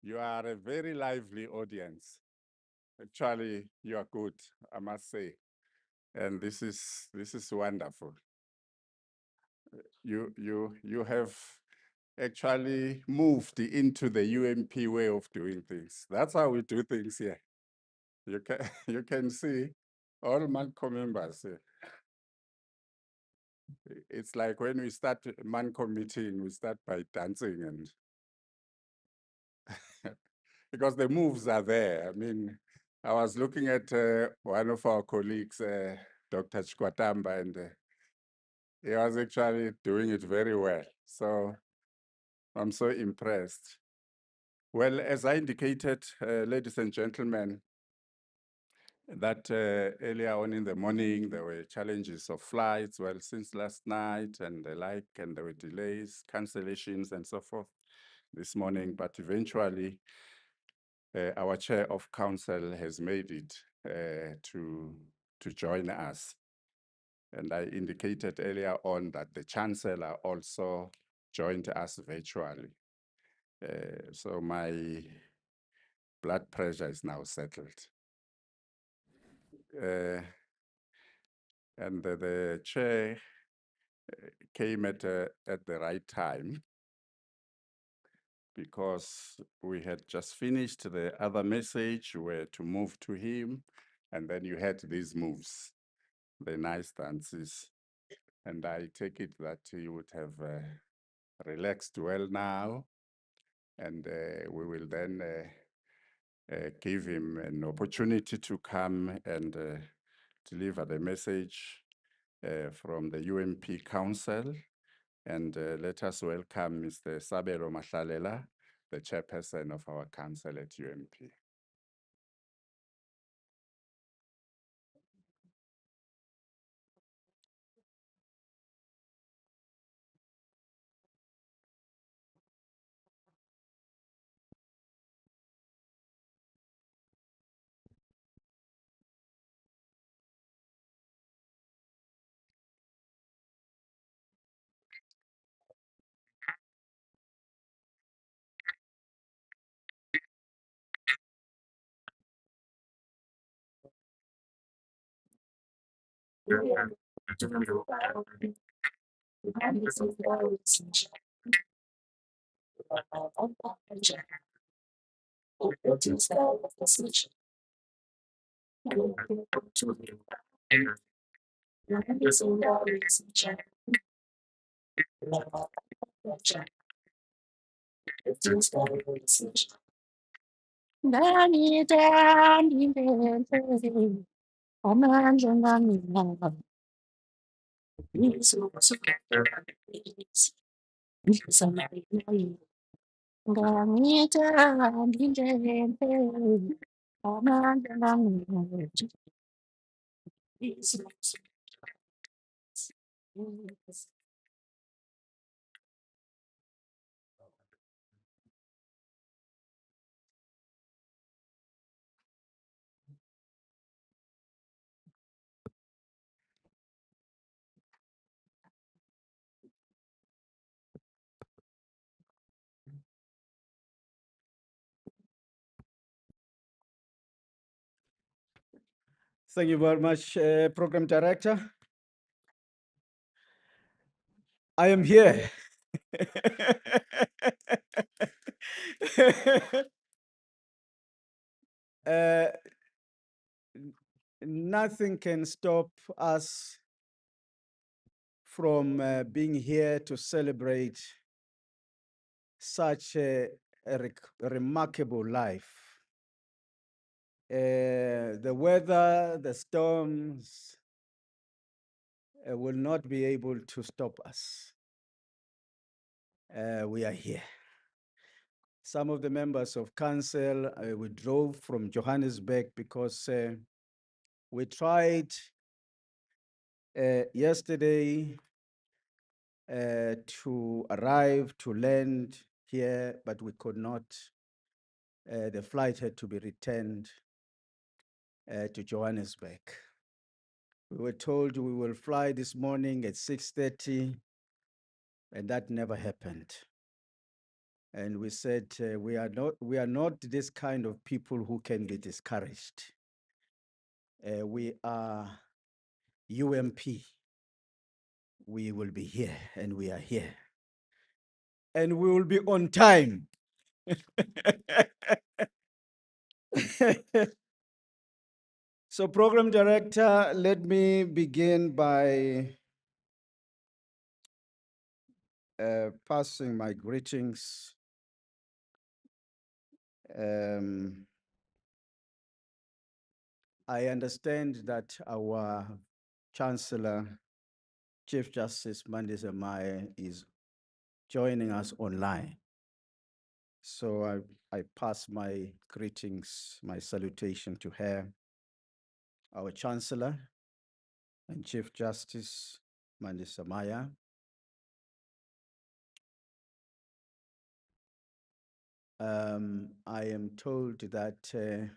Speaker 1: You are a very lively audience. Actually, you are good, I must say. And this is wonderful. You have actually moved into the UMP way of doing things. That's how we do things here. You can you can see all MANCO members here. It's like when we start MANCO meeting, we start by dancing and because the moves are there. I mean, I was looking at one of our colleagues, Dr. Chikwatamba, and he was actually doing it very well. So I'm so impressed. Well, as I indicated, ladies and gentlemen, that earlier on in the morning, there were challenges of flights, well, since last night and the like, and there were delays, cancellations, and so forth this morning. But eventually, our chair of council has made it to join us. And I indicated earlier on that the Chancellor also joined us virtually. So my blood pressure is now settled. And the chair came at the right time, because we had just finished the other message, were to move to him, and then you had these moves, the nice dances. And I take it that he would have relaxed well now, and we will then give him an opportunity to come and deliver the message from the UMP Council. And let us welcome Mr. Lwemhlahlandlela, the chairperson of our council at UMP.
Speaker 18: Thank you very much, Program Director. I am here. Uh, Nothing can stop us from being here to celebrate such a remarkable life. The weather, the storms will not be able to stop us. We are here. Some of the members of council, we drove from Johannesburg because we tried yesterday to arrive, to land here, but we could not. The flight had to be returned to Johannesburg. We were told we will fly this morning at 6:30, and that never happened. And we said, we are not this kind of people who can be discouraged. We are UMP. We will be here, and we are here. And we will be on time. So, Program Director, let me begin by passing my greetings. I understand that our Chancellor, Chief Justice Mandisa Maya, is joining us online. So I pass my greetings, my salutation to her, our Chancellor and Chief Justice Mandisa Maya. I am told that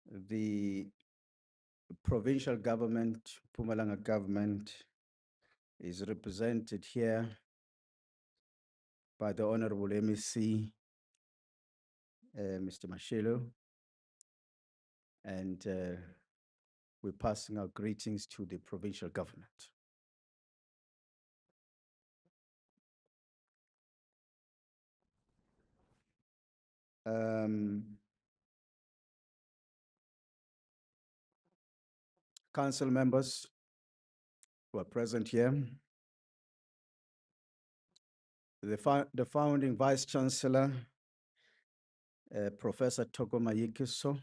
Speaker 18: The provincial government, Mpumalanga government, is represented here by the Honorable MEC, Mr. Mashilo, and we're passing our greetings to the provincial government. Council members who are present here, the founding Vice-Chancellor, Professor Thoko Mayekiso,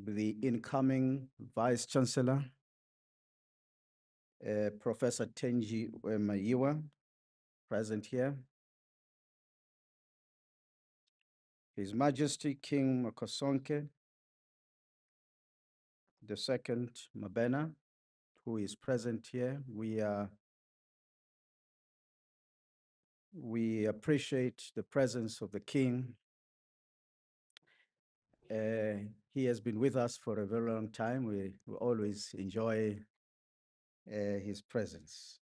Speaker 18: the incoming Vice-Chancellor, Professor Tenji Mayiwa, present here. His Majesty King Makosonke II Mabena, who is present here. We appreciate the presence of the King. He has been with us for a very long time. We always enjoy his presence.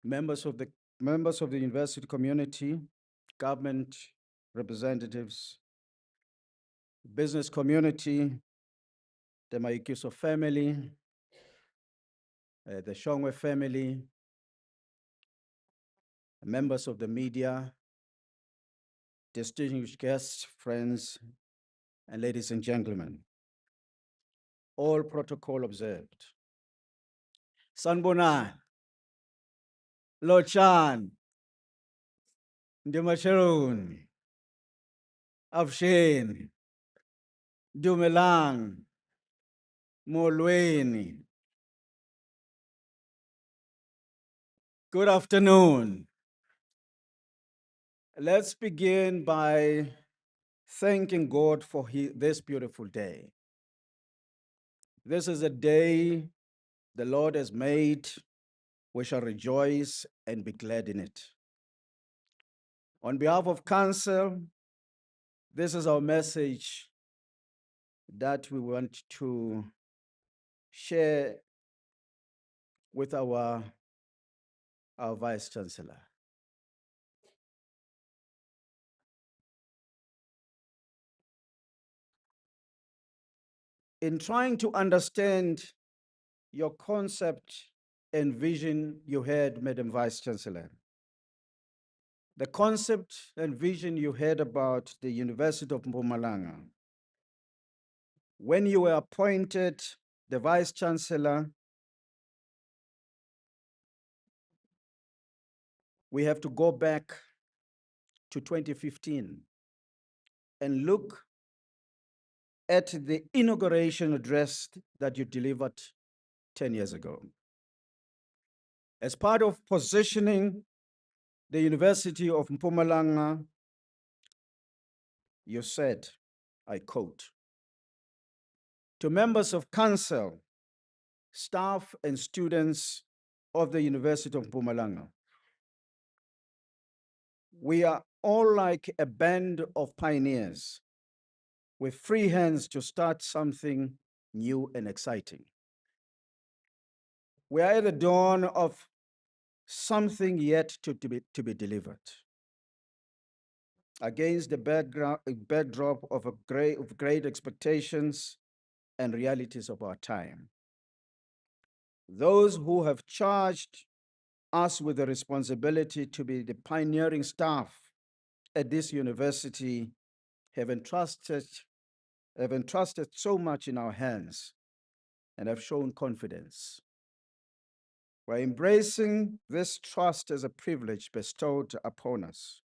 Speaker 18: Members of the university community, government representatives, business community, the Mayekiso family, the Shongwe family, members of the media, distinguished guests, friends, and ladies and gentlemen, all protocol observed. Sanbonan, Lochan, Ndimasharun, Afshin, Dumelang, Molweni. Good afternoon. Let's begin by thanking God for this beautiful day. This is a day the Lord has made. We shall rejoice and be glad in it. On behalf of Council, this is our message that we want to share with our Vice-Chancellor. In trying to understand your concept and vision you had, Madam Vice-Chancellor, the concept and vision you had about the University of Mpumalanga, when you were appointed the Vice-Chancellor, we have to go back to 2015 and look at the inauguration address that you delivered 10 years ago. As part of positioning the University of Mpumalanga, you said, I quote, "To members of Council, staff and students of the University of Mpumalanga, we are all like a band of pioneers with free hands to start something new and exciting. We are at the dawn of something yet to be delivered. Against the backdrop of great expectations and realities of our time. Those who have charged us with the responsibility to be the pioneering staff at this university have entrusted so much in our hands and have shown confidence. We're embracing this trust as a privilege bestowed upon us,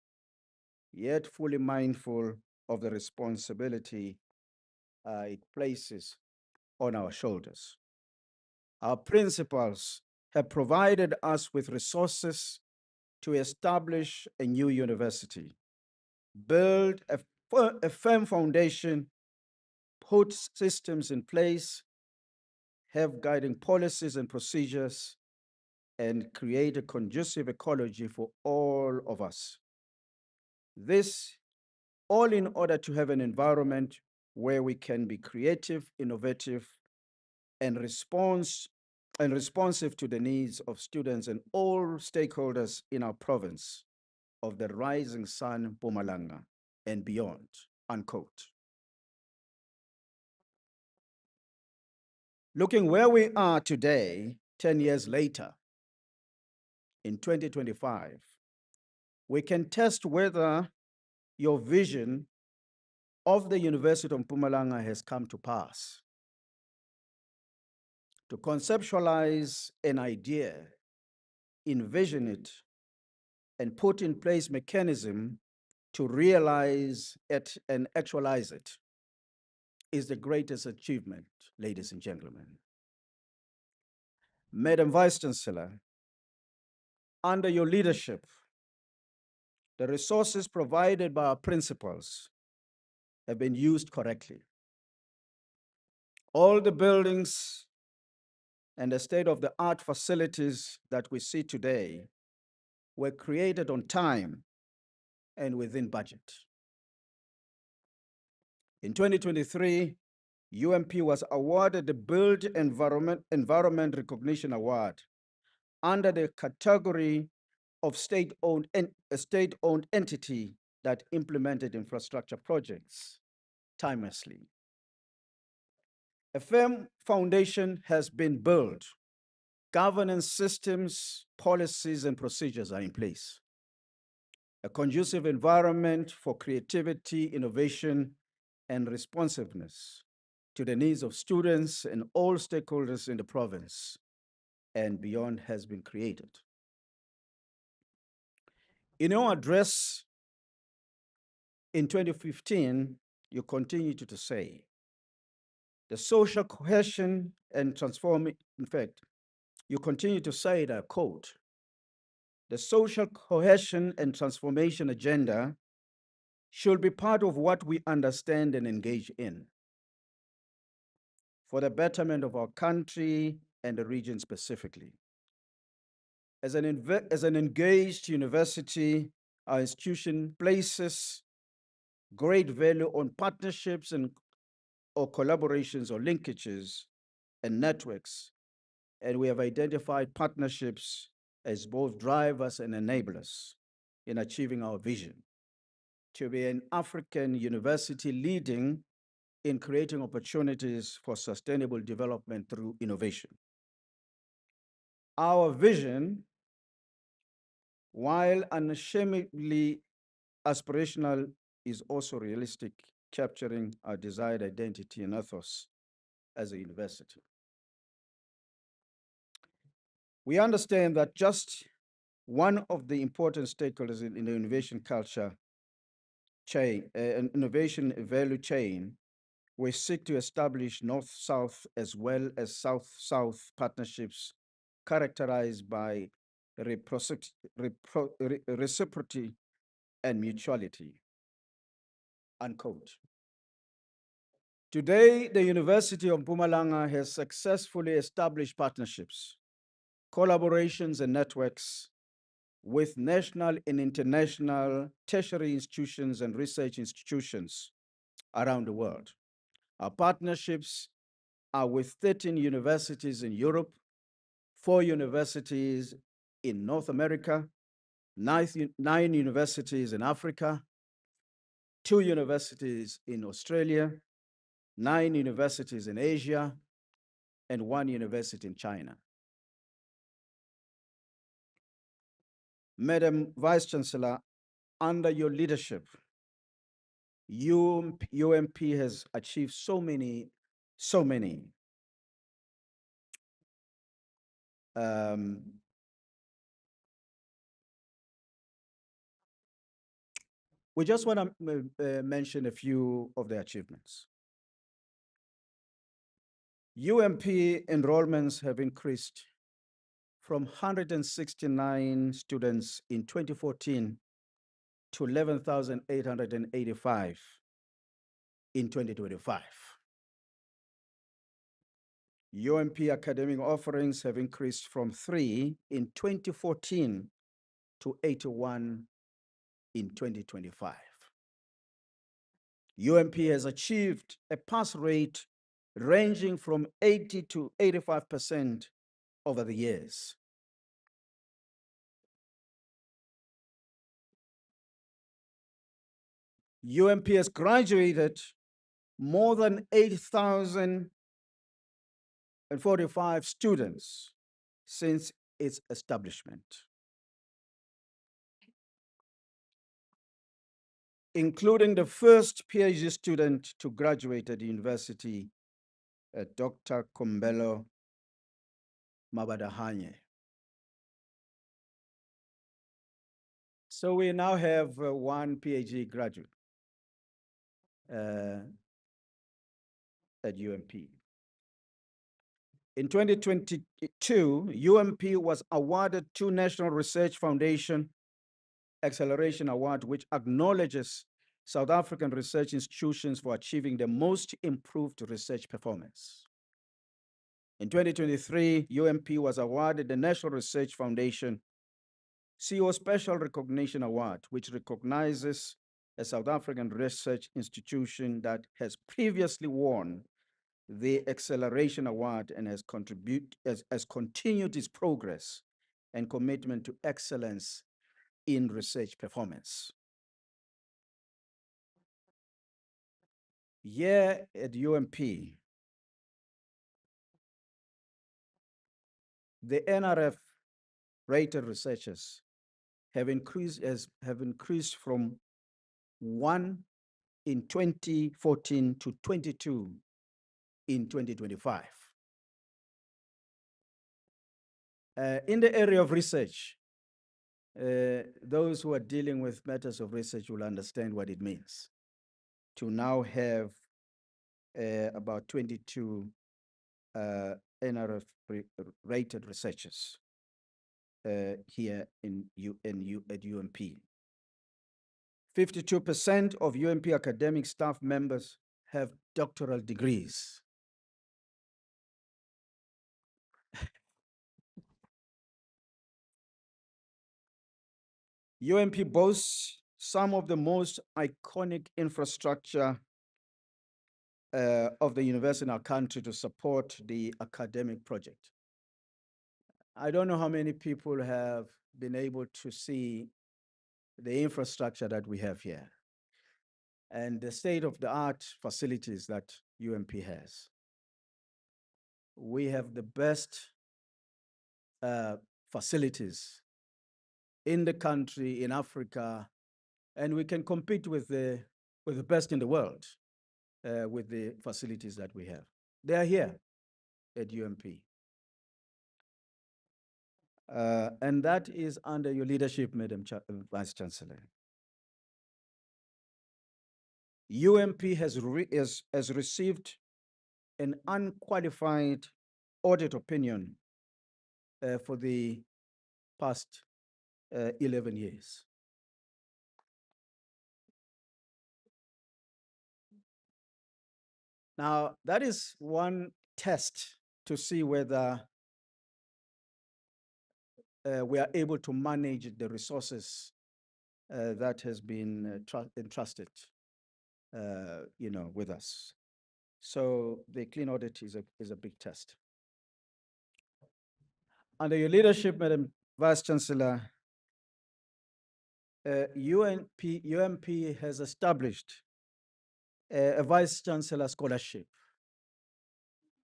Speaker 18: yet fully mindful of the responsibility it places on our shoulders. Our principals have provided us with resources to establish a new university, build a firm foundation put systems in place, have guiding policies and procedures, and create a conducive ecology for all of us. This all in order to have an environment where we can be creative, innovative, and responsive to the needs of students and all stakeholders in our province of the rising sun, Mpumalanga, and beyond, unquote. Looking where we are today, 10 years later, in 2025, we can test whether your vision of the University of Mpumalanga has come to pass. To conceptualize an idea, envision it, and put in place mechanism to realize it and actualize it is the greatest achievement, ladies and gentlemen. Madam Vice-Chancellor, under your leadership, the resources provided by our principals have been used correctly. All the buildings and the state-of-the-art facilities that we see today were created on time and within budget. In 2023, UMP was awarded the Build Environment Recognition Award under the category of state-owned entity that implemented infrastructure projects timelessly. A firm foundation has been built. Governance systems, policies, and procedures are in place. A conducive environment for creativity, innovation, and responsiveness to the needs of students and all stakeholders in the province and beyond has been created. In your address in 2015, you continued to say, the social cohesion and you continue to say that, quote, the social cohesion and transformation agenda should be part of what we understand and engage in for the betterment of our country and the region specifically. As an engaged university, our institution places great value on partnerships or collaborations or linkages and networks, and we have identified partnerships as both drivers and enablers in achieving our vision to be an African university leading in creating opportunities for sustainable development through innovation. Our vision, while unashamedly aspirational, is also realistic, capturing our desired identity and ethos as a university. We understand that just one of the important stakeholders in the innovation culture chain, innovation value chain, we seek to establish North-South as well as South-South partnerships characterized by reciprocity and mutuality, unquote. Today, the University of Mpumalanga has successfully established partnerships, collaborations, and networks with national and international tertiary institutions and research institutions around the world. Our partnerships are with 13 universities in Europe, 4 universities in North America, 9 universities in Africa, 2 universities in Australia, 9 universities in Asia, and 1 university in China. Madam Vice-Chancellor, under your leadership, UMP has achieved so many. We just want to mention a few of the achievements. UMP enrollments have increased from 169 students in 2014 to 11,885 in 2025. UMP academic offerings have increased from 3 in 2014 to 81 in 2025. UMP has achieved a pass rate ranging from 80 to 85% over the years. UMP has graduated more than 8,045 students since its establishment, including the first PhD student to graduate at the university, Dr. Kombelo Mabadahanye. So we now have one PhD graduate at UMP. In 2022, UMP was awarded 2 National Research Foundation Acceleration Award, which acknowledges South African research institutions for achieving the most improved research performance. In 2023, UMP was awarded the National Research Foundation CEO Special Recognition Award, which recognizes a South African research institution that has previously won the Acceleration Award and has continued its progress and commitment to excellence in research performance. Here at UMP, the NRF rated researchers have increased from 1 in 2014 to 22 in 2025. In the area of research, those who are dealing with matters of research will understand what it means to now have about 22 NRF rated researchers here at UMP. 52% of UMP academic staff members have doctoral degrees. UMP boasts some of the most iconic infrastructure of the university in our country to support the academic project. I don't know how many people have been able to see the infrastructure that we have here and the state-of-the-art facilities that UMP has. We have the best facilities in the country, in Africa, and we can compete with the best in the world with the facilities that we have. They are here at UMP. And that is under your leadership, Madam Vice-Chancellor. UMP has received an unqualified audit opinion for the past 11 years. Now, that is one test to see whether we are able to manage the resources that has been entrusted, with us. So the clean audit is a big test. Under your leadership, Madam Vice-Chancellor, UMP has established a Vice-Chancellor scholarship.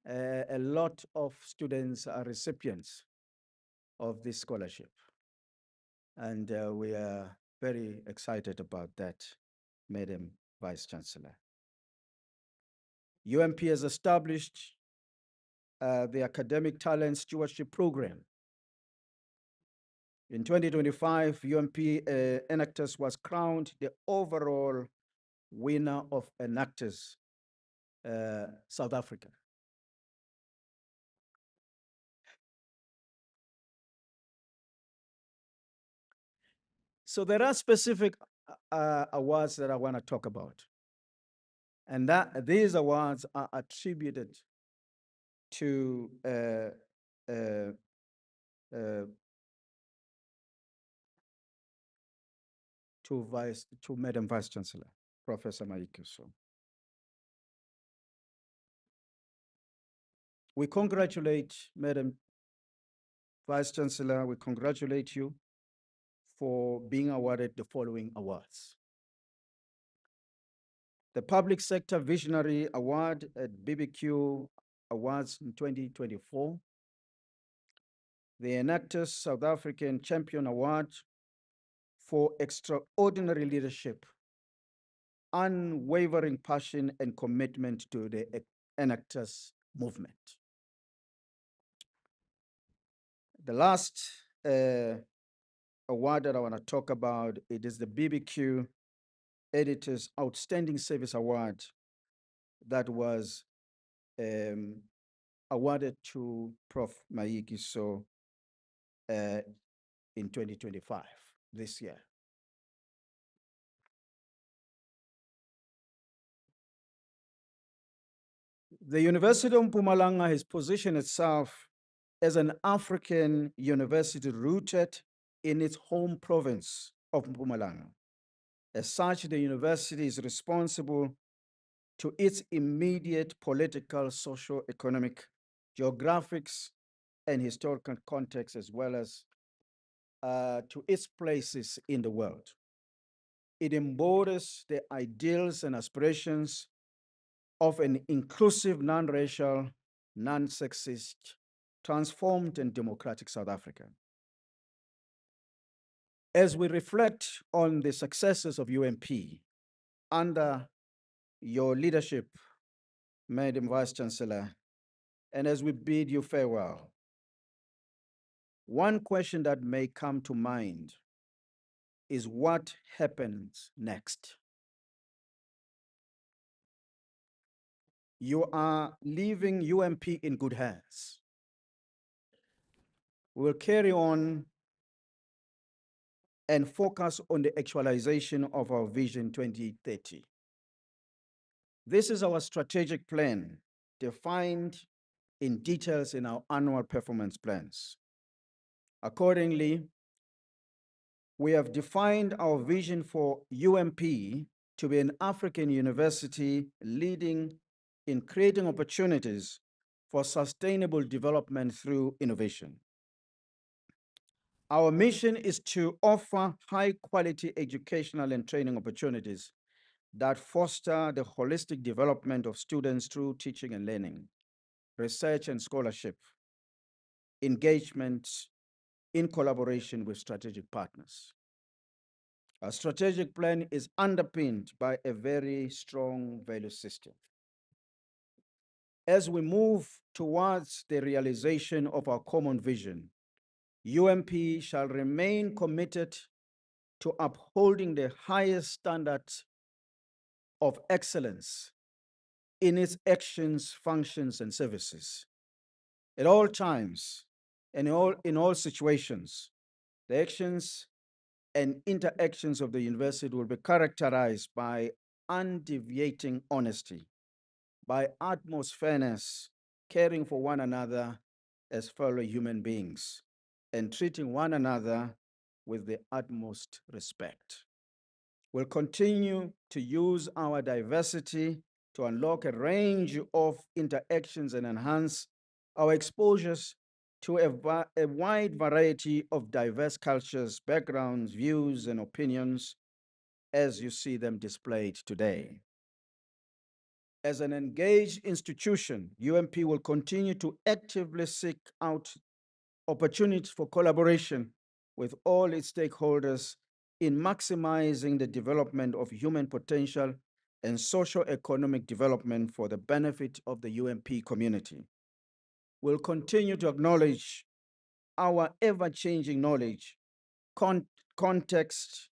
Speaker 18: A lot of students are recipients of this scholarship. And we are very excited about that, Madam Vice-Chancellor. UMP has established the Academic Talent Stewardship Program. In 2025, UMP Enactus was crowned the overall winner of Enactus South Africa. So there are specific awards that I want to talk about. And these awards are attributed to Madam Vice-Chancellor, Professor Mayekiso. We congratulate Madam Vice-Chancellor, we congratulate you for being awarded the following awards. The Public Sector Visionary Award at BBQ Awards in 2024. The Enactus South African Champion Award for extraordinary leadership, unwavering passion and commitment to the Enactus movement. The last award that I want to talk about, it is the BBQ Editors Outstanding Service Award that was awarded to Prof Mayekiso in 2025, this year. The University of Mpumalanga has positioned itself as an African university rooted in its home province of Mpumalanga. As such, the university is responsible to its immediate political, socio-economic, geographics, and historical context, as well as to its places in the world. It embodies the ideals and aspirations of an inclusive, non-racial, non-sexist, transformed and democratic South Africa. As we reflect on the successes of UMP under your leadership, Madam Vice-Chancellor, and as we bid you farewell, one question that may come to mind is what happens next? You are leaving UMP in good hands. We will carry on and focus on the actualization of our Vision 2030. This is our strategic plan, defined in details in our annual performance plans. Accordingly, we have defined our vision for UMP to be an African university leading in creating opportunities for sustainable development through innovation. Our mission is to offer high-quality educational and training opportunities that foster the holistic development of students through teaching and learning, research and scholarship, engagement in collaboration with strategic partners. Our strategic plan is underpinned by a very strong value system. As we move towards the realization of our common vision, UMP shall remain committed to upholding the highest standards of excellence in its actions, functions, and services. At all times and in all situations, the actions and interactions of the university will be characterized by undeviating honesty, by utmost fairness, caring for one another as fellow human beings, and treating one another with the utmost respect. We'll continue to use our diversity to unlock a range of interactions and enhance our exposures to a wide variety of diverse cultures, backgrounds, views, and opinions as you see them displayed today. As an engaged institution, UMP will continue to actively seek out opportunities for collaboration with all its stakeholders in maximizing the development of human potential and socio-economic development for the benefit of the UMP community. We'll continue to acknowledge our ever-changing knowledge, context,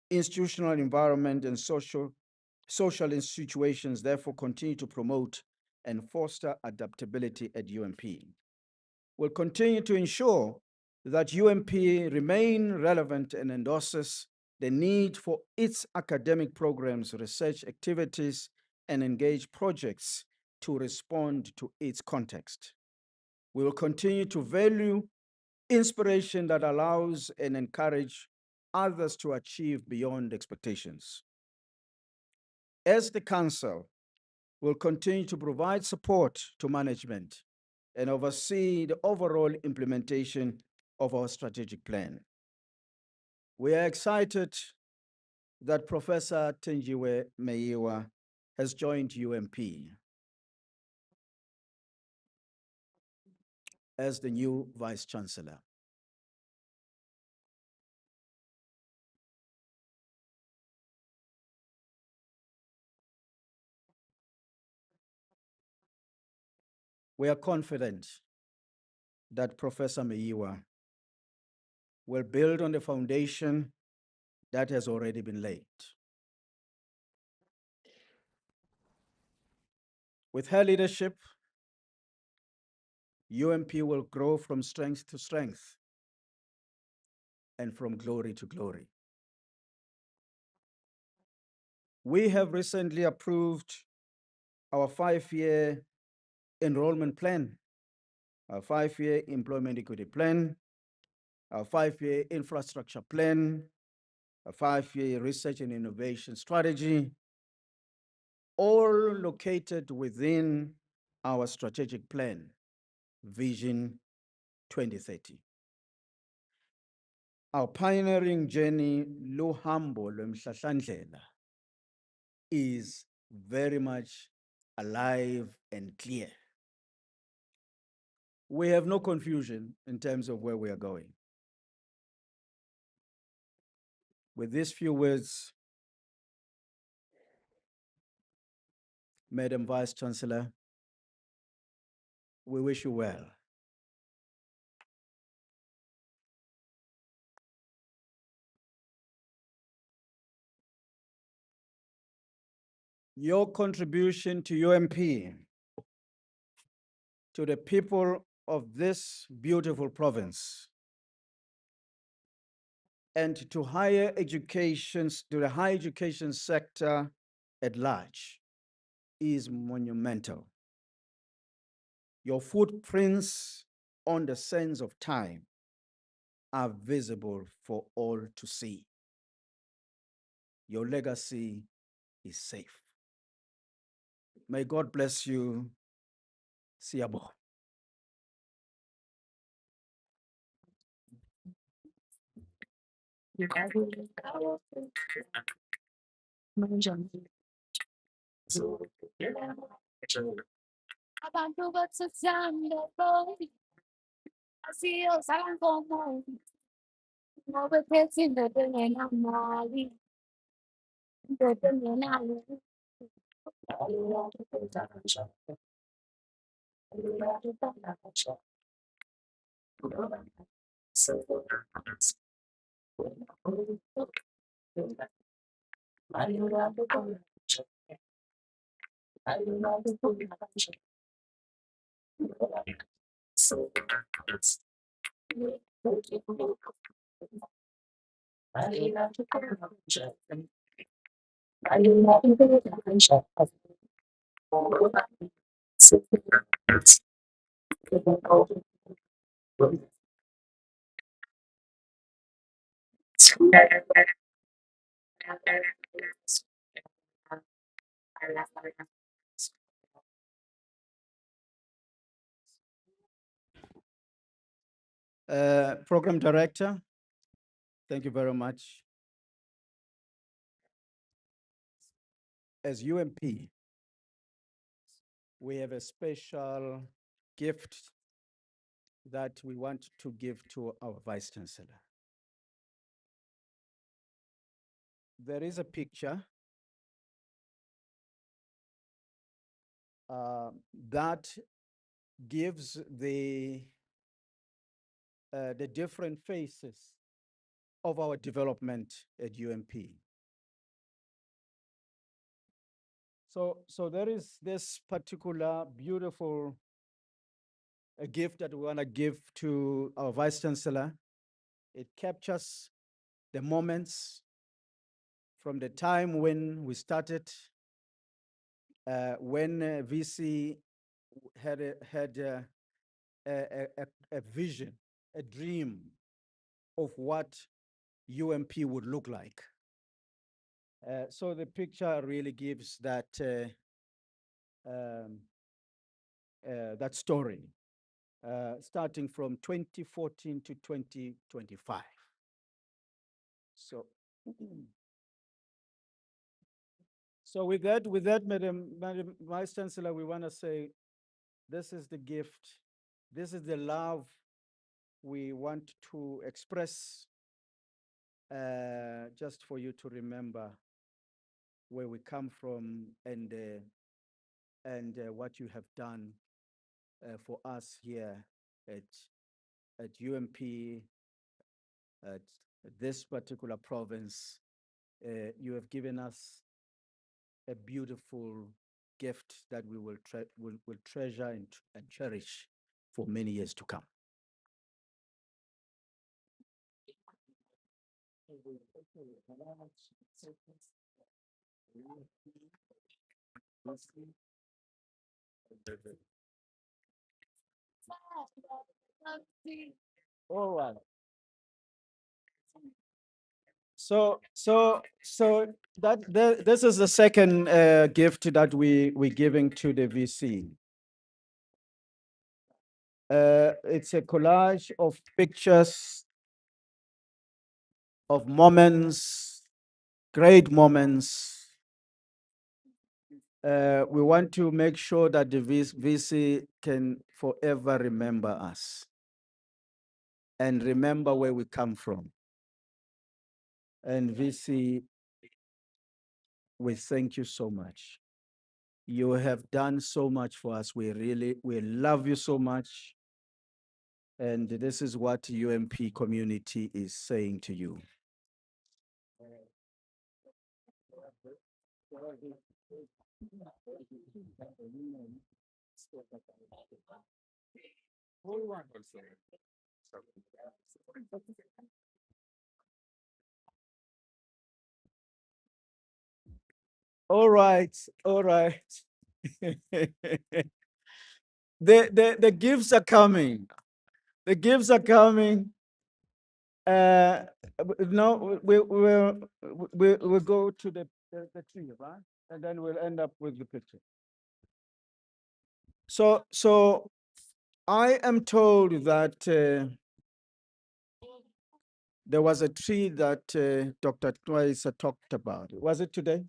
Speaker 18: institutional environment, and social situations, therefore continue to promote and foster adaptability at UMP. We'll continue to ensure that UMP remain relevant and endorses the need for its academic programs, research activities, and engaged projects to respond to its context. We will continue to value inspiration that allows and encourage others to achieve beyond expectations. As the Council, we'll continue to provide support to management and oversee the overall implementation of our strategic plan. We are excited that Professor Thenjiwe Meyiwa has joined UMP as the new Vice-Chancellor. We are confident that Professor Meyiwa will build on the foundation that has already been laid. With her leadership, UMP will grow from strength to strength and from glory to glory. We have recently approved our 5-year enrollment plan, our 5-year employment equity plan, our 5-year infrastructure plan, a 5-year research and innovation strategy, all located within our strategic plan, Vision 2030. Our pioneering journey, luhambo lwemhlahlandlela, is very much alive and clear. We have no confusion in terms of where we are going. With these few words, Madam Vice-Chancellor, we wish you well. Your contribution to UMP, to the people of this beautiful province, and to higher education, to the higher education sector at large, is monumental. Your footprints on the sands of time are visible for all to see. Your legacy is safe. May God bless you. Siyabo.
Speaker 3: Abantu bathuthanda bonke asiyozala ngomoya ngoba phethe indoda engenamali indoda engenalo
Speaker 18: Program Director, thank you very much. As UMP, we have a special gift that we want to give to our Vice-Chancellor. There is a picture that gives the different phases of our development at UMP. So there is this particular beautiful gift that we want to give to our Vice-Chancellor. It captures the moments from the time when we started when VC had a vision, a dream of what UMP would look like. So the picture really gives that that story, starting from 2014 to 2025. So, so with that, Madam Vice Chancellor, we want to say, this is the gift, this is the love we want to express, just for you to remember where we come from and what you have done for us here at UMP, at this particular province. You have given us a beautiful gift that we will treasure and cherish for many years to come. All right. So this is the second gift that we're giving to the VC. It's a collage of pictures of moments, great moments. We want to make sure that the VC can forever remember us and remember where we come from. And VC, we thank you so much. You have done so much for us. We love you so much. And this is what UMP community is saying to you. All right, all right. The gifts are coming. The gifts are coming. No, we'll go to the tree, right? And then we'll end up with the picture. So I am told that there was a tree that Dr. Twaisa talked about. Was it today?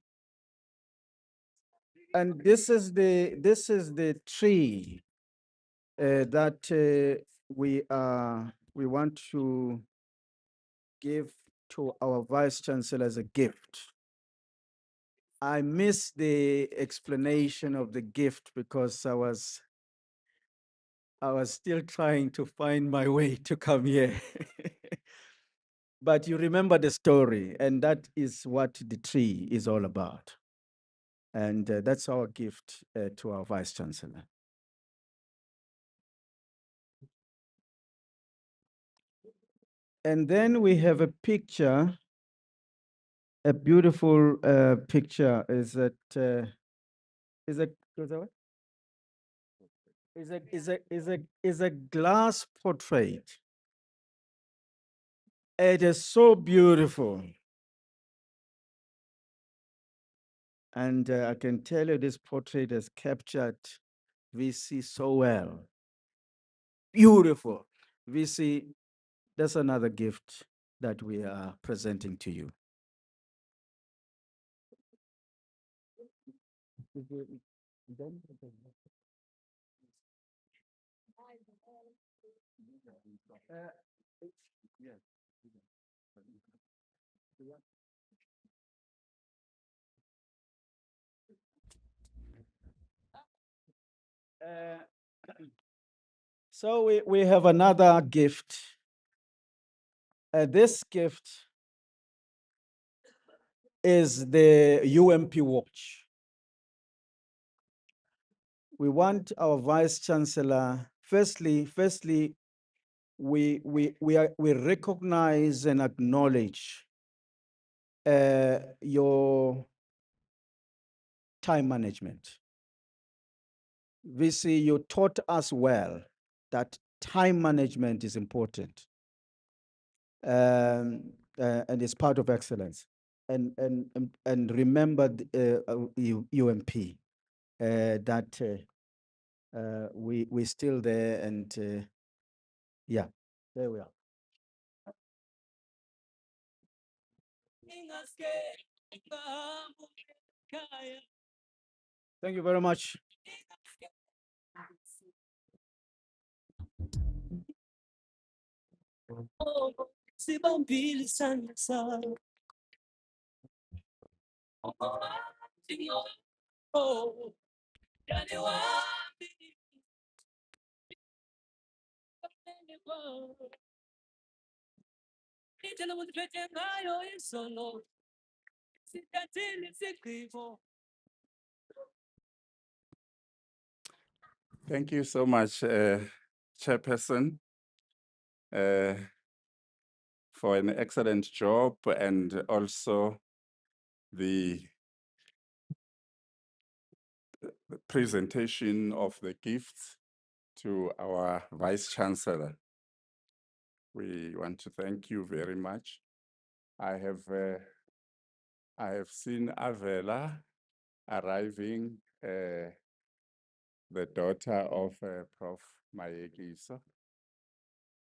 Speaker 18: And this is the tree that we want to give to our Vice Chancellor as a gift. I missed the explanation of the gift because I was still trying to find my way to come here. But you remember the story, and that is what the tree is all about. And that's our gift to our Vice Chancellor. And then we have a picture, a beautiful picture. Is a glass portrait. It is so beautiful. And I can tell you this portrait has captured VC so well. Beautiful. VC, that's another gift that we are presenting to you. So we have another gift. This gift is the UMP watch. We want our Vice Chancellor, firstly, we recognize and acknowledge your time management. VC, you taught us well that time management is important, and it's part of excellence. And remember UMP, that we're still there, and yeah, there we are. Thank you very much.
Speaker 1: Thank you so much, Chairperson, for an excellent job, and also the presentation of the gifts to our Vice-Chancellor. We want to thank you very much. I have seen Avela arriving, the daughter of Prof Mayekiso.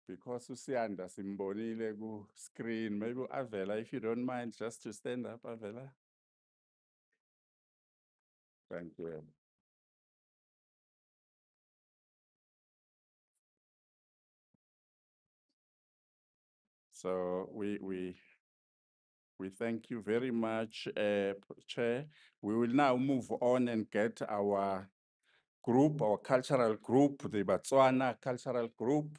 Speaker 1: Because Usiyanda simbonile ku screen, maybe Avela, if you don't mind, just to stand up, Avela. Thank you. So we thank you very much, Chair. We will now move on and get our group, our cultural group, the Botswana cultural group.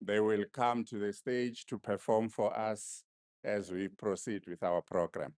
Speaker 1: They will come to the stage to perform for us as we proceed with our program.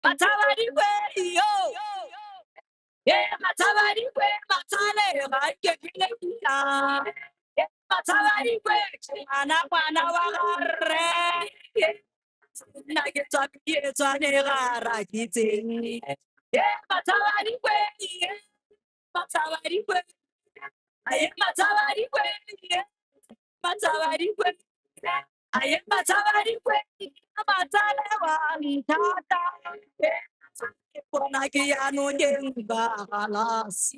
Speaker 19: Matabari kwe yo. Yeah, matabari kwe matale rake kile kia. Yeah, matabari kwe ana wagare. Yeah, na kita kita ne gara kiti. Yeah, matabari kwe. Yeah, matabari kwe. Aye, matabari kwe. Yeah, matabari kwe. Aye, matabari kwe. Matale wa tata. Yeah. Kona kiano yenga halas.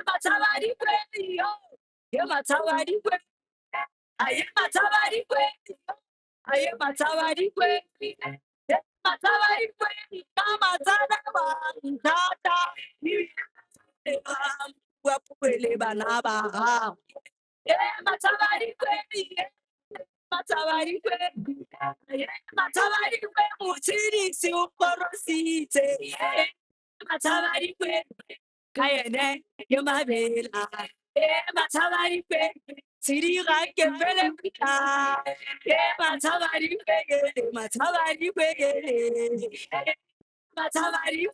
Speaker 19: Matawari kwe yo. Ye matawari kwe. Aye matawari kwe. Aye matawari kwe. Ye matawari kwe. Kama tana wa tata. Wapwele banaba. Ye matawari kwe. Matawari kwe. Aye matawari kwe. Mutiri si uporosite. Matawari kwe. Kayene, Yamabela, Matawari, Siriga, Kevele, Matawari, Matawari, Matawari,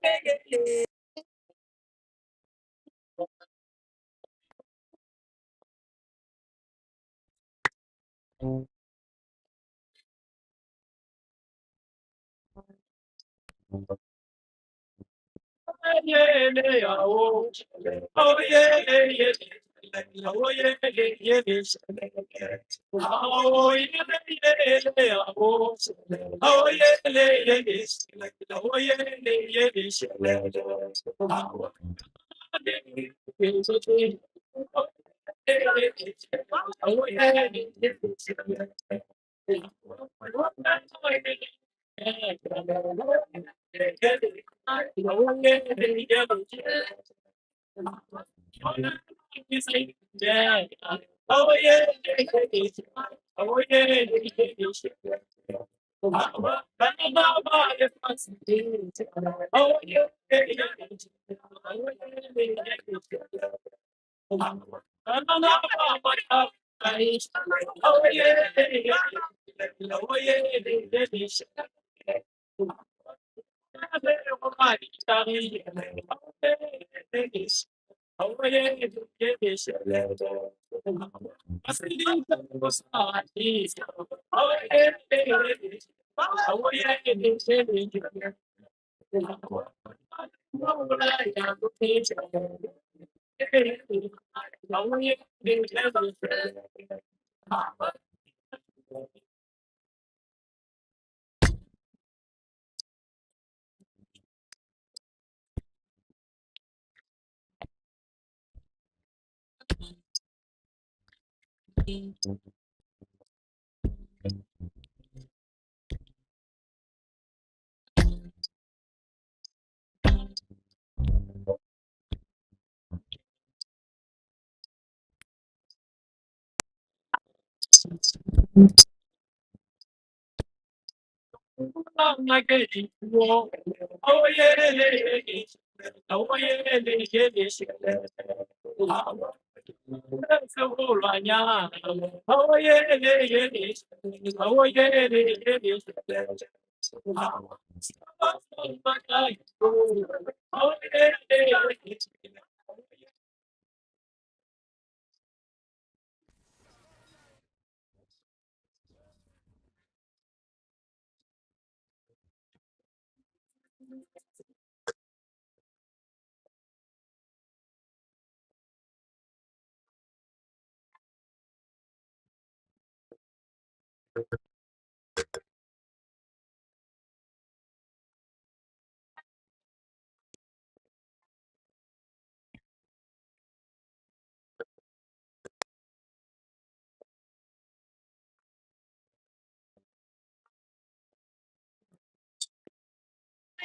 Speaker 19: oh yeah. Oh yeah, yeah, yeah. Oh yeah, yeah. Oh yeah, yeah, yeah. Oh yeah, yeah. Oh yeah. Yeah. Oh yeah. Oh yeah. Oh yeah. Oh yeah, yes,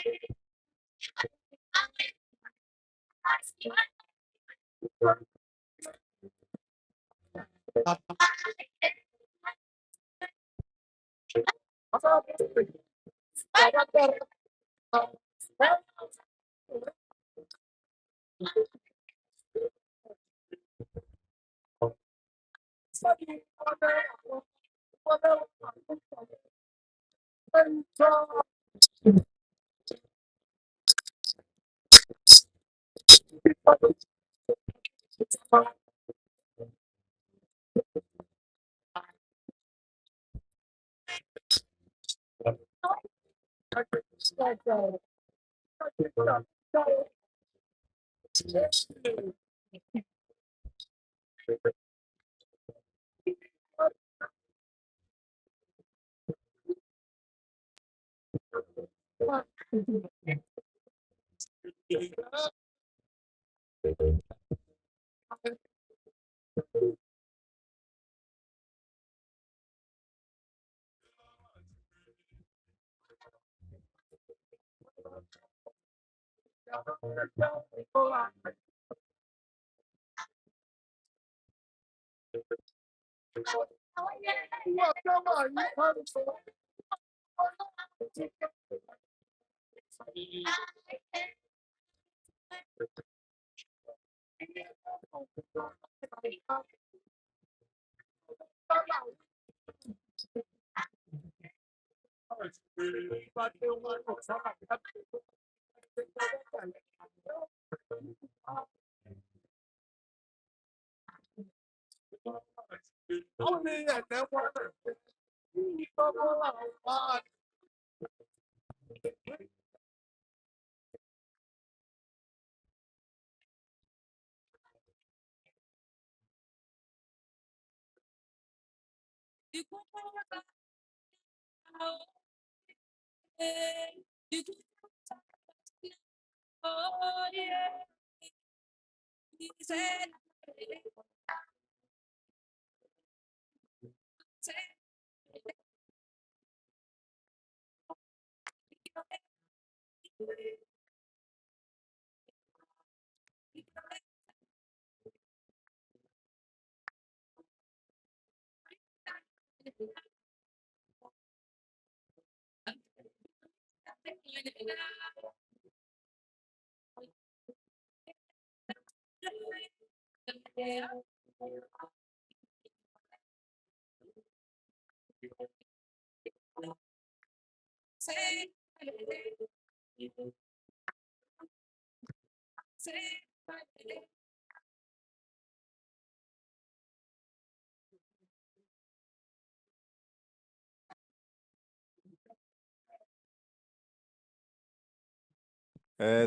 Speaker 19: Oh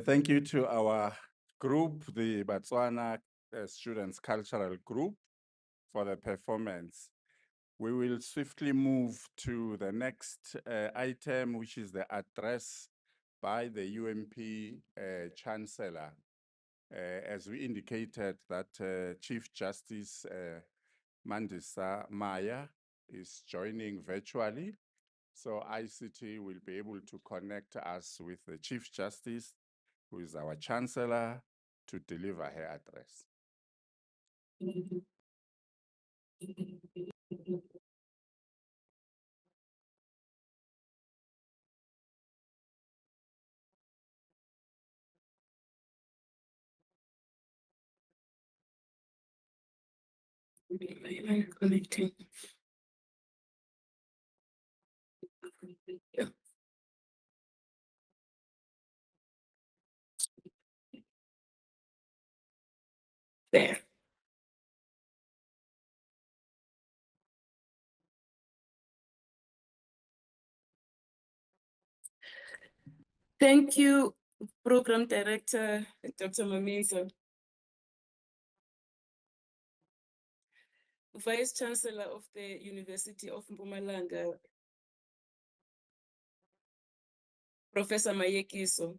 Speaker 1: Thank you to our group, the Botswana Students Cultural Group, for the performance. We will swiftly move to the next item, which is the address by the UMP Chancellor. As we indicated that Chief Justice Mandisa Maya is joining virtually. So ICT will be able to connect us with the Chief Justice, who is our Chancellor, to deliver her address.
Speaker 19: Connecting. Yeah. There. Thank you, Program Director, Dr. Mayekiso. Vice-Chancellor of the University of Mpumalanga, Professor Mayekiso,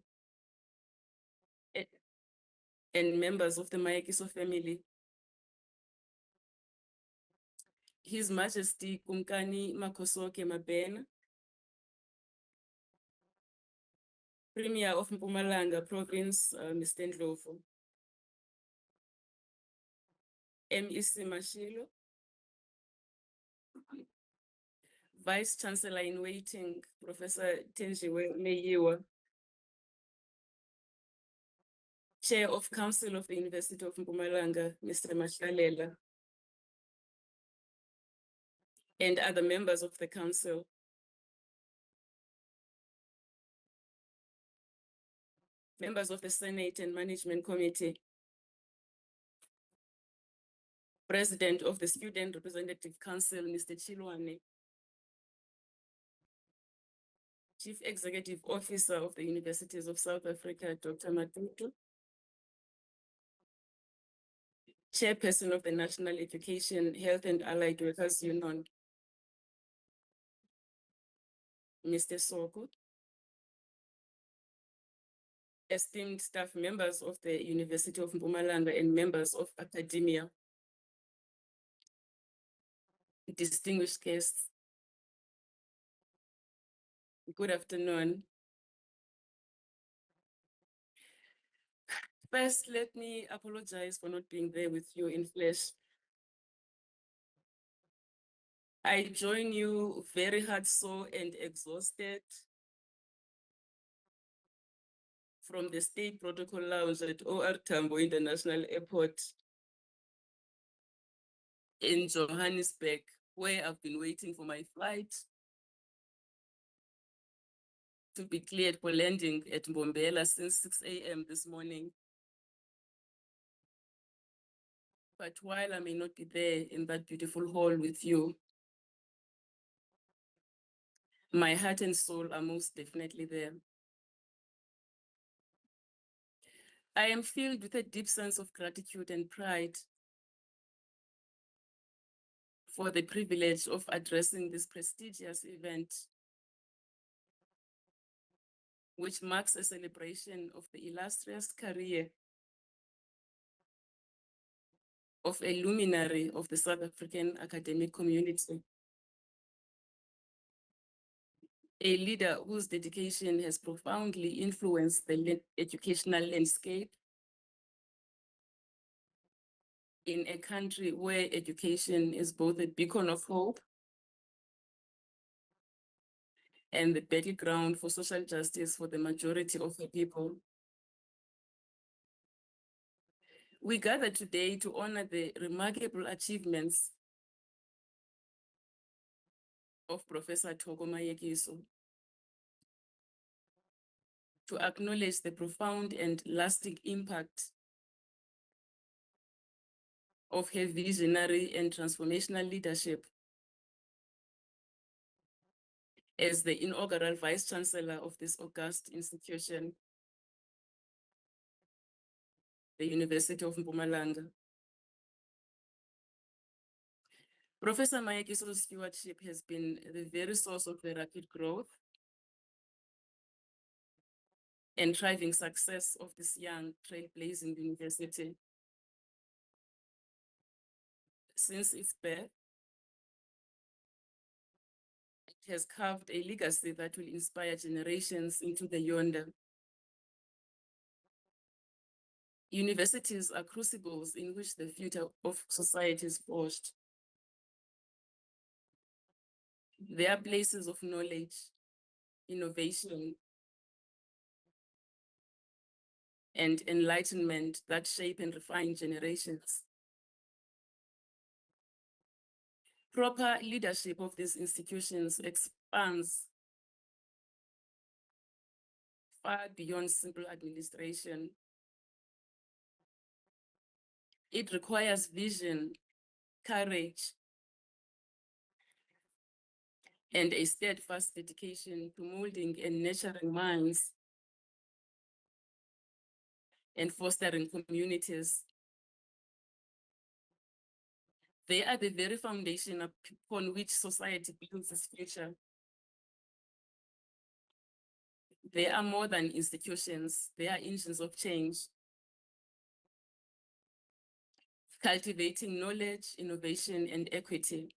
Speaker 19: and members of the Mayekiso family. His Majesty Kumkani Makhosoke Mabena, Premier of Mpumalanga Province, Mr. Ndlovu. MEC Mashilo, Vice-Chancellor in Waiting, Professor Tenjiwe Meyiwa, Chair of Council of the University of Mpumalanga, Mr. Lwemhlahlandlela, and other members of the council. Members of the Senate and Management Committee, President of the Student Representative Council, Mr. Chilwane, Chief Executive Officer of the Universities of South Africa, Dr. Matutu, Chairperson of the National Education, Health and Allied Workers Union, Mr. Thoko, esteemed staff members of the University of Mpumalanga and members of academia, distinguished guests, good afternoon. First, let me apologize for not being there with you in flesh. I join you very heartsore and exhausted from the State Protocol Lounge at OR Tambo International Airport in Johannesburg, where I've been waiting for my flight to be cleared for landing at Mbombela since 6 a.m. this morning. But while I may not be there in that beautiful hall with you, my heart and soul are most definitely there. I am filled with a deep sense of gratitude and pride for the privilege of addressing this prestigious event, which marks a celebration of the illustrious career of a luminary of the South African academic community, a leader whose dedication has profoundly influenced the educational landscape in a country where education is both a beacon of hope and the battleground for social justice for the majority of the people. We gather today to honor the remarkable achievements of Professor Thoko Mayekiso, to acknowledge the profound and lasting impact of her visionary and transformational leadership as the inaugural Vice-Chancellor of this august institution, the University of Mpumalanga. Professor Mayekiso's stewardship has been the very source of the rapid growth and thriving success of this young, trailblazing university. Since its birth, it has carved a legacy that will inspire generations into the yonder. Universities are crucibles in which the future of society is forged. They are places of knowledge, innovation, and enlightenment that shape and refine generations. Proper leadership of these institutions expands far beyond simple administration. It requires vision, courage, and a steadfast dedication to molding and nurturing minds and fostering communities. They are the very foundation upon which society builds its future. They are more than institutions, they are engines of change, cultivating knowledge, innovation, and equity.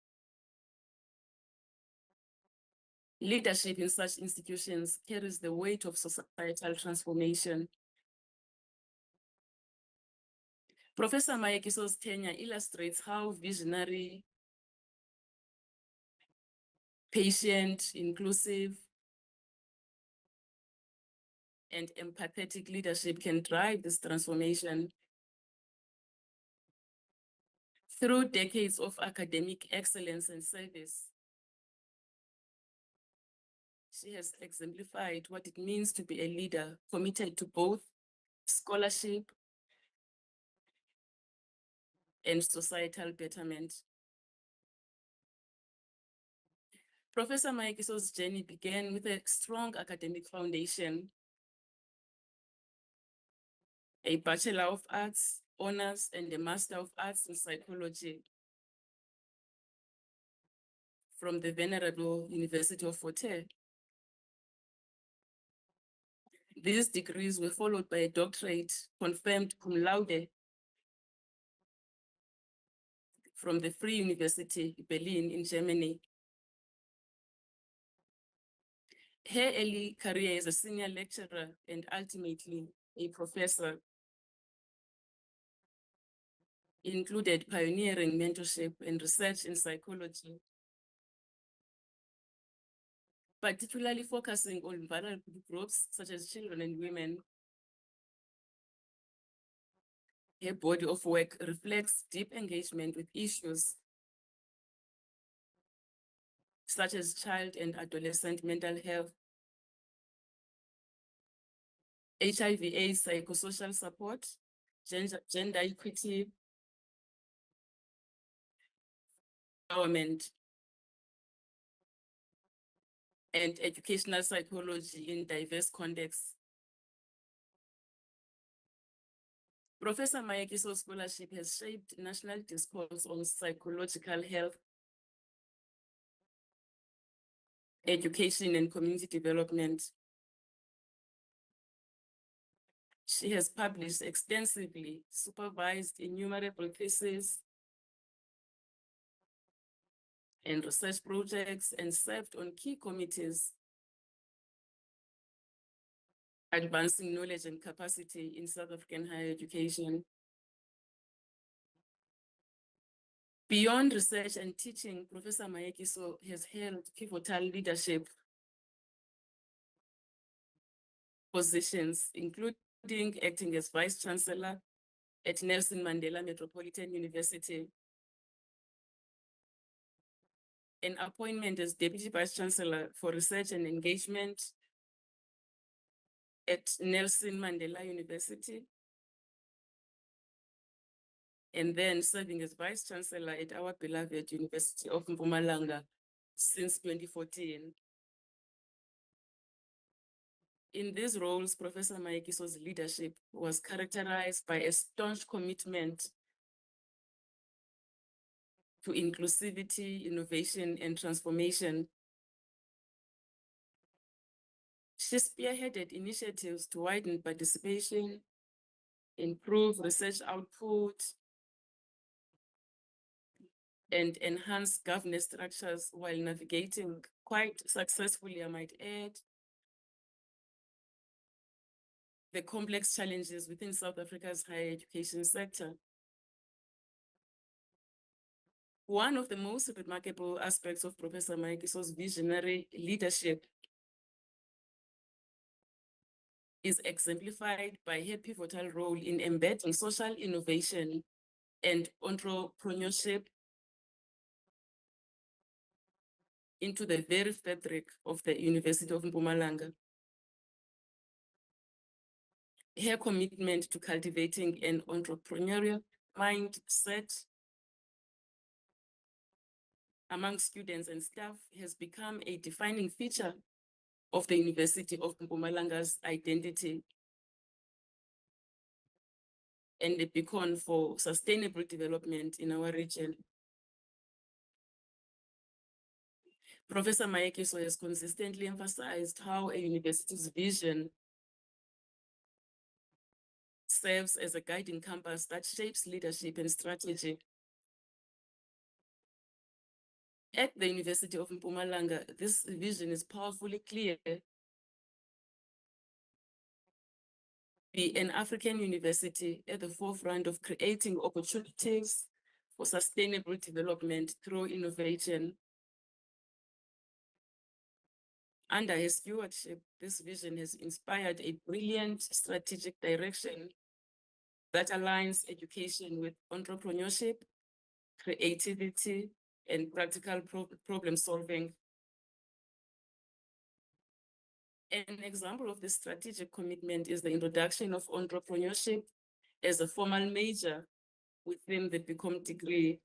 Speaker 19: Leadership in such institutions carries the weight of societal transformation. Professor Mayekiso's tenure illustrates how visionary, patient, inclusive, and empathetic leadership can drive this transformation. Through decades of academic excellence and service, she has exemplified what it means to be a leader committed to both scholarship and societal betterment. Professor Mayekiso's journey began with a strong academic foundation, a Bachelor of Arts, Honors, and a Master of Arts in Psychology from the Venerable University of Fort Hare. These degrees were followed by a doctorate confirmed cum laude from the Free University Berlin in Germany. Her early career as a senior lecturer and ultimately a professor included pioneering mentorship and research in psychology, particularly focusing on vulnerable groups such as children and women. Her body of work reflects deep engagement with issues such as child and adolescent mental health, HIV/AIDS psychosocial support, gender equity, empowerment, and educational psychology in diverse contexts. Professor Mayekiso's scholarship has shaped national discourse on psychological health, education, and community development. She has published extensively, supervised innumerable theses and research projects, and served on key committees advancing knowledge and capacity in South African higher education. Beyond research and teaching, Professor Mayekiso has held pivotal leadership positions, including acting as Vice-Chancellor at Nelson Mandela Metropolitan University, an appointment as Deputy Vice-Chancellor for Research and Engagement at Nelson Mandela University, and then serving as Vice-Chancellor at our beloved University of Mpumalanga since 2014. In these roles, Professor Mayekiso's leadership was characterized by a staunch commitment to inclusivity, innovation, and transformation. She spearheaded initiatives to widen participation, improve research output, and enhance governance structures while navigating quite successfully, I might add, the complex challenges within South Africa's higher education sector. One of the most remarkable aspects of Professor Mayekiso's visionary leadership is exemplified by her pivotal role in embedding social innovation and entrepreneurship into the very fabric of the University of Mpumalanga. Her commitment to cultivating an entrepreneurial mindset among students and staff has become a defining feature of the University of Mpumalanga's identity and a beacon for sustainable development in our region. Professor Mayekiso has consistently emphasized how a university's vision serves as a guiding compass that shapes leadership and strategy. At the University of Mpumalanga, this vision is powerfully clear be an African university at the forefront of creating opportunities for sustainable development through innovation. Under his stewardship, this vision has inspired a brilliant strategic direction that aligns education with entrepreneurship, creativity, and practical problem solving. An example of this strategic commitment is the introduction of entrepreneurship as a formal major within the BCom degree,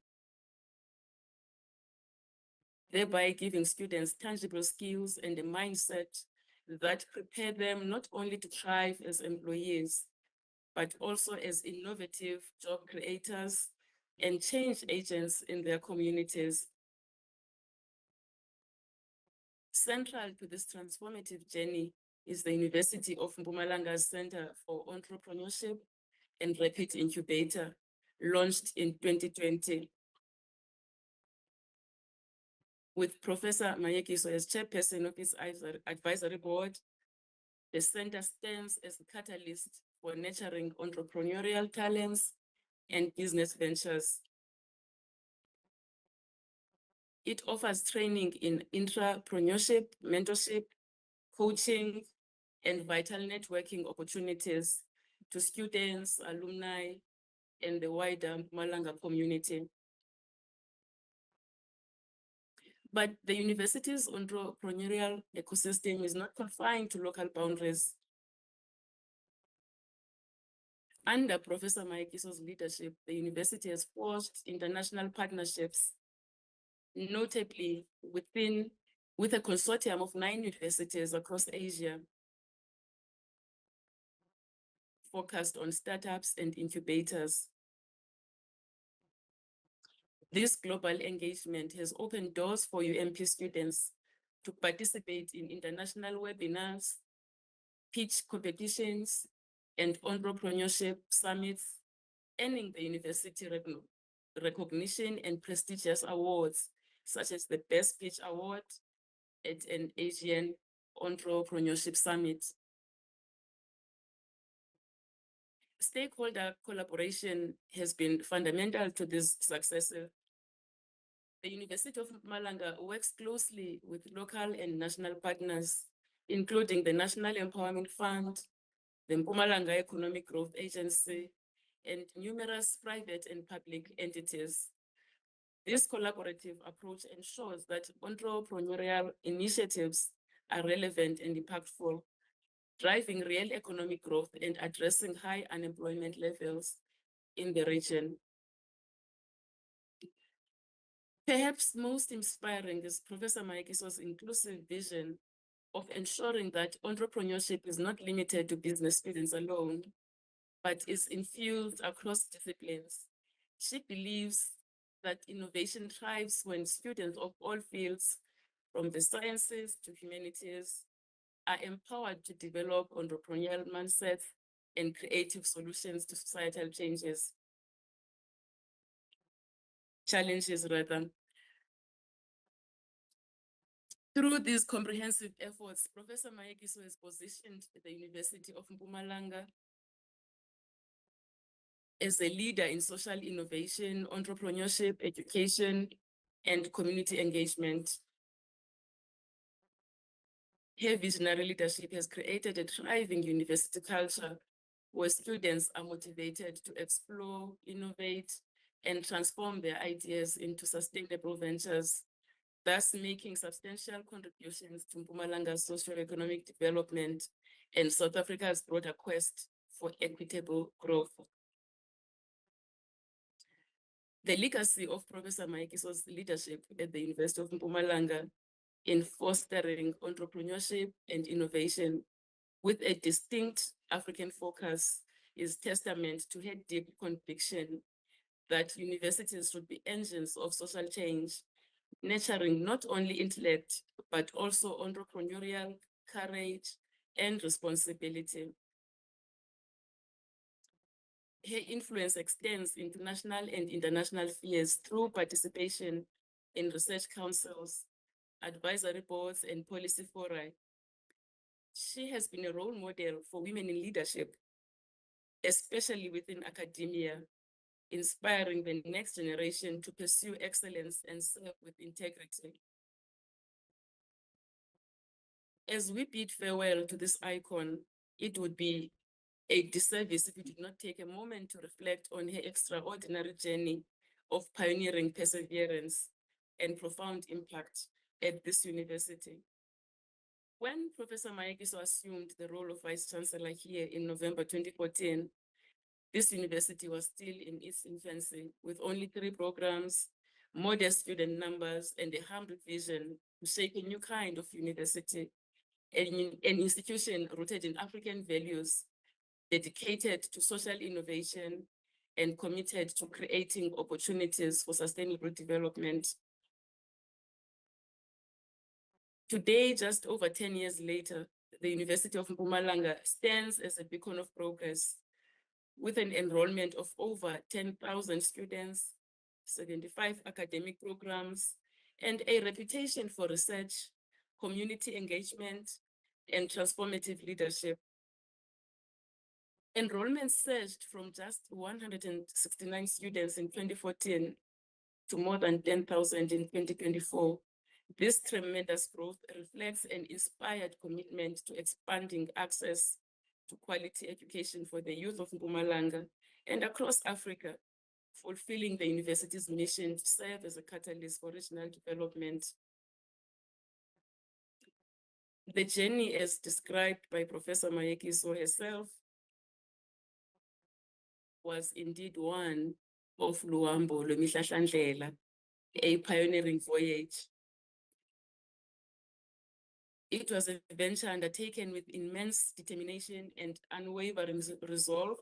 Speaker 19: thereby giving students tangible skills and a mindset that prepare them not only to thrive as employees, but also as innovative job creators and change agents in their communities. Central to this transformative journey is the University of Mpumalanga's Center for Entrepreneurship and Rapid Incubator, launched in 2020. With Professor Mayekiso as chairperson of its advisory board, the center stands as a catalyst for nurturing entrepreneurial talents and business ventures. It offers training in intrapreneurship, mentorship, coaching, and vital networking opportunities to students, alumni, and the wider Mpumalanga community. But the university's entrepreneurial ecosystem is not confined to local boundaries. Under Professor Mayekiso's leadership, the university has forged international partnerships, notably with a consortium of 9 universities across Asia, focused on startups and incubators. This global engagement has opened doors for UMP students to participate in international webinars, pitch competitions, and entrepreneurship summits, earning the university recognition and prestigious awards, such as the Best Pitch Award at an Asian Entrepreneurship Summit. Stakeholder collaboration has been fundamental to this success. The University of Mpumalanga works closely with local and national partners, including the National Empowerment Fund, the Mpumalanga Economic Growth Agency, and numerous private and public entities. This collaborative approach ensures that entrepreneurial initiatives are relevant and impactful, driving real economic growth and addressing high unemployment levels in the region. Perhaps most inspiring is Professor Mayekiso's inclusive vision of ensuring that entrepreneurship is not limited to business students alone, but is infused across disciplines. She believes that innovation thrives when students of all fields, from the sciences to humanities, are empowered to develop entrepreneurial mindsets and creative solutions to societal challenges rather. Through these comprehensive efforts, Professor Mayekiso has positioned the University of Mpumalanga as a leader in social innovation, entrepreneurship, education, and community engagement. Her visionary leadership has created a thriving university culture where students are motivated to explore, innovate, and transform their ideas into sustainable ventures, thus making substantial contributions to Mpumalanga's socio-economic development and South Africa's broader quest for equitable growth. The legacy of Professor Mayekiso's leadership at the University of Mpumalanga in fostering entrepreneurship and innovation with a distinct African focus is testament to her deep conviction that universities should be engines of social change, nurturing not only intellect, but also entrepreneurial courage and responsibility. Her influence extends into national and international spheres through participation in research councils, advisory boards, and policy fora. She has been a role model for women in leadership, especially within academia, inspiring the next generation to pursue excellence and serve with integrity. As we bid farewell to this icon, it would be a disservice if we did not take a moment to reflect on her extraordinary journey of pioneering perseverance and profound impact at this university. When Professor Mayekiso assumed the role of Vice-Chancellor here in November 2014, this university was still in its infancy with only 3 programs, modest student numbers, and a humble vision to shape a new kind of university, an institution rooted in African values, dedicated to social innovation, and committed to creating opportunities for sustainable development. Today, just over 10 years later, the University of Mpumalanga stands as a beacon of progress with an enrollment of over 10,000 students, 75 academic programs, and a reputation for research, community engagement, and transformative leadership. Enrollment surged from just 169 students in 2014 to more than 10,000 in 2024. This tremendous growth reflects an inspired commitment to expanding access to quality education for the youth of Mpumalanga and across Africa, fulfilling the university's mission to serve as a catalyst for regional development. The journey, as described by Professor Mayekiso herself, was indeed one of luhambo lwemhlahlandlela, a pioneering voyage. It was a venture undertaken with immense determination and unwavering resolve,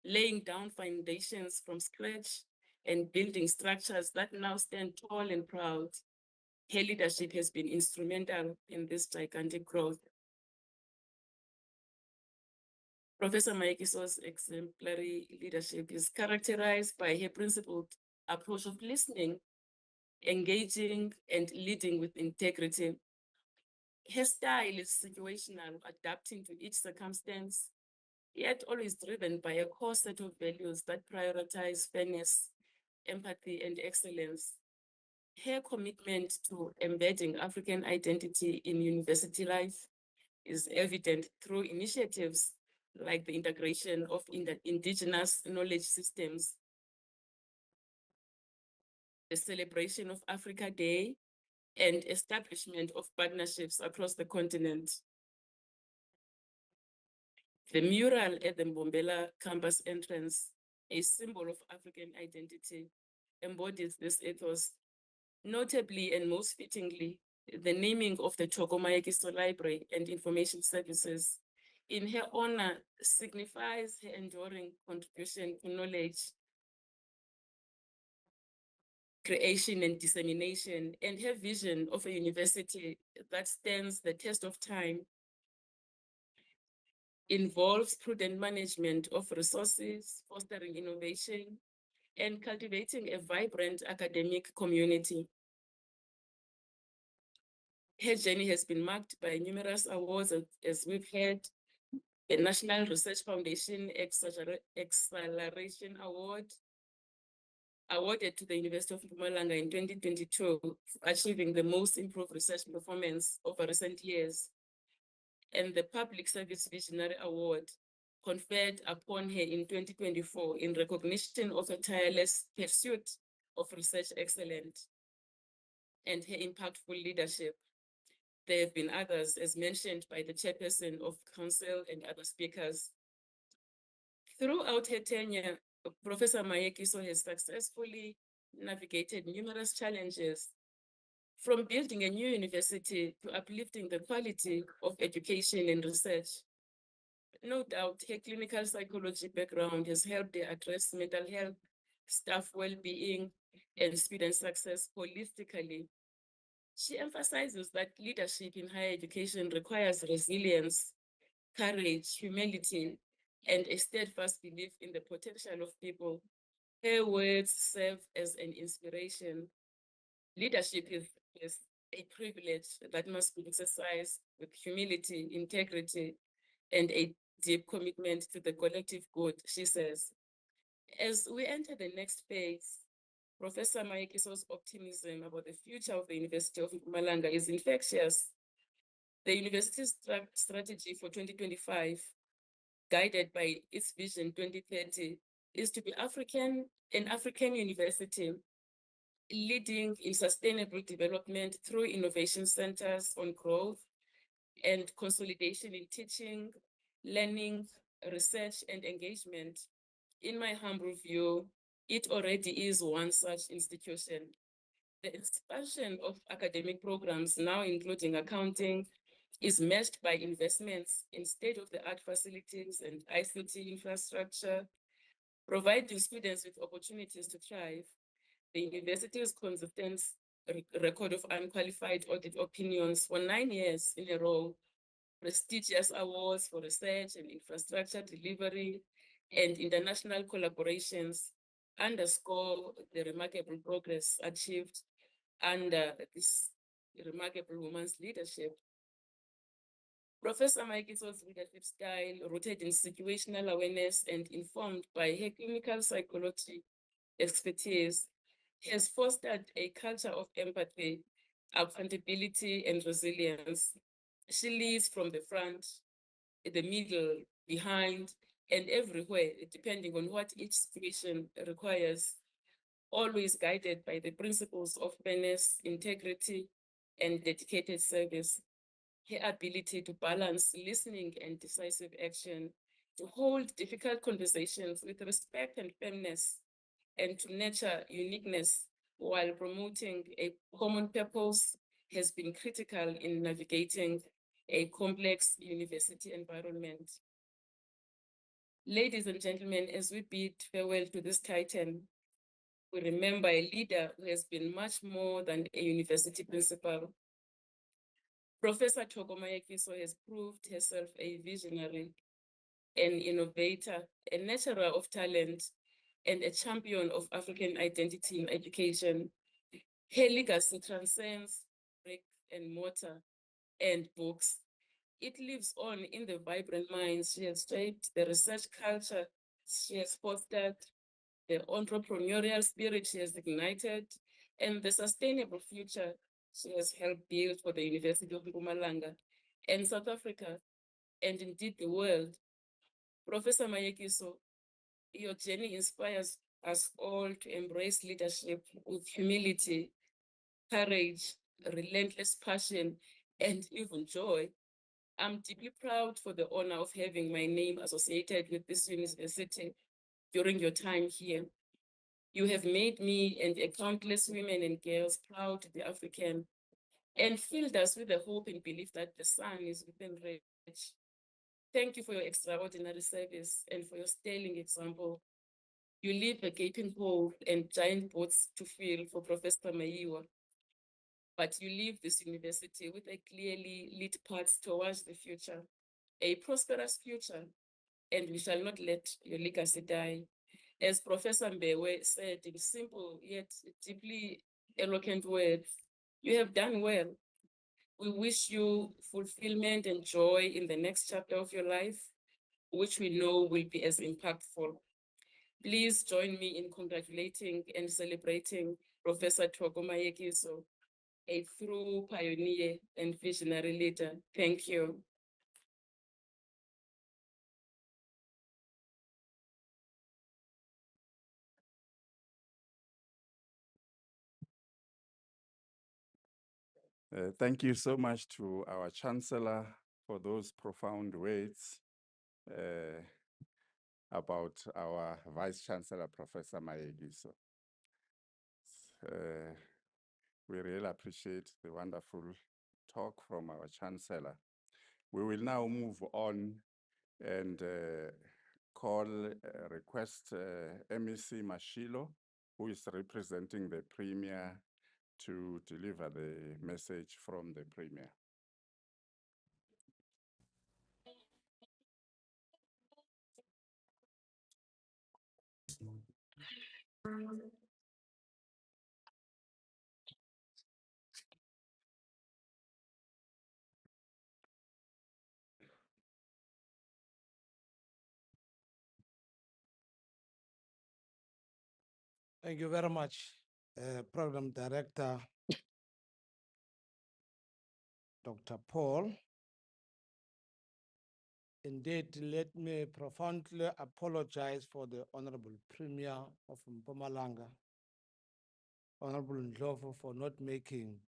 Speaker 19: laying down foundations from scratch and building structures that now stand tall and proud. Her leadership has been instrumental in this gigantic growth. Professor Mayekiso's exemplary leadership is characterized by her principled approach of listening, engaging, and leading with integrity. Her style is situational, adapting to each circumstance, yet always driven by a core set of values that prioritize fairness, empathy, and excellence. Her commitment to embedding African identity in university life is evident through initiatives like the integration of indigenous knowledge systems, the celebration of Africa Day, and establishment of partnerships across the continent. The mural at the Mbombela campus entrance, a symbol of African identity, embodies this ethos. Notably and most fittingly, the naming of the Thoko Mayekiso Library and Information Services in her honor signifies her enduring contribution to knowledge, creation and dissemination, and her vision of a university that stands the test of time, involves prudent management of resources, fostering innovation, and cultivating a vibrant academic community. Her journey has been marked by numerous awards, as we've heard, the National Research Foundation Acceleration Award, awarded to the University of Mpumalanga in 2022, for achieving the most improved research performance over recent years, and the Public Service Visionary Award, conferred upon her in 2024 in recognition of her tireless pursuit of research excellence and her impactful leadership. There have been others, as mentioned by the chairperson of council and other speakers. Throughout her tenure, Professor Mayekiso has successfully navigated numerous challenges, from building a new university to uplifting the quality of education and research. No doubt, her clinical psychology background has helped her address mental health, staff well-being, and student success holistically. She emphasizes that leadership in higher education requires resilience, courage, humility, and a steadfast belief in the potential of people. Her words serve as an inspiration. Leadership is a privilege that must be exercised with humility, integrity, and a deep commitment to the collective good, she says. As we enter the next phase, Professor Mayekiso's optimism about the future of the University of Mpumalanga is infectious. The university's strategy for 2025, guided by its Vision 2030, is to be an African university leading in sustainable development through innovation centers on growth and consolidation in teaching, learning, research, and engagement. In my humble view, it already is one such institution. The expansion of academic programs, now including accounting, is matched by investments in state-of-the-art facilities and ICT infrastructure, providing students with opportunities to thrive. The university's consistent record of unqualified audit opinions for 9 years in a row, prestigious awards for research and infrastructure delivery, and international collaborations underscore the remarkable progress achieved under this remarkable woman's leadership. Professor Mayekiso's leadership style, rooted in situational awareness and informed by her clinical psychology expertise, has fostered a culture of empathy, accountability, and resilience. She leads from the front, the middle, behind, and everywhere, depending on what each situation requires, always guided by the principles of fairness, integrity, and dedicated service. Her ability to balance listening and decisive action, to hold difficult conversations with respect and firmness, and to nurture uniqueness while promoting a common purpose has been critical in navigating a complex university environment. Ladies and gentlemen, as we bid farewell to this titan, we remember a leader who has been much more than a university principal. Professor Thoko Mayekiso has proved herself a visionary, an innovator, a nurturer of talent, and a champion of African identity in education. Her legacy transcends brick and mortar and books. It lives on in the vibrant minds she has shaped, the research culture she has fostered, the entrepreneurial spirit she has ignited, and the sustainable future she has helped build for the University of Mpumalanga and South Africa, and indeed the world. Professor Mayekiso, your journey inspires us all to embrace leadership with humility, courage, relentless passion, and even joy. I'm deeply proud for the honor of having my name associated with this university during your time here. You have made me and countless women and girls proud to be African and filled us with the hope and belief that the sun is within reach. Thank you for your extraordinary service and for your sterling example. You leave a gaping hole and giant boats to fill for Professor Mayiwa, but you leave this university with a clearly lit path towards the future, a prosperous future, and we shall not let your legacy die. As Professor Mbewe said in simple yet deeply eloquent words, you have done well. We wish you fulfillment and joy in the next chapter of your life, which we know will be as impactful. Please join me in congratulating and celebrating Professor Thoko Mayekiso, a true pioneer and visionary leader. Thank you.
Speaker 1: Thank you so much to our Chancellor for those profound words about our Vice-Chancellor, Professor Mayekiso. We really appreciate the wonderful talk from our Chancellor. We will now move on and request MEC Mashilo, who is representing the Premier, to deliver the message from the Premier.
Speaker 20: Thank you very much, Program Director Dr. Paul. Indeed, let me profoundly apologize for the Honorable Premier of Mpumalanga, Honorable Ndlovu, for not making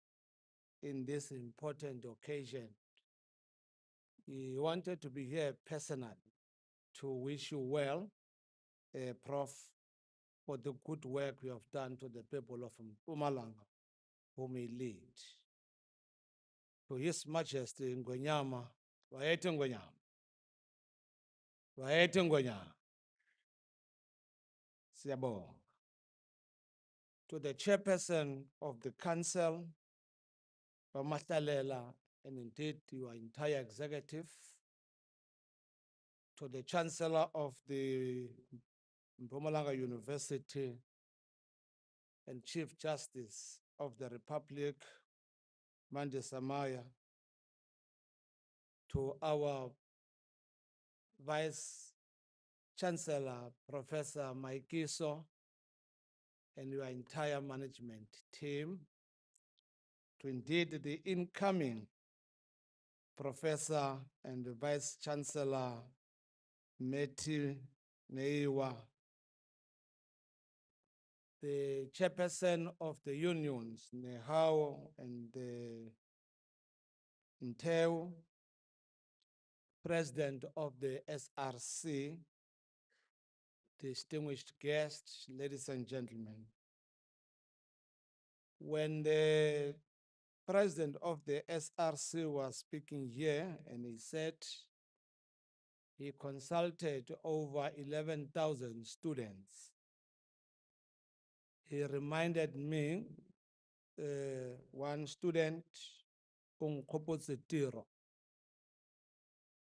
Speaker 20: in this important occasion. He wanted to be here personally to wish you well, Prof, for the good work you have done to the people of Mpumalanga, whom he lead. To His Majesty Ngonyama, Waete Ngonyama, Waete Ngonyama, Siyabonga. To the Chairperson of the Council, lwemhlahlandlela, and indeed your entire executive, to the Chancellor of the Mpumalanga University and Chief Justice of the Republic, Mandi Samaya, to our Vice-Chancellor, Professor Mayekiso, and your entire management team, to indeed the incoming Professor and the Vice-Chancellor, Meti Neiwa, the Chairperson of the unions, Nehao and the Nteu, President of the SRC, distinguished guests, ladies and gentlemen. When the President of the SRC was speaking here, and he said he consulted over 11,000 students, he reminded me one student,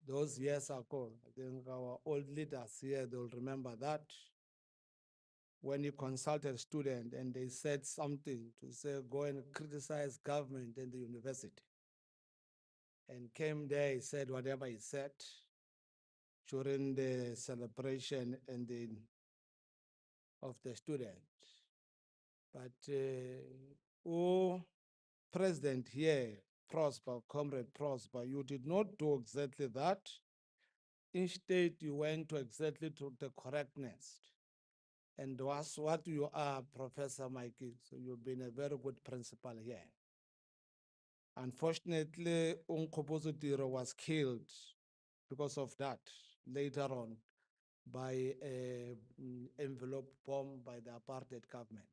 Speaker 20: those years ago. I think our old leaders here, they'll remember that. When he consulted students and they said something to say, go and criticize government and the university. And came there, he said whatever he said during the celebration and of the students. But President here, Prosper, Comrade Prosper, you did not do exactly that. Instead, you went to exactly to the correctness. And that's what you are, Professor Mayekiso. You've been a very good principal here. Unfortunately, Unkobozodiro was killed because of that later on by an envelope bomb by the apartheid government.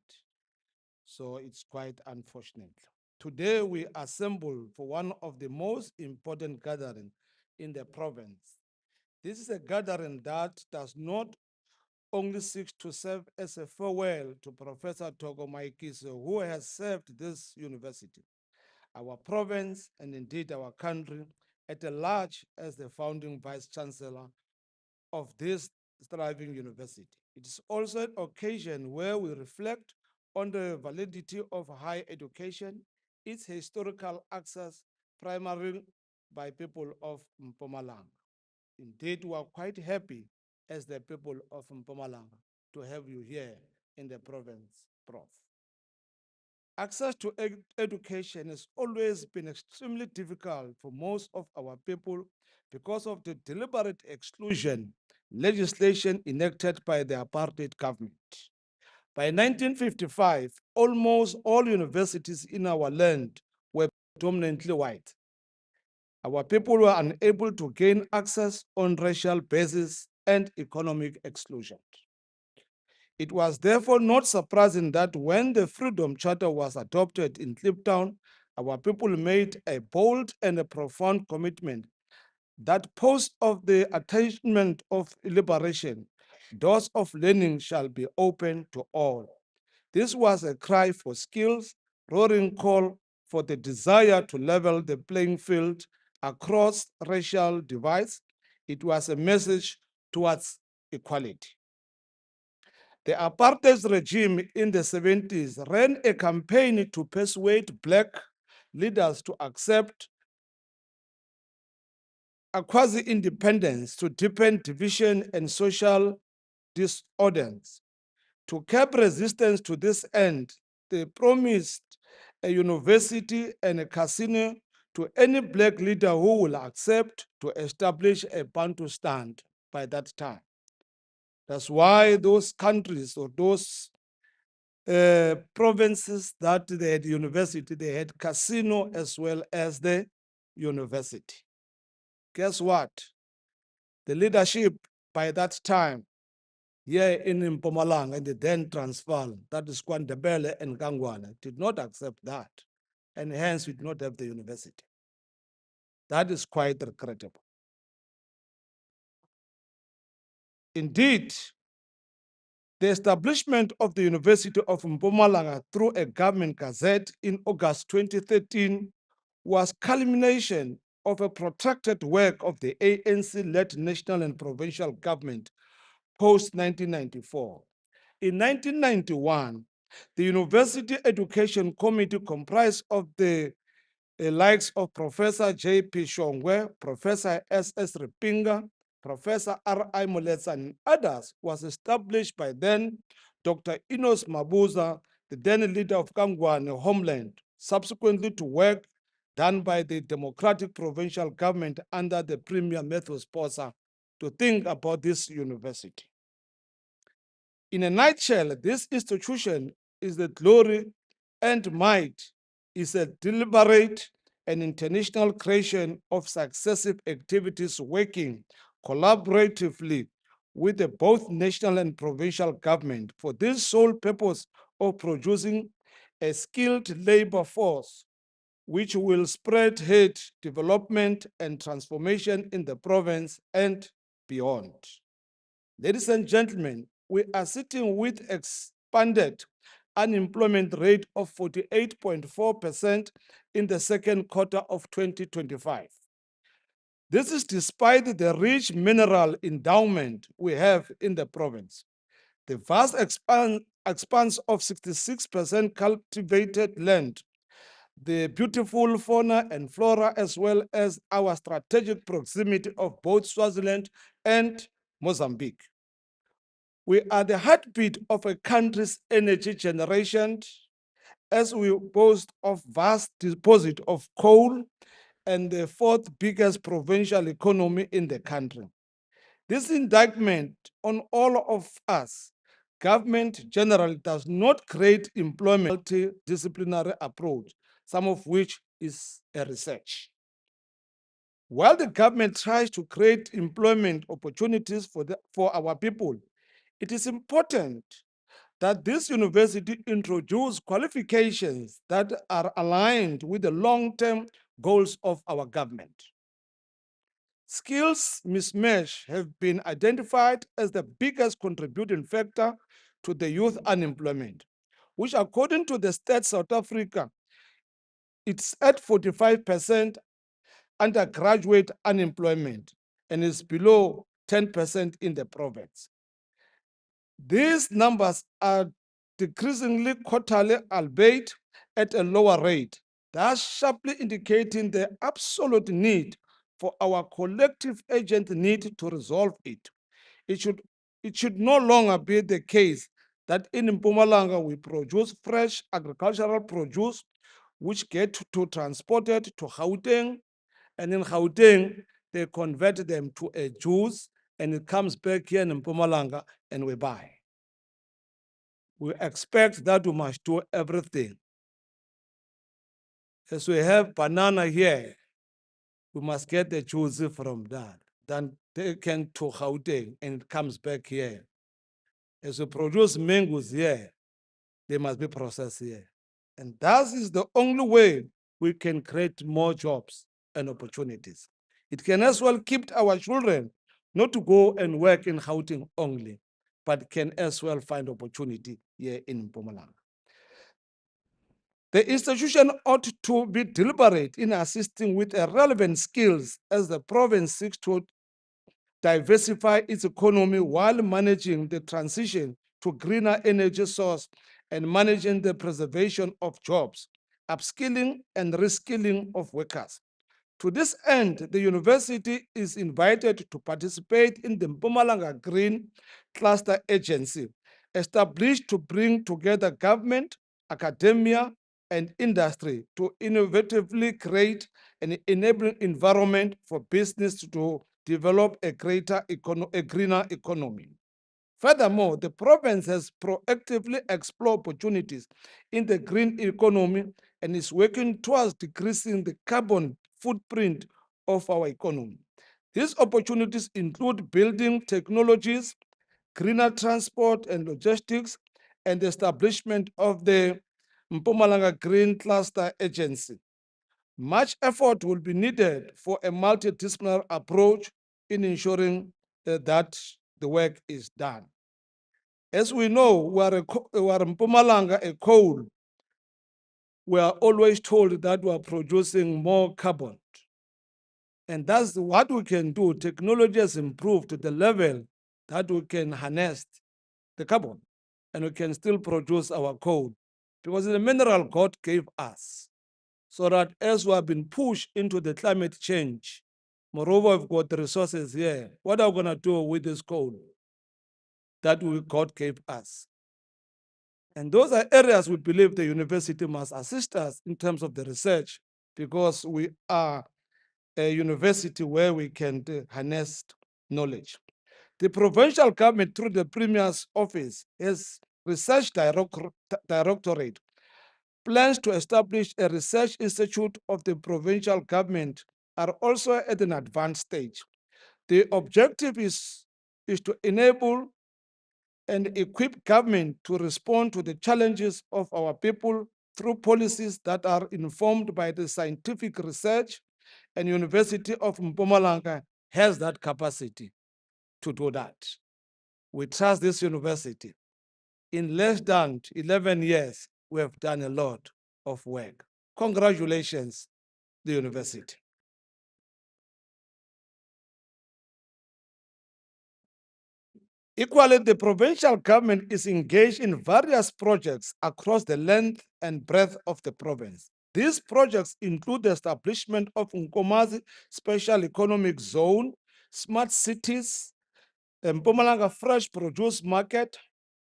Speaker 20: So it's quite unfortunate. Today we assemble for one of the most important gatherings in the province. This is a gathering that does not only seek to serve as a farewell to Professor Thoko Mayekiso, who has served this university, our province, and indeed our country at large as the founding Vice-Chancellor of this thriving university. It is also an occasion where we reflect on the validity of higher education, its historical access primarily by people of Mpumalanga. Indeed, we are quite happy as the people of Mpumalanga to have you here in the province, Prof. Access to education has always been extremely difficult for most of our people because of the deliberate exclusion legislation enacted by the apartheid government. By 1955, almost all universities in our land were predominantly white. Our people were unable to gain access on racial basis and economic exclusion. It was therefore not surprising that when the Freedom Charter was adopted in Kliptown, our people made a bold and a profound commitment that post of the attainment of liberation, doors of learning shall be open to all. This was a cry for skills, roaring call for the desire to level the playing field across racial divides. It was a message towards equality. The apartheid regime in the 70s ran a campaign to persuade Black leaders to accept a quasi-independence to deepen division and social disorders, To curb resistance to this end, they promised a university and a casino to any black leader who will accept to establish a Bantustan by that time. That's why those countries or those provinces that they had university, they had casino as well as the university. Guess what? The leadership by that time here in Mpumalanga and the then Transvaal, that is Kwandebele and Kangwana, did not accept that. And hence we did not have the university. That is quite regrettable. Indeed, the establishment of the University of Mpumalanga through a government gazette in August 2013 was culmination of a protracted work of the ANC-led national and provincial government post-1994. In 1991, the University Education Committee comprised of the likes of Professor J.P. Shongwe, Professor S.S. Ripinga, Professor R.I. Moletsa, and others was established by then Dr. Enos Mabuza, the then leader of Kangwane Homeland, subsequently to work done by the Democratic Provincial Government under the Premier Matthew Sposa to think about this university. In a nutshell, this institution is the glory and might is a deliberate and international creation of successive activities working collaboratively with the both national and provincial government for this sole purpose of producing a skilled labor force which will spread development and transformation in the province and beyond. Ladies and gentlemen, we are sitting with expanded unemployment rate of 48.4% in the second quarter of 2025. This is despite the rich mineral endowment we have in the province. The vast expanse of 66% cultivated land, the beautiful fauna and flora, as well as our strategic proximity of both Swaziland and Mozambique. We are the heartbeat of a country's energy generation, as we boast of vast deposit of coal and the fourth biggest provincial economy in the country. This indictment on all of us, government generally does not create employment multidisciplinary approach, some of which is a research. While the government tries to create employment opportunities for our people, it is important that this university introduce qualifications that are aligned with the long-term goals of our government. Skills mismatch have been identified as the biggest contributing factor to the youth unemployment, which according to the Stats South Africa, it's at 45% undergraduate unemployment and is below 10% in the province. These numbers are decreasingly quarterly, albeit at a lower rate, thus sharply indicating the absolute need for our collective agent need to resolve it. It should no longer be the case that in Mpumalanga we produce fresh agricultural produce which get transported to Gauteng, and in Gauteng they convert them to a juice and it comes back here in Mpumalanga and we buy. We expect that we must do everything. As we have banana here, we must get the juice from that. Then taken to Gauteng and it comes back here. As we produce mangoes here, they must be processed here. And that is the only way we can create more jobs and opportunities. It can as well keep our children not to go and work in Gauteng only, but can as well find opportunity here in Mpumalanga. The institution ought to be deliberate in assisting with relevant skills as the province seeks to diversify its economy while managing the transition to greener energy source and managing the preservation of jobs, upskilling and reskilling of workers. To this end, the university is invited to participate in the Mpumalanga Green Cluster Agency, established to bring together government, academia, and industry to innovatively create an enabling environment for business to develop a greener economy. Furthermore, the province has proactively explored opportunities in the green economy and is working towards decreasing the carbon footprint of our economy. These opportunities include building technologies, greener transport and logistics, and the establishment of the Mpumalanga Green Cluster Agency. Much effort will be needed for a multidisciplinary approach in ensuring that the work is done. As we know, we are Mpumalanga, a coal. We are always told that we are producing more carbon. And that's what we can do. Technology has improved to the level that we can harness the carbon and we can still produce our coal. Because the mineral God gave us, so that as we have been pushed into the climate change, moreover, we've got the resources here. What are we going to do with this coal that God gave us? And those are areas we believe the university must assist us in terms of the research, because we are a university where we can harness knowledge. The provincial government, through the Premier's office, has research directorate, plans to establish a research institute of the provincial government are also at an advanced stage. The objective is to enable and equip government to respond to the challenges of our people through policies that are informed by the scientific research, and University of Mpumalanga has that capacity to do that. We trust this university. In less than 11 years, we have done a lot of work. Congratulations, the university. Equally, the provincial government is engaged in various projects across the length and breadth of the province. These projects include the establishment of Nkomazi Special Economic Zone, smart cities, Mpumalanga Fresh Produce Market,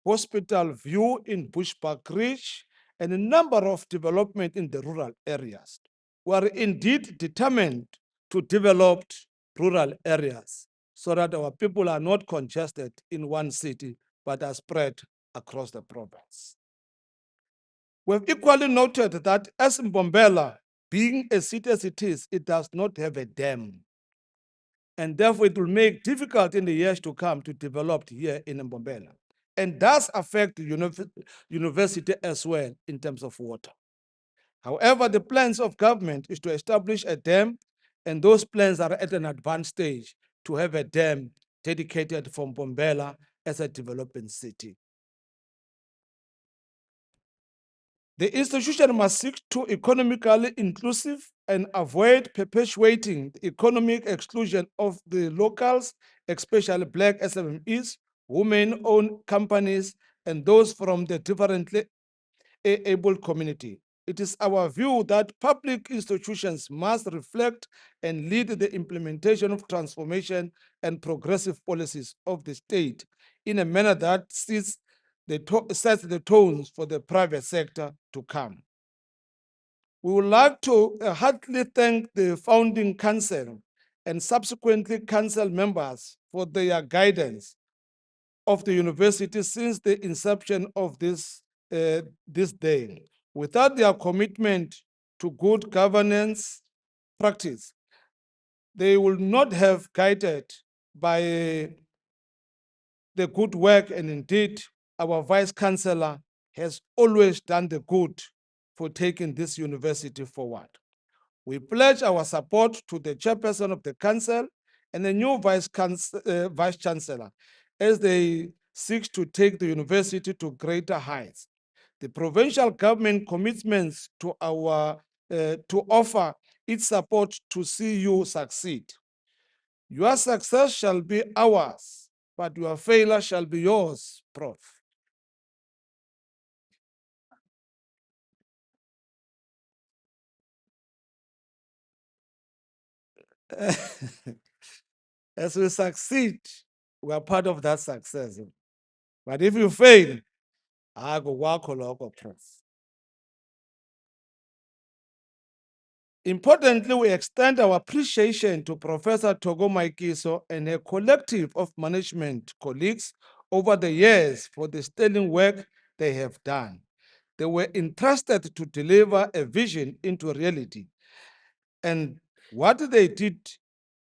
Speaker 20: Hospital View in Bushbuck Ridge, and a number of development in the rural areas. We are indeed determined to develop rural areas so that our people are not congested in one city, but are spread across the province. We've equally noted that as Mbombela, being a city as it is, it does not have a dam. And therefore it will make difficult in the years to come to develop here in Mbombela. And does affect the university as well in terms of water. However, the plans of government is to establish a dam, and those plans are at an advanced stage to have a dam dedicated for Mbombela as a developing city. The institution must seek to economically inclusive and avoid perpetuating the economic exclusion of the locals, especially Black SMEs, women-owned companies, and those from the differently able community. It is our view that public institutions must reflect and lead the implementation of transformation and progressive policies of the state in a manner that sets the tones for the private sector to come. We would like to heartily thank the founding council and subsequently council members for their guidance of the university since the inception of this day. Without their commitment to good governance practice, they will not have guided by the good work, and indeed our Vice Chancellor has always done the good for taking this university forward. We pledge our support to the chairperson of the council and the new Vice Chancellor as they seek to take the university to greater heights. The provincial government commitments to offer its support to see you succeed. Your success shall be ours, but your failure shall be yours, Prof. As we succeed, we are part of that success. But if you fail, akukwakho lokho, Prof. Importantly, we extend our appreciation to Professor Thoko Mayekiso and her collective of management colleagues over the years for the sterling work they have done. They were entrusted to deliver a vision into reality. And what they did,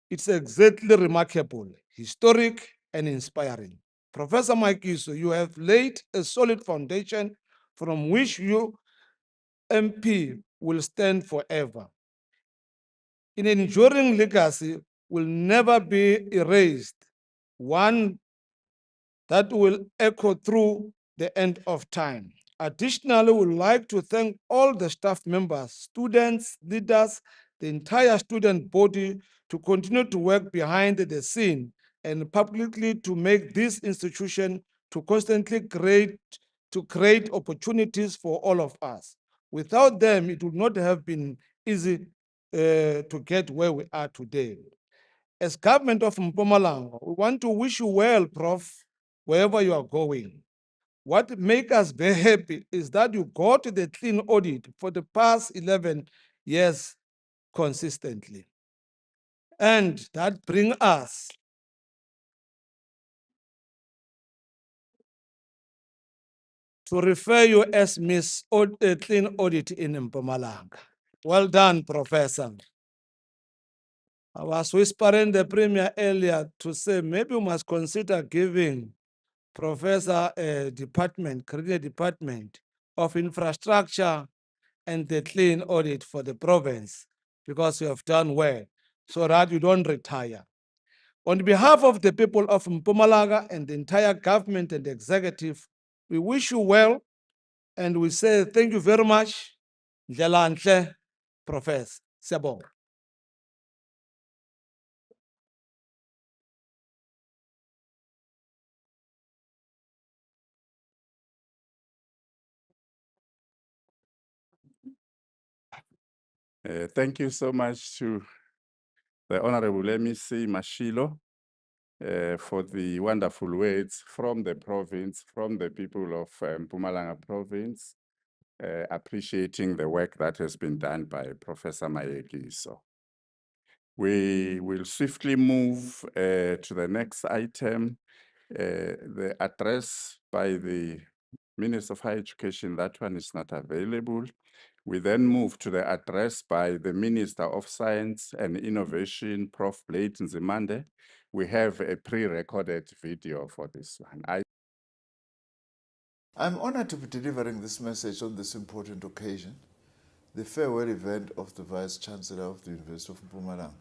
Speaker 20: it's exactly remarkable, historic, and inspiring. Professor Mayekiso, you have laid a solid foundation from which you, MP, will stand forever. An enduring legacy will never be erased, one that will echo through the end of time. Additionally, we would like to thank all the staff members, students, leaders, the entire student body to continue to work behind the scene and publicly to make this institution to constantly create opportunities for all of us. Without them, it would not have been easy to get where we are today. As government of Mpumalanga, we want to wish you well, Prof, wherever you are going. What makes us very happy is that you got the clean audit for the past 11 years consistently. And that brings us to refer you as Miss Clean Audit in Mpumalanga. Well done, Professor. I was whispering the Premier earlier to say maybe we must consider giving Professor a department, create a department of infrastructure and the clean audit for the province because you have done well so that you don't retire. On behalf of the people of Mpumalanga and the entire government and executive, we wish you well and we say thank you very much. Ndlela ntle, Professor. Siyabonga.
Speaker 1: Thank you so much to the Honorable MEC Mashilo for the wonderful words from the province, from the people of Mpumalanga province, appreciating the work that has been done by Professor Mayekiso. We will swiftly move to the next item, the address by the Minister of Higher Education. That one is not available. We then move to the address by the Minister of Science and Innovation, Prof Blade Nzimande. We have a pre-recorded video for this one.
Speaker 21: I'm honored to be delivering this message on this important occasion, the farewell event of the Vice-Chancellor of the University of Mpumalanga.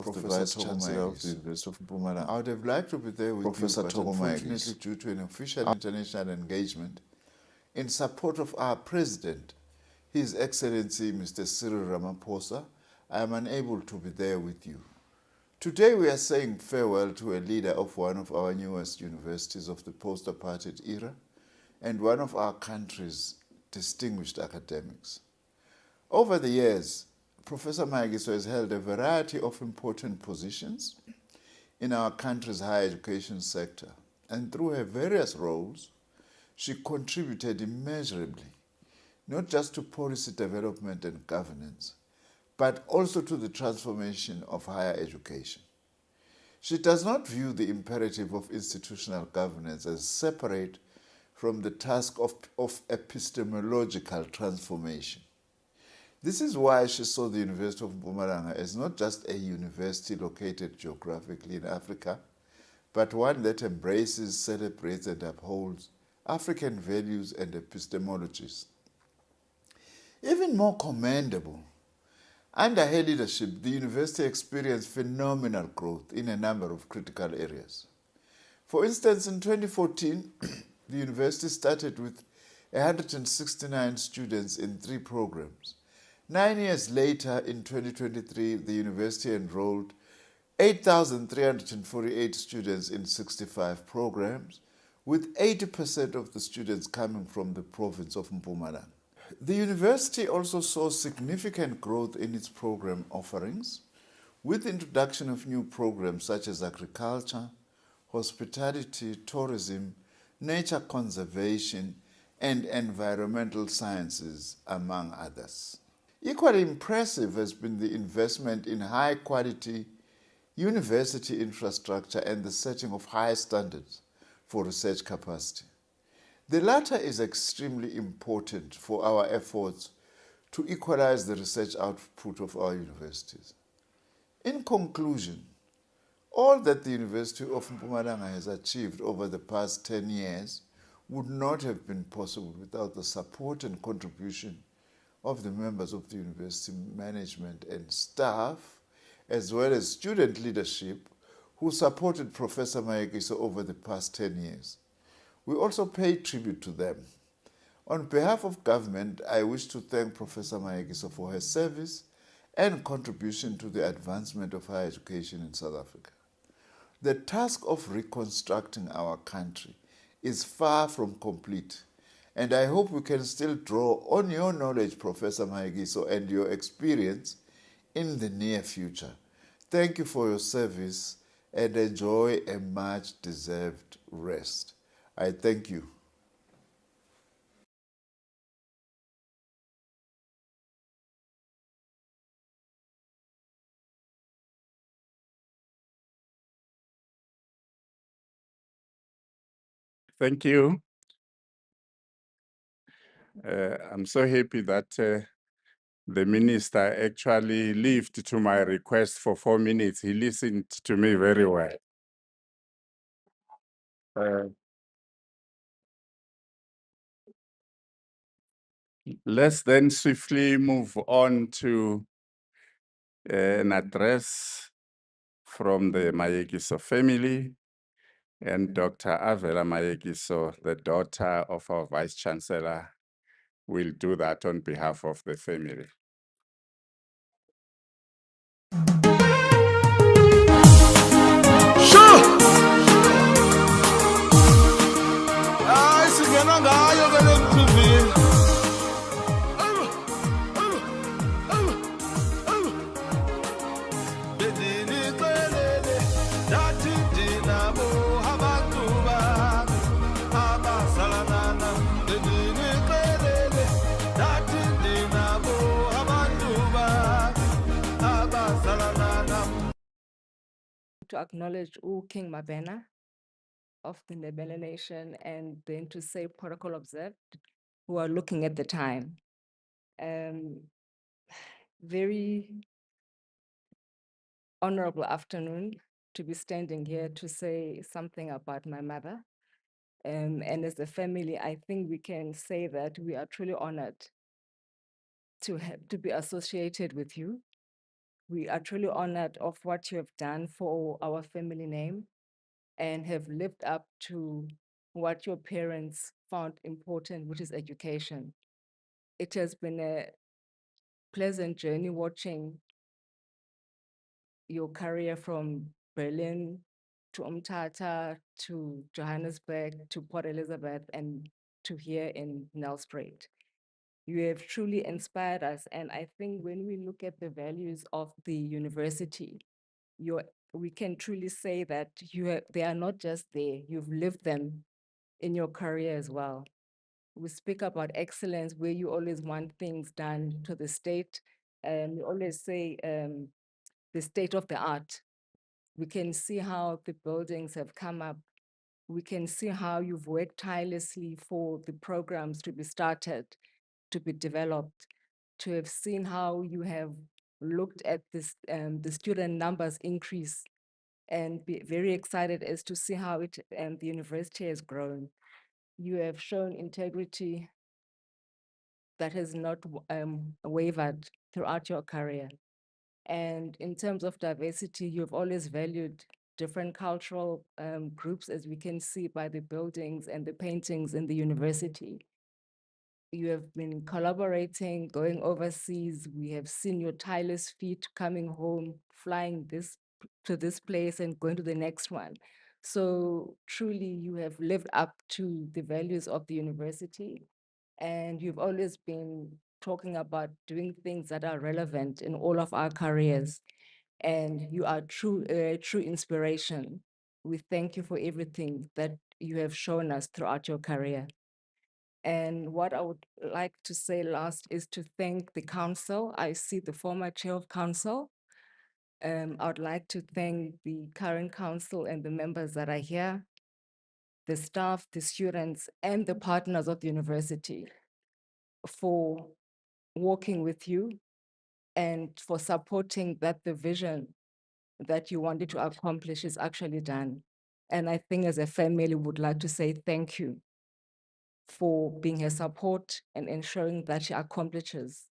Speaker 21: Professor Chancellor of the University of Mpumalanga. I would have liked to be there with Professor you, but unfortunately due to an official international engagement in support of our President, His Excellency Mr. Cyril Ramaphosa, I am unable to be there with you. Today we are saying farewell to a leader of one of our newest universities of the post-apartheid era and one of our country's distinguished academics. Over the years, Professor Mayekiso has held a variety of important positions in our country's higher education sector, and through her various roles, she contributed immeasurably, not just to policy development and governance, but also to the transformation of higher education. She does not view the imperative of institutional governance as separate from the task of epistemological transformation. This is why she saw the University of Mpumalanga as not just a university located geographically in Africa, but one that embraces, celebrates, and upholds African values and epistemologies. Even more commendable, under her leadership, the university experienced phenomenal growth in a number of critical areas. For instance, in 2014, the university started with 169 students in 3 programs. 9 years later, in 2023, the university enrolled 8,348 students in 65 programs, with 80% of the students coming from the province of Mpumalanga. The university also saw significant growth in its program offerings, with the introduction of new programs such as agriculture, hospitality, tourism, nature conservation, and environmental sciences, among others. Equally impressive has been the investment in high-quality university infrastructure and the setting of high standards for research capacity. The latter is extremely important for our efforts to equalize the research output of our universities. In conclusion, all that the University of Mpumalanga has achieved over the past 10 years would not have been possible without the support and contribution of the members of the university management and staff, as well as student leadership, who supported Professor Mayekiso over the past 10 years. We also pay tribute to them. On behalf of government, I wish to thank Professor Mayekiso for her service and contribution to the advancement of higher education in South Africa. The task of reconstructing our country is far from complete, and I hope we can still draw on your knowledge, Professor Mayekiso, and your experience in the near future. Thank you for your service and enjoy a much-deserved rest. I thank you.
Speaker 1: Thank you. I'm so happy that the minister actually lived to my request for 4 minutes. He listened to me very well. Let's then swiftly move on to an address from the Mayekiso family, and Dr. Avela Mayekiso, the daughter of our Vice-Chancellor, will do that on behalf of the family.
Speaker 2: To acknowledge King Mabena of the Ndebele Nation, and then to say protocol observed, who are looking at the time. Very honorable afternoon to be standing here to say something about my mother. And as a family, I think we can say that we are truly honored to be associated with you. We are truly honored of what you have done for our family name and have lived up to what your parents found important, which is education. It has been a pleasant journey watching your career from Berlin to Umtata to Johannesburg to Port Elizabeth and to here in Nelspruit. You have truly inspired us, and I think when we look at the values of the university, we can truly say that they are not just there, you've lived them in your career as well. We speak about excellence, where you always want things done to the state, and we always say the state of the art. We can see how the buildings have come up. We can see how you've worked tirelessly for the programs to be started, to be developed, to have seen how you have looked at this, the student numbers increase, and be very excited as to see how the university has grown. You have shown integrity that has not wavered throughout your career. And in terms of diversity, you've always valued different cultural groups, as we can see by the buildings and the paintings in the university. You have been collaborating, going overseas. We have seen your tireless feet coming home, flying to this place and going to the next one. So truly, you have lived up to the values of the university, and you've always been talking about doing things that are relevant in all of our careers. And you are true inspiration. We thank you for everything that you have shown us throughout your career. And what I would like to say last is to thank the council. I see the former chair of council. I would like to thank the current council and the members that are here, the staff, the students, and the partners of the university for working with you and for supporting that the vision that you wanted to accomplish is actually done. And I think as a family, would like to say thank you for being her support and ensuring that she accomplishes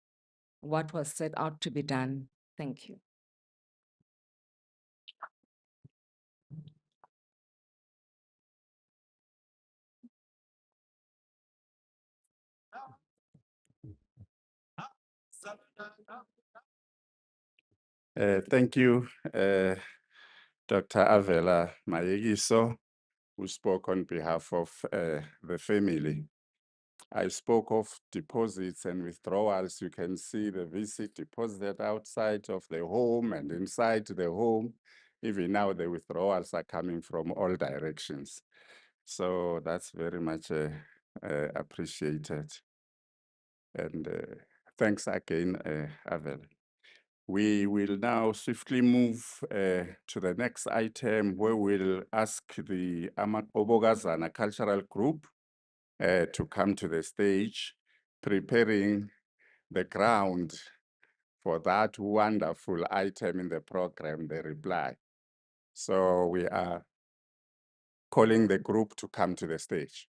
Speaker 2: what was set out to be done. Thank you.
Speaker 1: Thank you, Dr. Avela Mayekiso, who spoke on behalf of the family. I spoke of deposits and withdrawals. You can see the VC deposited outside of the home and inside the home. Even now, the withdrawals are coming from all directions. So that's very much appreciated. And thanks again, Avel. We will now swiftly move to the next item where we'll ask the Obogazana Cultural Group to come to the stage, preparing the ground for that wonderful item in the program, the reply. So we are calling the group to come to the stage.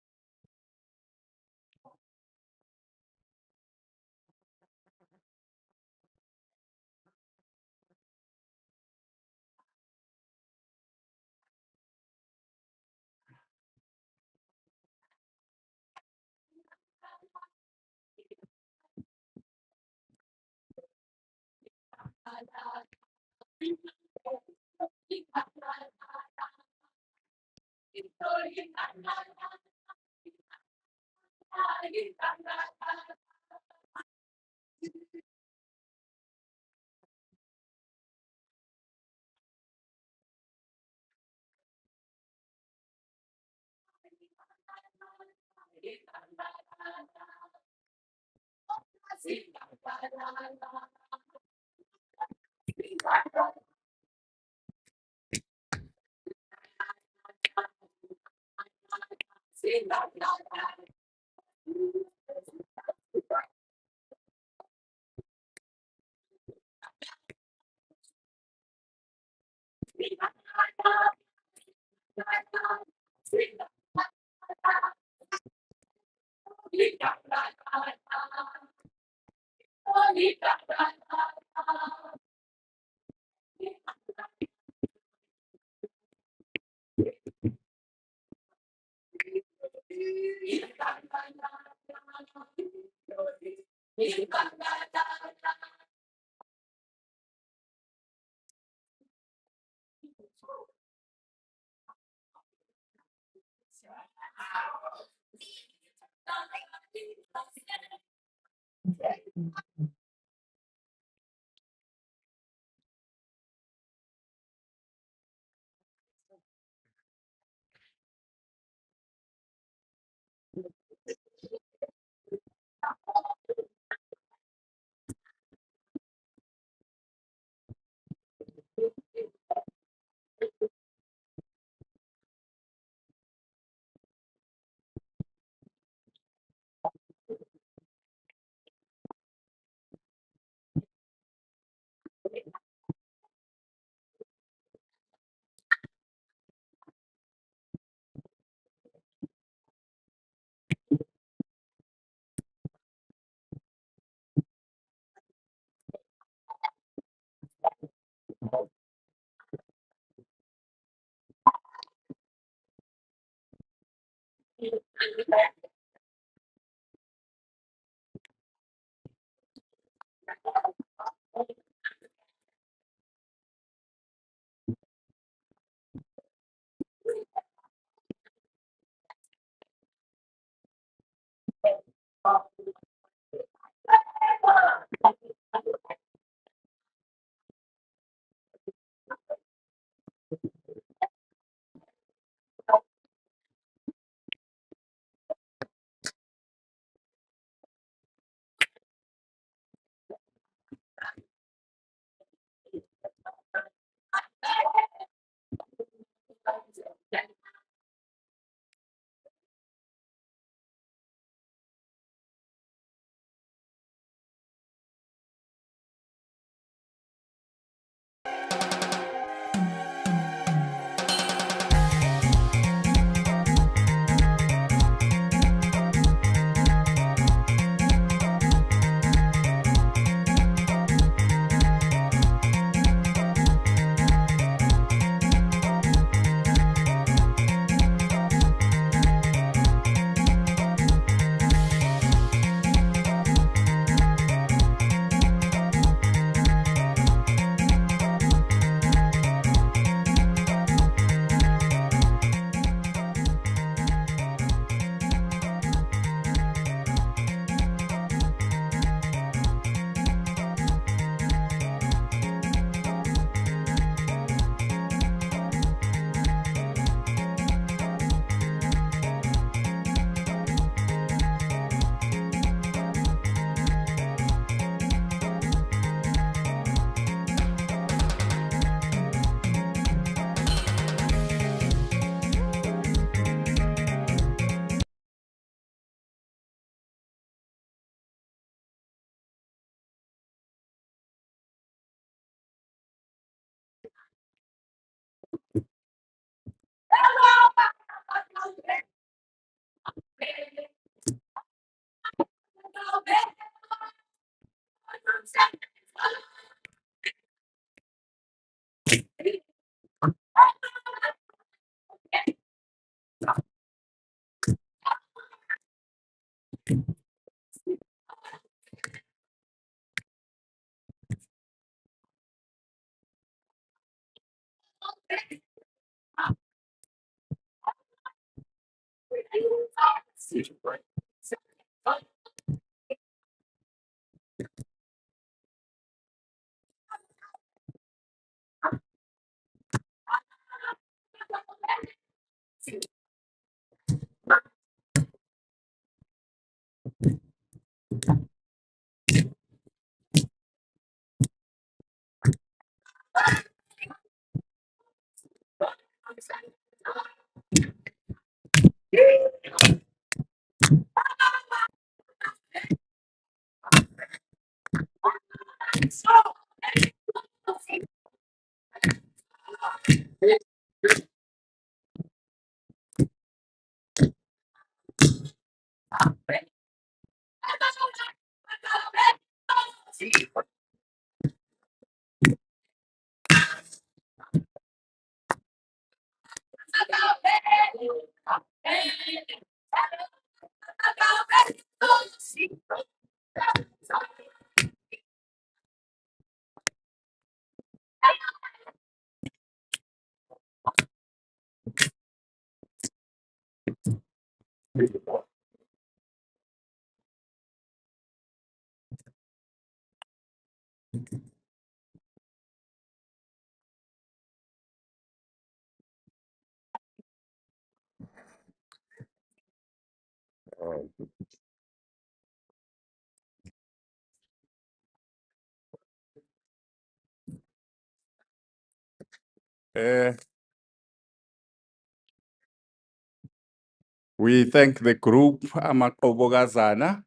Speaker 1: We thank the group Amakobogazana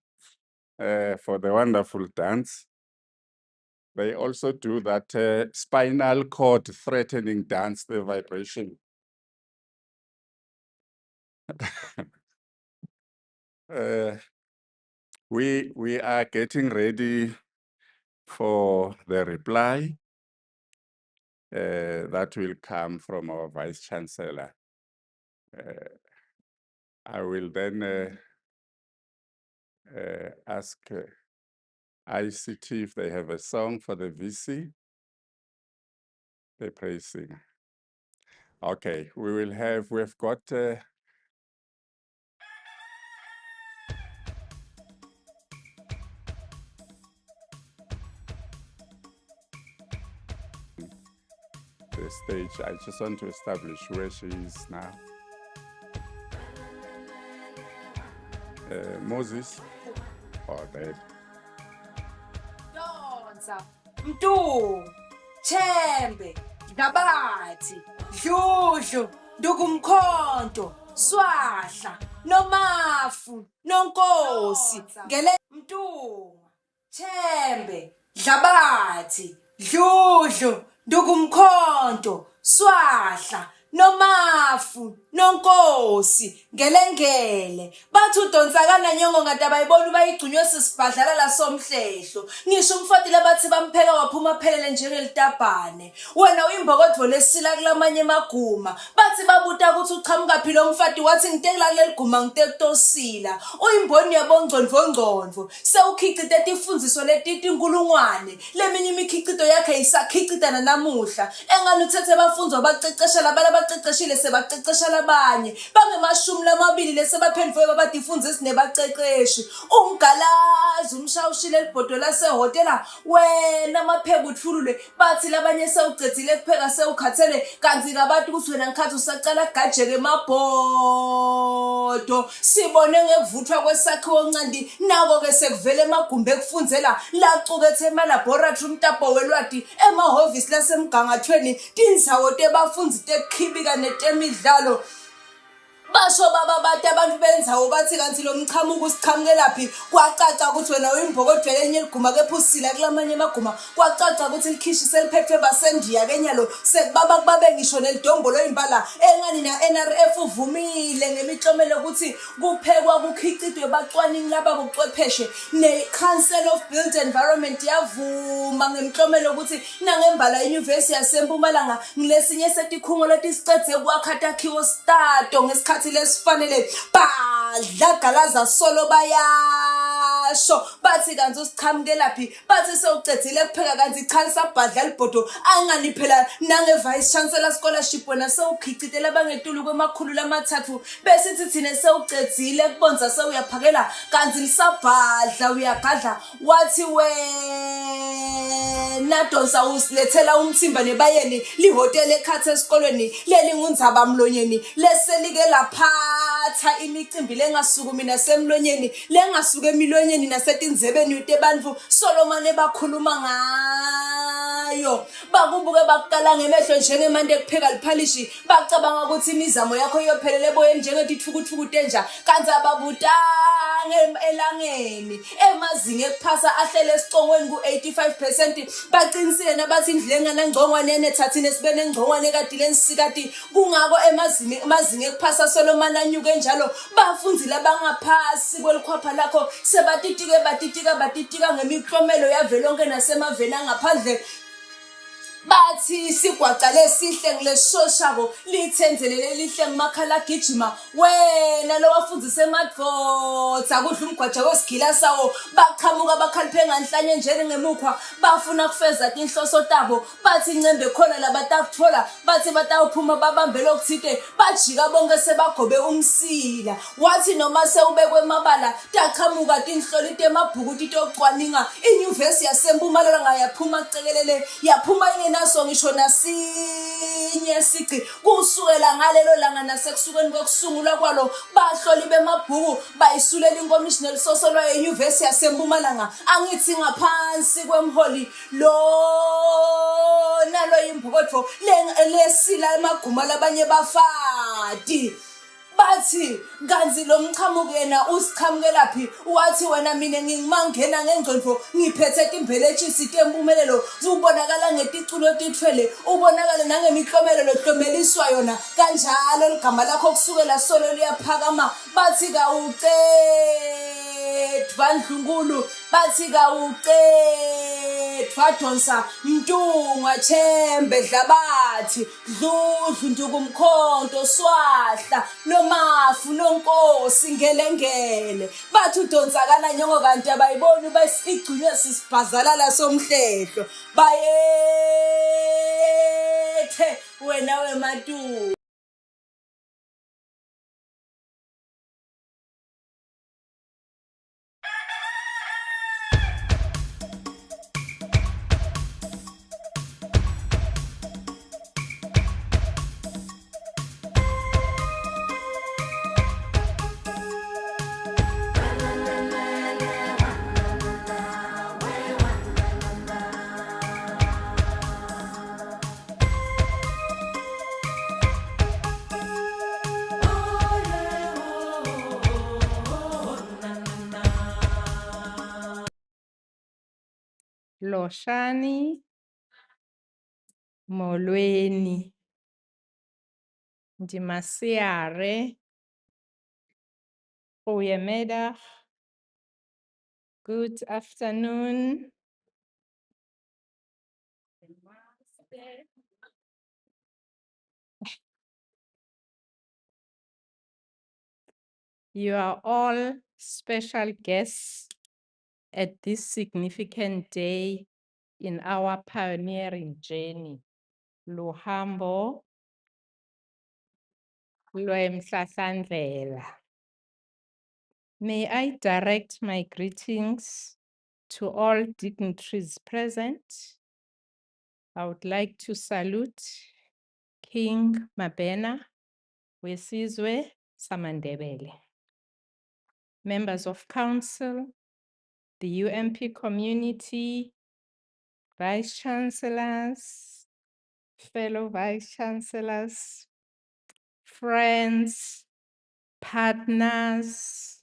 Speaker 1: for the wonderful dance. They also do that spinal cord threatening dance, the vibration. We are getting ready for the reply that will come from our Vice-Chancellor. I will then ask ICT if they have a song for the VC, the praise singer. Okay, we've got the stage. I just want to establish where she is now. Moses, or there.
Speaker 5: Mntu, Thembe, Nabathi, Dludlu, Ndukumkhonto, Swahla, Nomafu, Nonkosi, Ngele Mntu, Thembe, Nabathi, Dludlu, Ndukumkhonto, Swahla, Nomafu, Nonkosi, Ngelengele, bathi udonsakana nyongo ngade abayibona ubayigcinywe sisibhadlala la somhlehlo. Ngisho umfati labathi bampheka waphuma phelele njengelitabhane. Wena uyimbokodvo lesila kulamanye maguma. Bathi babuta ukuthi uchamuka phi lo mfati wathi ngitekela kuleli guma ngitekutosila. Uyimboni yabongcondvo. Sewukhicite tifundziso letitinkulungwane. Leminye imikhicito yakhe isakhicitana namuhla. Engani uthethe bafundzi abaceceshela abaceceshile sebaceceshela abanye. Bangemashumi lamabili lesebaphendvuke babadifundzisi nebaceceshi. Ungalazi umshawushile elibhodo lasehotela wena mapheka uthulule bathi labanye sewucedzile kupheka sewukhathele kanti kabantu ukuthi wena ngikhathi usacala gajeke emabhodo. Sibone ngekuvuthwa kwesakhiwo oncandi nako ke sekuvele emagumbi ekufundzela lacukethe emalaboratory umtapo welwadi emahhovisi lasemgangathweni tindzawo tebafundzi tekhibika netemidlalo. basho baba bathi abantu benzawo bathi kanti lo mchamuko usichamukelaphi kwacaca ukuthi wena uyimbokodlela enye liguma kepha usila kulamanye amaguma kwacaca ukuthi likhishi seliphethwe basendiya kenyalo sekubaba kubabe ngisho nelidombolo imbala engani na-NRF uvumile ngemiklomelo ukuthi kuphekwa kukhicidwe bacwaningi laba bobuchwepheshe ne-Council of Built Environment yavuma ngemiklomelo ukuthi nangembala inyuvesi yasempumalanga ngilesinye setikhungo letisicedze kwakha takhiwo stato ngesikhathi lesifanele badlagalaza solo bayasho bathi kanti usichamukelaphi bathi sewucedzile kupheka kanti cha lisabhadla libhodo angani phela nange-Vice-Chancellor scholarship wena sewukhicitela bangetulu kwemakhulu lamathathu besithi thine sewucedzile kubonza sewuyaphakela kanti lisabhadla uyagadla wathi wena donsa usilethela umthimba nebayeni lihotela ekhathe esikolweni leli ngundzaba mlonyeni leselike laphatha imicimbi lengasukumi nasemlonyeni lengasuke emilonyeni nasetinzebeni yute bantfu solomane bakhuluma ngayo bakubuke bakuqala ngemehlo njengemande kupheka liphalishi bacabanga ukuthi imizamo yakho iyophelele eboyeni njengetithukuthuku tenja kanti ababutanga elangeni emazinga ekuphasa ahlele esicongweni ku-85% baqinisile nabathi indlela enganangcongwane enethathini esibene engcongwane kadile ensikati kungako emazinga ekuphasa solomane anyuke njalo bafundzile abangaphasi kwelikhwapha lakho sebatitika ngemiklomelo yavelonke nasemaveni angaphandle bathi sigwaca lesihle ngileshoshako lithenzelele lihle ngimakhala gijima wena lo wafundzise emadvodza kudla umgwaja wesigila sawo baqhamuka bakhaliphe nganhlanye njeni ngemukhwa bafuna kufeza tinhloso tabo bathi ncembe khona labatakuthola bathi batawuphuma babambe lokuthide bajika bonke sebagobe umsila wathi noma sewubekwe emabala taqhamuka tinhloli temabhuku titocwaninga inyuvesi yasempumalanga yaphuma cekelele yaphuma naso ngisho nasinye sici kusukela ngalelo langa nasekusukeni kokusungulwa kwalo bahloli bemabhuku bayisulela inkomishini elisosolwa enyuvesi yasempumalanga angithi ngaphansi kwemholi lo nalo imbokodvo lesila emaguma labanye bafati bathi kanzi lo mchamuko yena usichamukelaphi wathi wena mina ngingimangena ngengcondvo ngiphethe timbeletshisi tempumelelo ubonakala ngeticulo tithwele ubonakala nangemiklomelo lohlomeliswa yona kanjalo ligama lakho kusukela solo liyaphakama bathi kawucedwa ndlunkulu bathi kawucedwa donsa mtunga chembe dlabathi dludlu ndukumkhonto swahla mafu nonkosi ngelengele bathi udonsakala nyongo kanti abayiboni basigcinywe sisibhazalala somhlehlo bayethe wena wematu
Speaker 7: Loshani, Molweni, Ndimasiare, Goeiemiddag, good afternoon. You are all special guests at this significant day in our pioneering journey, luhambo lwemhlahlandlela. May I direct my greetings to all dignitaries present. I would like to salute King Mabena Wesizwe Samandebele, members of council, the UMP community, vice-chancellors, fellow vice-chancellors, friends, partners,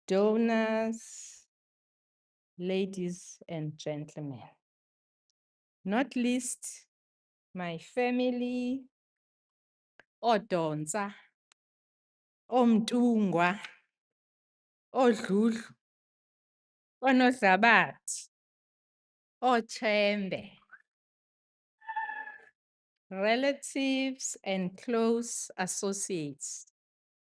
Speaker 7: donors, ladies and gentlemen, not least my family, Odonza, Omtungwa, Odludlu, Onozabat, Ochembe, relatives and close associates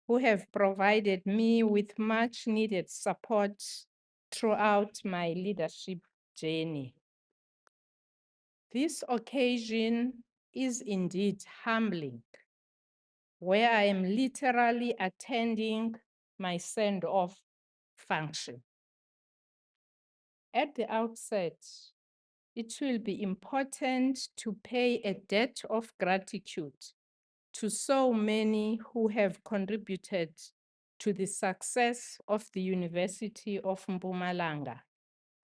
Speaker 7: who have provided me with much needed support throughout my leadership journey. This occasion is indeed humbling, where I am literally attending my send-off function. At the outset, it will be important to pay a debt of gratitude to so many who have contributed to the success of the University of Mpumalanga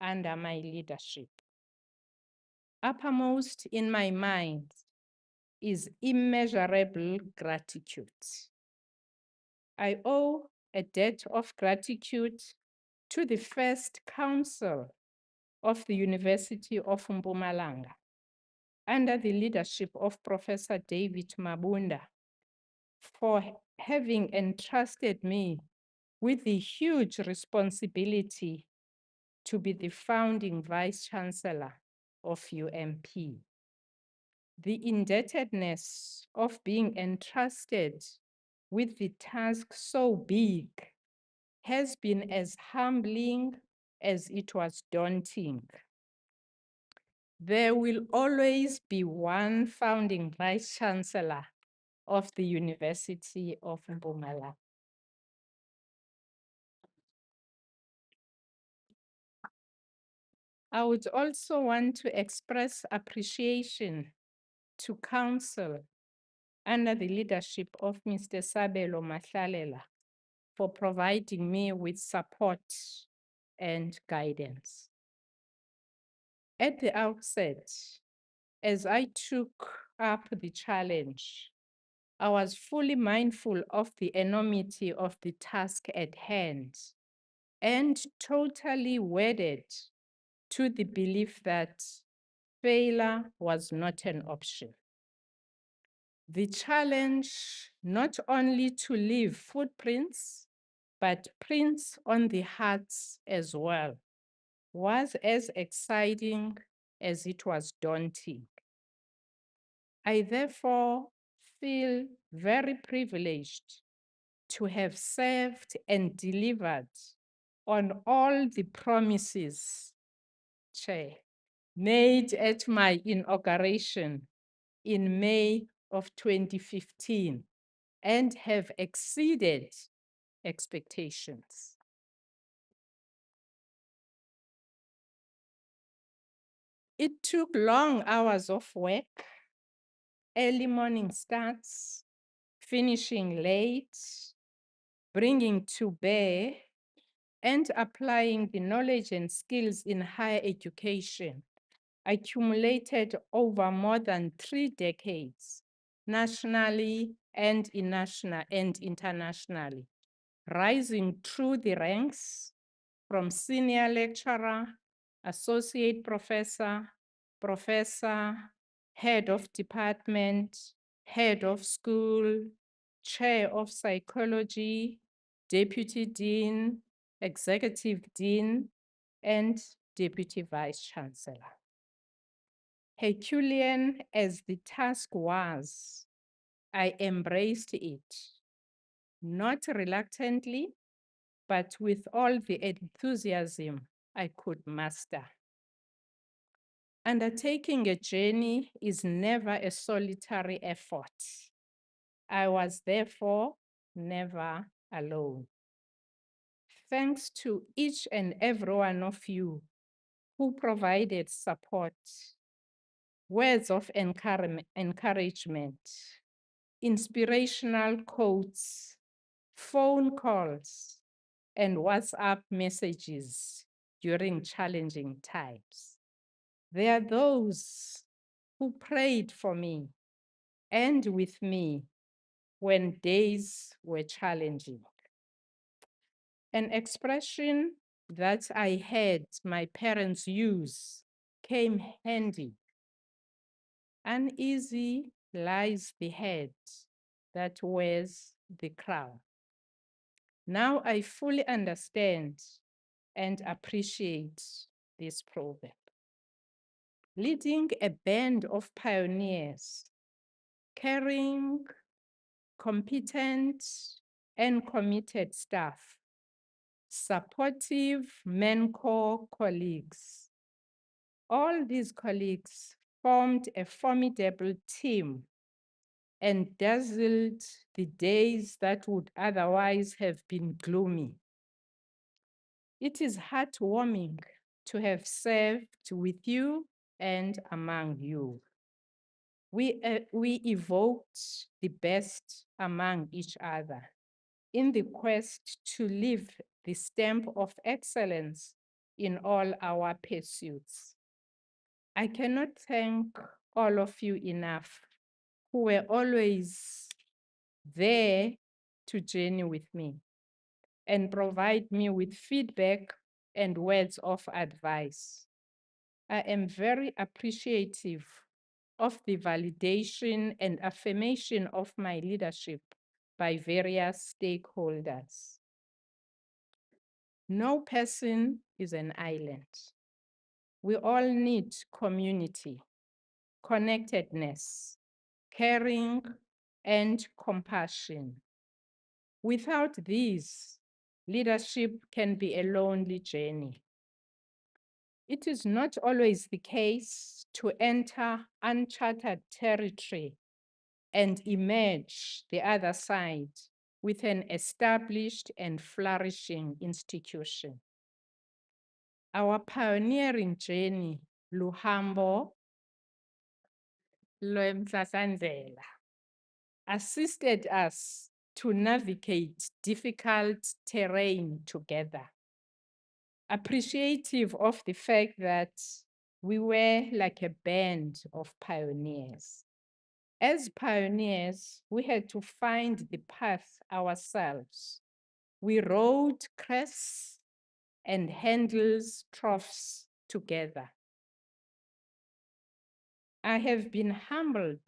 Speaker 7: under my leadership. Uppermost in my mind is immeasurable gratitude. I owe a debt of gratitude to the first council of the University of Mpumalanga under the leadership of Professor David Mabunda for having entrusted me with the huge responsibility to be the founding Vice-Chancellor of UMP. The indebtedness of being entrusted with the task so big has been as humbling as it was daunting. There will always be one founding Vice-Chancellor of the University of Mpumalanga. I would also want to express appreciation to Council under the leadership of Mr. Sabelo Mahlalela for providing me with support and guidance. At the outset, as I took up the challenge, I was fully mindful of the enormity of the task at hand and totally wedded to the belief that failure was not an option. The challenge not only to leave footprints, but prints on the hearts as well, was as exciting as it was daunting. I therefore feel very privileged to have served and delivered on all the promises, Chair, made at my inauguration in May of 2015 and have exceeded expectations. It took long hours of work, early morning starts, finishing late, bringing to bear, and applying the knowledge and skills in higher education accumulated over more than 3 decades, nationally and internationally, rising through the ranks from senior lecturer, associate professor, professor, head of department, head of school, chair of psychology, deputy dean, executive dean, and deputy vice-chancellor. Herculean as the task was, I embraced it, not reluctantly, but with all the enthusiasm I could master. Undertaking a journey is never a solitary effort. I was therefore never alone. Thanks to each and every one of you who provided support, words of encouragement, inspirational quotes, phone calls, and WhatsApp messages during challenging times. There are those who prayed for me and with me when days were challenging. An expression that I heard my parents use came handy. Uneasy lies the head that wears the crown. Now I fully understand and appreciate this proverb. Leading a band of pioneers, caring, competent, and committed staff, supportive mentor colleagues. All these colleagues formed a formidable team and dazzled the days that would otherwise have been gloomy. It is heartwarming to have served with you and among you. We evoked the best among each other in the quest to leave the stamp of excellence in all our pursuits. I cannot thank all of you enough who were always there to journey with me and provide me with feedback and words of advice. I am very appreciative of the validation and affirmation of my leadership by various stakeholders. No person is an island. We all need community, connectedness, caring, and compassion. Without these, leadership can be a lonely journey. It is not always the case to enter uncharted territory and emerge the other side with an established and flourishing institution. Our pioneering journey, luhambo, lwemhlahlandlela, assisted us to navigate difficult terrain together. Appreciative of the fact that we were like a band of pioneers. As pioneers, we had to find the path ourselves. We rode crests and handles troughs together. I have been humbled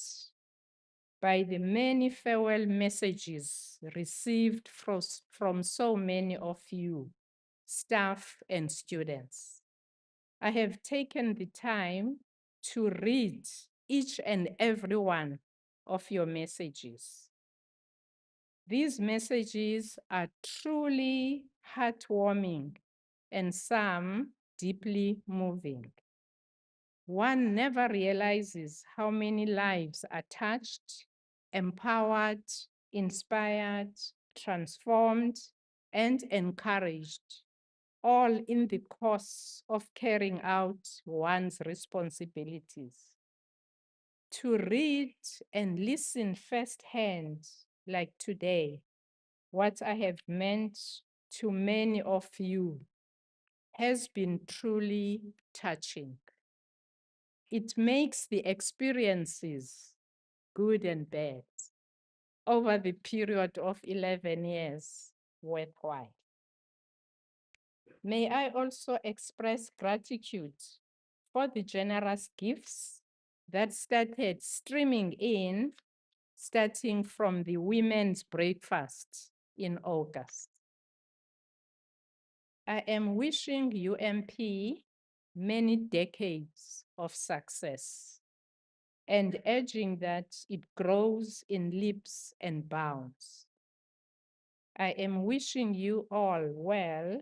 Speaker 7: by the many farewell messages received from so many of you, staff and students. I have taken the time to read each and every one of your messages. These messages are truly heartwarming and some deeply moving. One never realizes how many lives are touched, empowered, inspired, transformed, and encouraged, all in the course of carrying out one's responsibilities. To read and listen firsthand, like today, what I have meant to many of you has been truly touching. It makes the experiences, good and bad, over the period of 11 years worthwhile. May I also express gratitude for the generous gifts that started streaming in, starting from the women's breakfast in August. I am wishing UMP many decades of success and urging that it grows in leaps and bounds. I am wishing you all well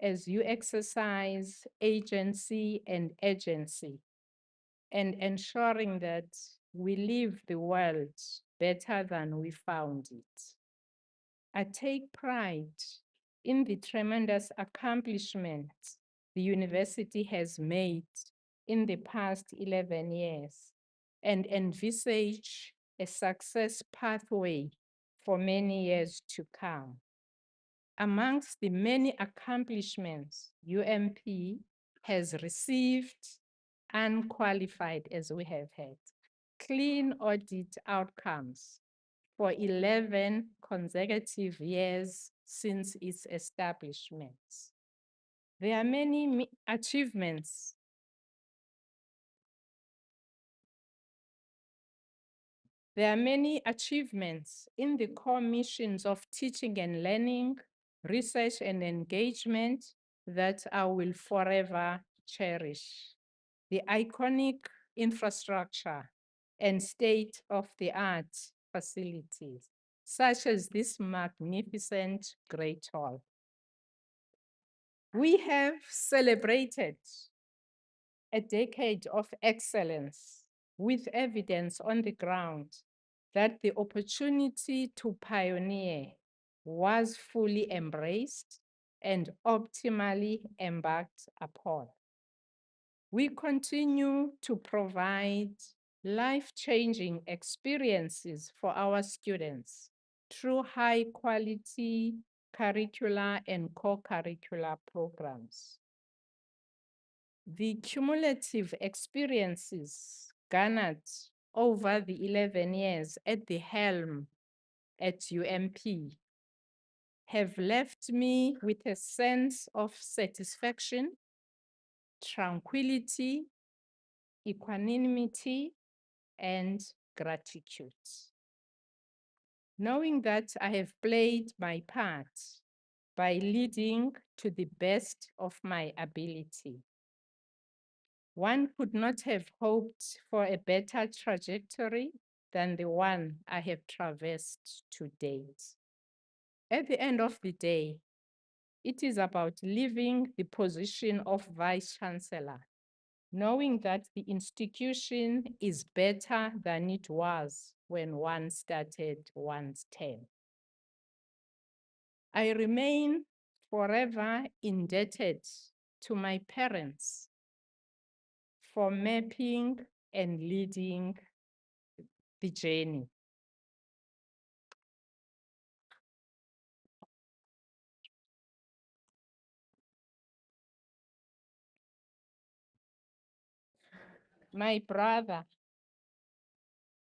Speaker 7: as you exercise agency and urgency and ensuring that we leave the world better than we found it. I take pride in the tremendous accomplishments the university has made in the past 11 years and envisage a success pathway for many years to come. Amongst the many accomplishments UMP has received, unqualified as we have had, clean audit outcomes for 11 consecutive years since its establishment. There are many achievements. There are many achievements in the core missions of teaching and learning, research and engagement that I will forever cherish. The iconic infrastructure and state-of-the-art facilities, such as this magnificent Great Hall. We have celebrated a decade of excellence with evidence on the ground that the opportunity to pioneer was fully embraced and optimally embarked upon. We continue to provide life-changing experiences for our students through high-quality curricular and co-curricular programs. The cumulative experiences garnered over the 11 years at the helm at UMP have left me with a sense of satisfaction, tranquility, equanimity, and gratitude. Knowing that I have played my part by leading to the best of my ability. One could not have hoped for a better trajectory than the one I have traversed to date. At the end of the day, it is about leaving the position of Vice-Chancellor, knowing that the institution is better than it was when one started one's term. I remain forever indebted to my parents for mapping and leading the journey. My brother,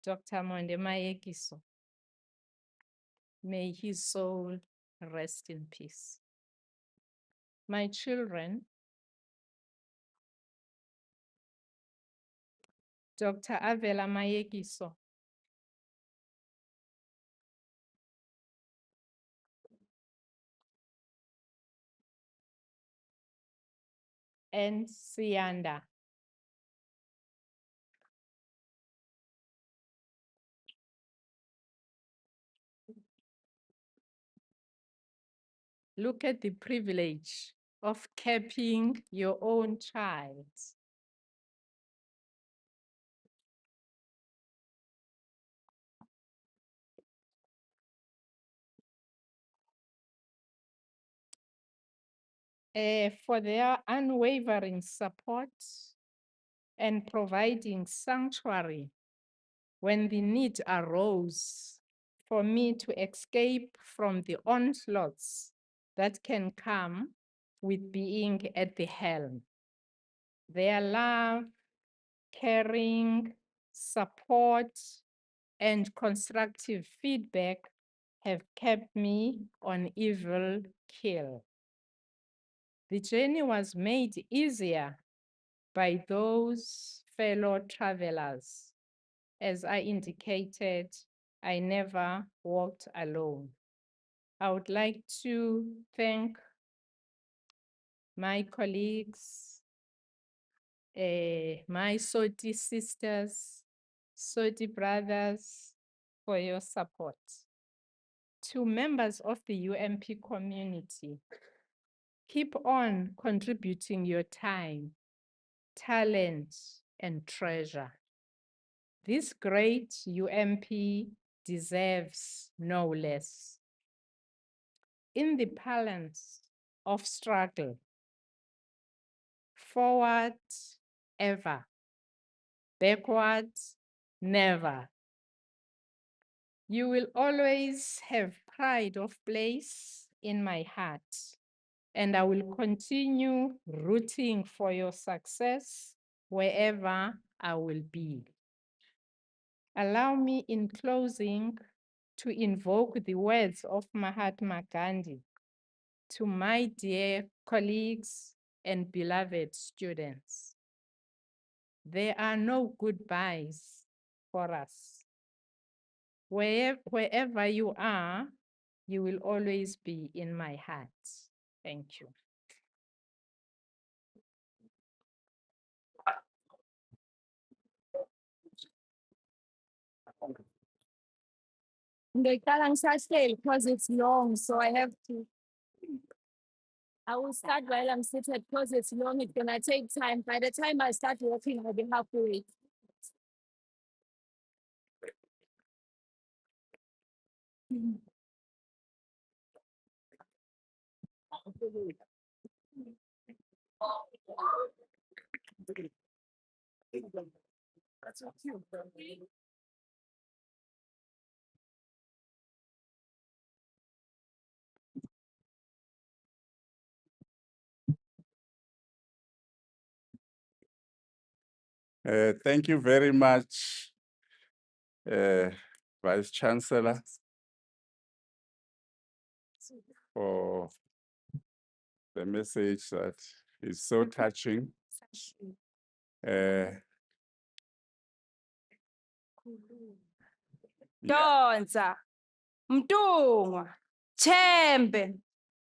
Speaker 7: Dr. Mayekiso, may his soul rest in peace. My children, Dr. Avela Mayekiso, and Sianda. Look at the privilege of capping your own child. For their unwavering support and providing sanctuary when the need arose for me to escape from the onslaughts that can come with being at the helm. Their love, caring, support, and constructive feedback have kept me on even keel. The journey was made easier by those fellow travelers. As I indicated, I never walked alone. I would like to thank my colleagues, my SOTI sisters, SOTI brothers, for your support. To members of the UMP community, keep on contributing your time, talent, and treasure. This great UMP deserves no less. In the balance of struggle, forward ever, backward never. You will always have pride of place in my heart, and I will continue rooting for your success wherever I will be. Allow me in closing to invoke the words of Mahatma Gandhi to my dear colleagues and beloved students. There are no goodbyes for us. Wherever you are, you will always be in my heart. Thank you.
Speaker 8: Because it's long, so I have to. I will start while I'm seated because it's long. It's gonna take time. By the time I start walking, I'll be halfway.
Speaker 1: Thank you very much, Vice-Chancellor, for the message that is so touching.
Speaker 5: Donsa, Mtungwa, Chembe,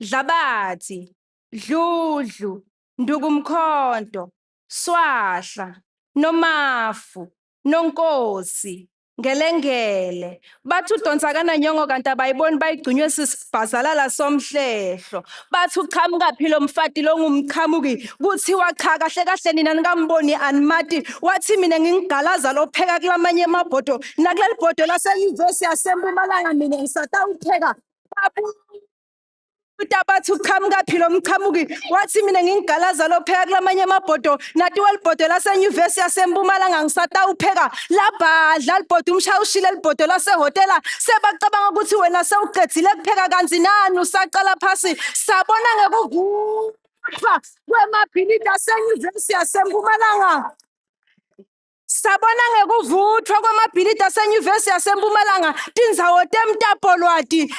Speaker 5: Dlabathi, Dludlu, Ndukumkhonto, Swahla, Nomafu, Nonkosi, Ngelengele. Bathi udonsa kananyongo kanti abayiboni bayigcinywe sisibhazalala somhlehlo. Bathi uqhamukaphi lo mfati lo ngumqhamuki. Kuthiwa cha kahle kahle nina nikamboni animati. Wathi mina ngingigalaza lopheka kulamanye amabhodo. Nakuleli bhodo lasenyuvesi yaseMpumalanga mina ngisatawupheka. Bathi uqhamukaphi lo mqhamuki. Wathi mina ngingigalaza lopheka kulamanye amabhodo. Nathi welibhodo lasenyuvesi yaseMpumalanga ngisatawupheka. Labhadla libhodo umshayushile libhodo lasehotela. Sebacabanga ukuthi wena sewuqedile kupheka kanti nani usaqala phasi. Sabona ngekuvuthwa kwemabhilidi asenyuvesi yaseMpumalanga. Sabona ngekuvuthwa kwamabhilidi asenyuvesi yaseMpumalanga, tindzawo temtapolwati,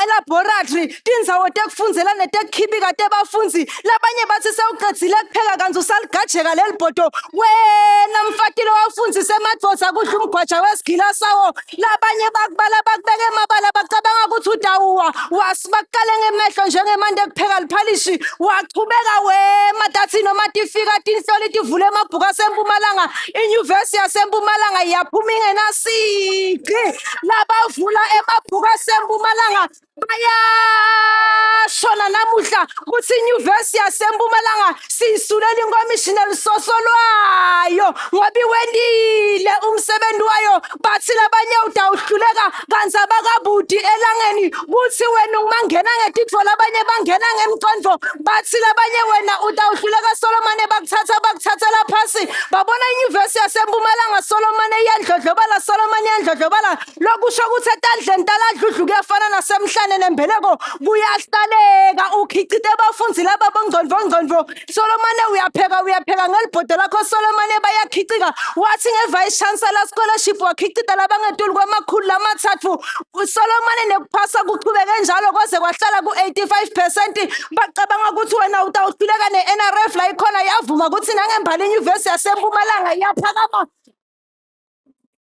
Speaker 5: elaboratory, tindzawo tekufundzela netekukhibika tebafundzi. Labanye batsi sewuqedzile kupheka kanti usaligajeka leli bhodo. Wena mfati lo wafundzise emadvodza kudla umgwaja wesigila sawo. Labanye bakubala bakubeka emabala bacabanga ukuthi utawuwa. Bakukale ngemehlo njengemande kupheka liphalishi. Wachubeka wemadathi noma tifika tinhloli tivule emabhuku aseMpumalanga. Inyuvesi yaseMpumalanga yaphuma ingenasici. Labavula emabhuku aseMpumalanga bayashona namuhla ukuthi inyuvesi yaseMpumalanga siyisulela inkomishini elisoso lwayo ngoba iwendile umsebenzi wayo. Bathi labanye utawuhluleka kanti abakabudi elangeni kuthi wena ungangena ngetitfo labanye bangena ngemcondvo. Bathi labanye wena utawuhluleka Solomon bakuthathela phasi. Babona inyuvesi yaseMpumalanga Solomon iyandlodlobala Solomon iyandlodlobala. Lokusho ukuthi etandleni taladludlu kuyafana nasemhlane nembeleko kuyahlaleka ukhicite abafundzi laba bongcondvo. Solomon uyapheka ngelibhodo lakho Solomon bayakhicika. Wathi nge-Vice-Chancellor scholarship wakhicita labangetulu kwamakhulu amathathu. Solomon nekuphasa kuchubeke njalo kwaze kwahlala ku-85%. Bacabanga ukuthi wena utawuhluleka ne-NRF la ikhona yavuma ukuthi nangembali inyuvesi yaseMpumalanga iyaphakama.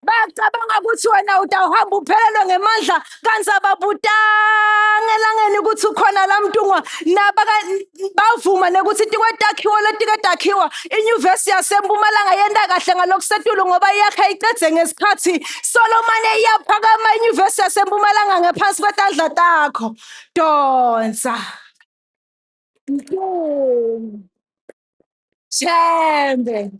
Speaker 5: Bacabanga ukuthi wena utawuhamba uphelelwe ngemandla kanti ababutanga elangeni ukuthi ukhona la Mtungwa. Bavuma nekuthi tikwetakhiwo letikadakhiwa inyuvesi yaseMpumalanga yenda kahle ngalokusetulu ngoba iyakha icedze ngesikhathi. Solomon iyaphakama inyuvesi yaseMpumalanga ngaphansi kwetandla takho. Donsa. Chembe.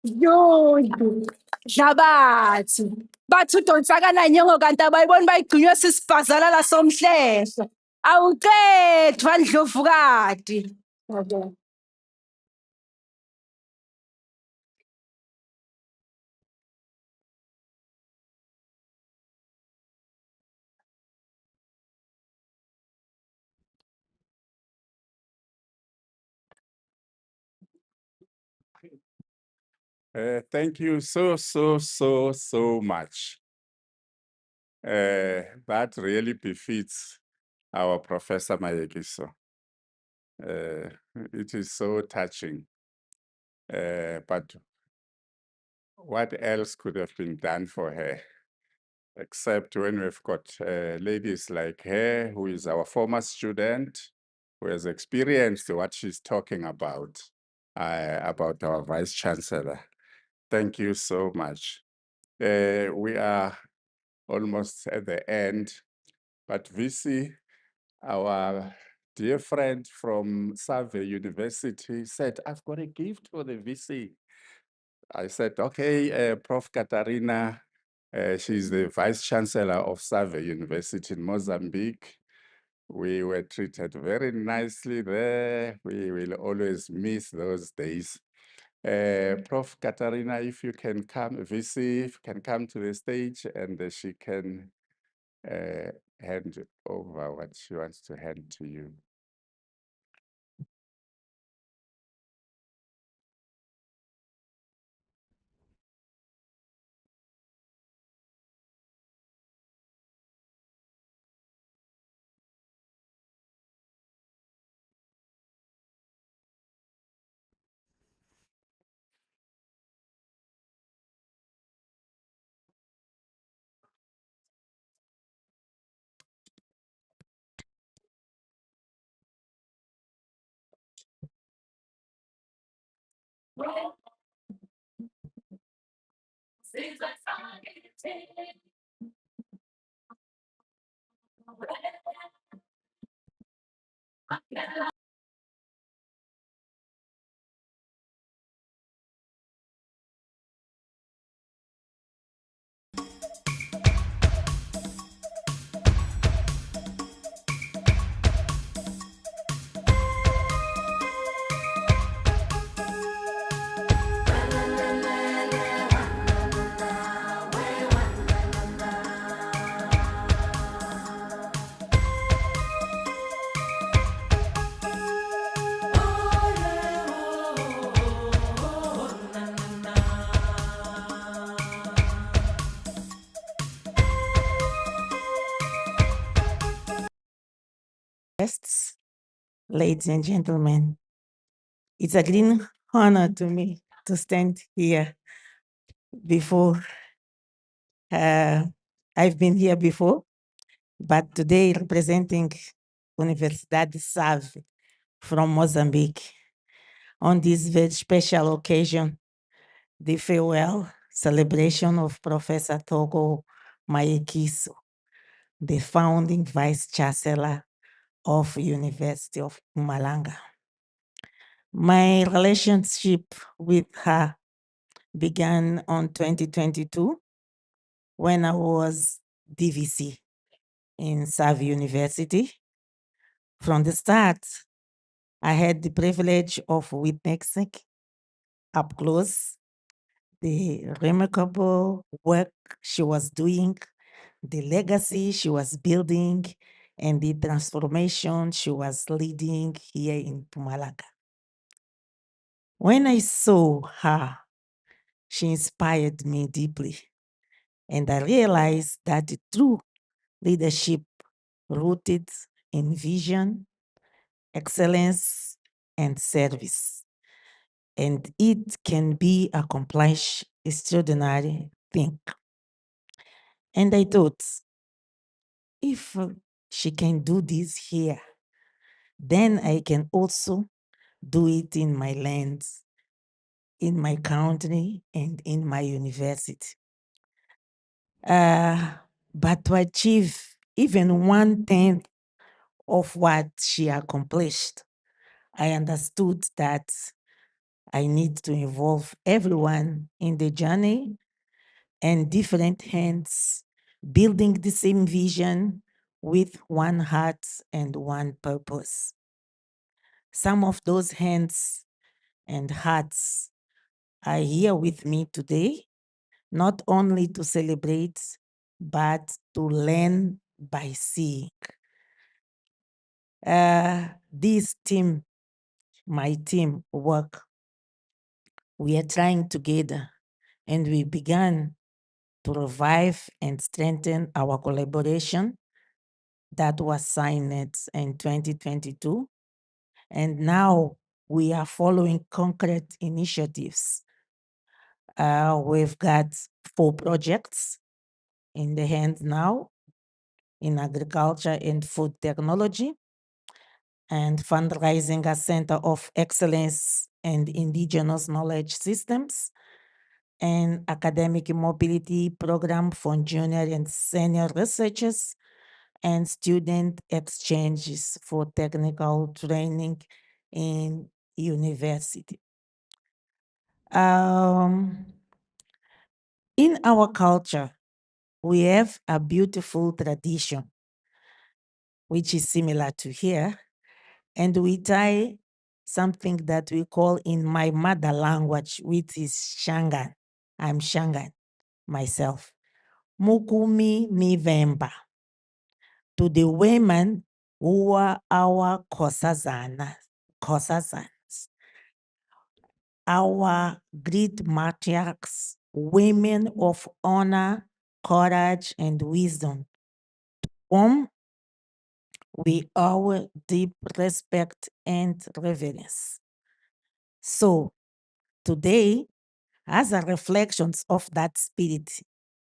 Speaker 5: Yonke Dlabathi bathi udonsa kananyongo kanti abayiboni bayigcinywe sisibhazalala somhlehlo. Awuqedwa Ndlovukati.
Speaker 1: Thank you so much. that really befits our Professor Mayekiso. It is so touching. But what else could have been done for her? Except when we've got ladies like her, who is our former student, who has experienced what she's talking about our Vice-Chancellor. Thank you so much. We are almost at the end, but VC, our dear friend from Survey University said, I've got a gift for the VC. I said, okay, Prof. Katarina, she's the Vice-Chancellor of Survey University in Mozambique. We were treated very nicely there. We will always miss those days. Prof. Katarina, if you can come, VC, if you can come to the stage and she can hand over what she wants to hand to you.
Speaker 4: Guests, ladies and gentlemen, it's a great honor to me to stand here before. I've been here before, but today representing Universidade Save from Mozambique on this very special occasion, the farewell celebration of Professor Thoko Mayekiso, the founding Vice-Chancellor of University of Mpumalanga. My relationship with her began on 2022 when I was DVC in Save University. From the start, I had the privilege of witnessing up close the remarkable work she was doing, the legacy she was building, and the transformation she was leading here in Mpumalanga. When I saw her, she inspired me deeply, and I realized that the true leadership rooted in vision, excellence, and service. And it can be accomplished extraordinary thing. And I thought, if she can do this here, then I can also do it in my lands, in my country, and in my university. But to achieve even 1/10 of what she accomplished, I understood that I need to involve everyone in the journey and different hands building the same vision with one heart and one purpose. Some of those hands and hearts are here with me today, not only to celebrate, but to learn by seeing. This team, my team work, we are trying together, and we began to revive and strengthen our collaboration that was signed in 2022. And now we are following concrete initiatives. We've got 4 projects in the hand now in agriculture and food technology, and fundraising a center of excellence and indigenous knowledge systems, and academic mobility program for junior and senior researchers, and student exchanges for technical training in university. In our culture, we have a beautiful tradition, which is similar to here, and we tie something that we call in my mother language, which is Shangan. I'm Shangan myself. Mukumi Mivemba. To the women who are our Kosazana, our great matriarchs, women of honor, courage, and wisdom, whom we owe deep respect and reverence. So today, as a reflections of that spirit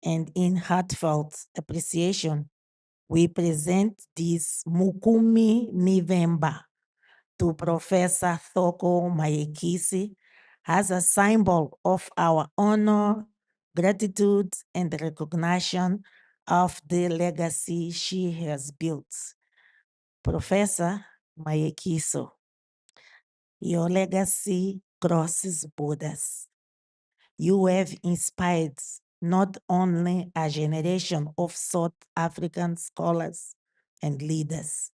Speaker 4: and in heartfelt appreciation, we present this Mukumi Nivemba to Professor Thoko Mayekiso as a symbol of our honor, gratitude, and recognition of the legacy she has built. Professor Mayekiso, your legacy crosses borders. You have inspired not only a generation of South African scholars and leaders,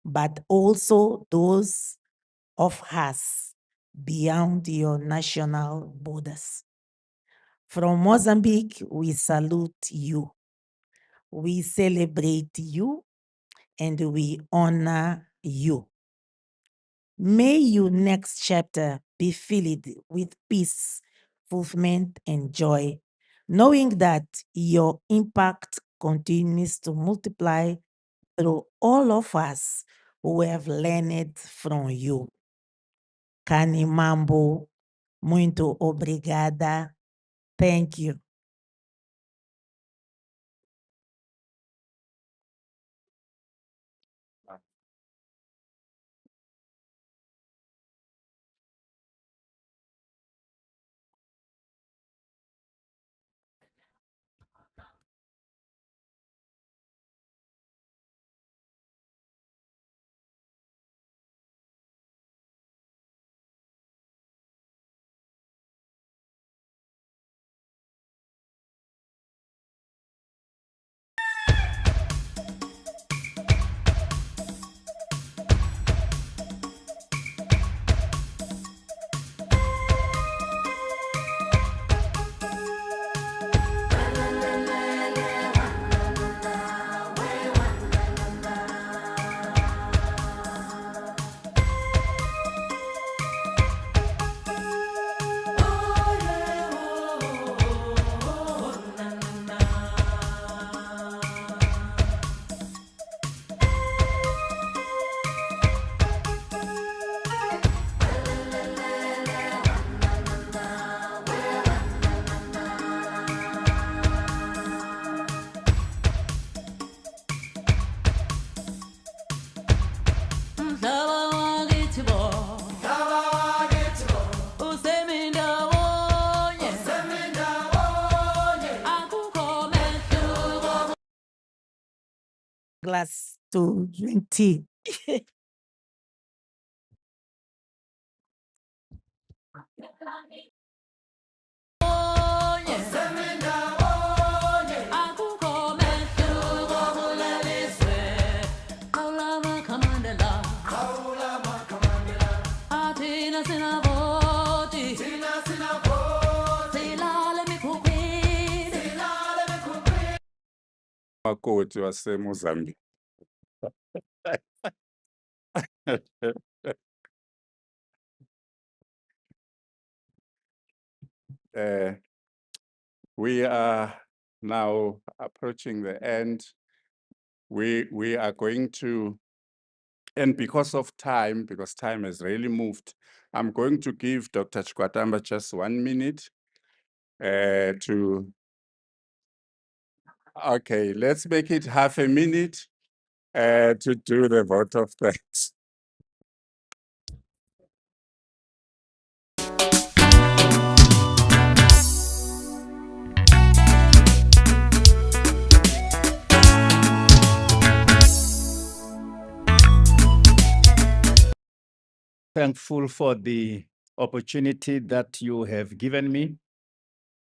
Speaker 4: but also those of us beyond your national borders. From Mozambique, we salute you. We celebrate you and we honor you. May your next chapter be filled with peace, fulfillment, and joy, knowing that your impact continues to multiply through all of us who have learned from you. Kani mambo, muito obrigada. Thank you. Glass to drink tea.
Speaker 1: Makoti waseMozambique. We are now approaching the end, we are going to, and because of time, because time has really moved, I'm going to give Dr. Chikwatamba just 1 minute okay, let's make it half a minute to do the vote of thanks.
Speaker 9: Thankful for the opportunity that you have given me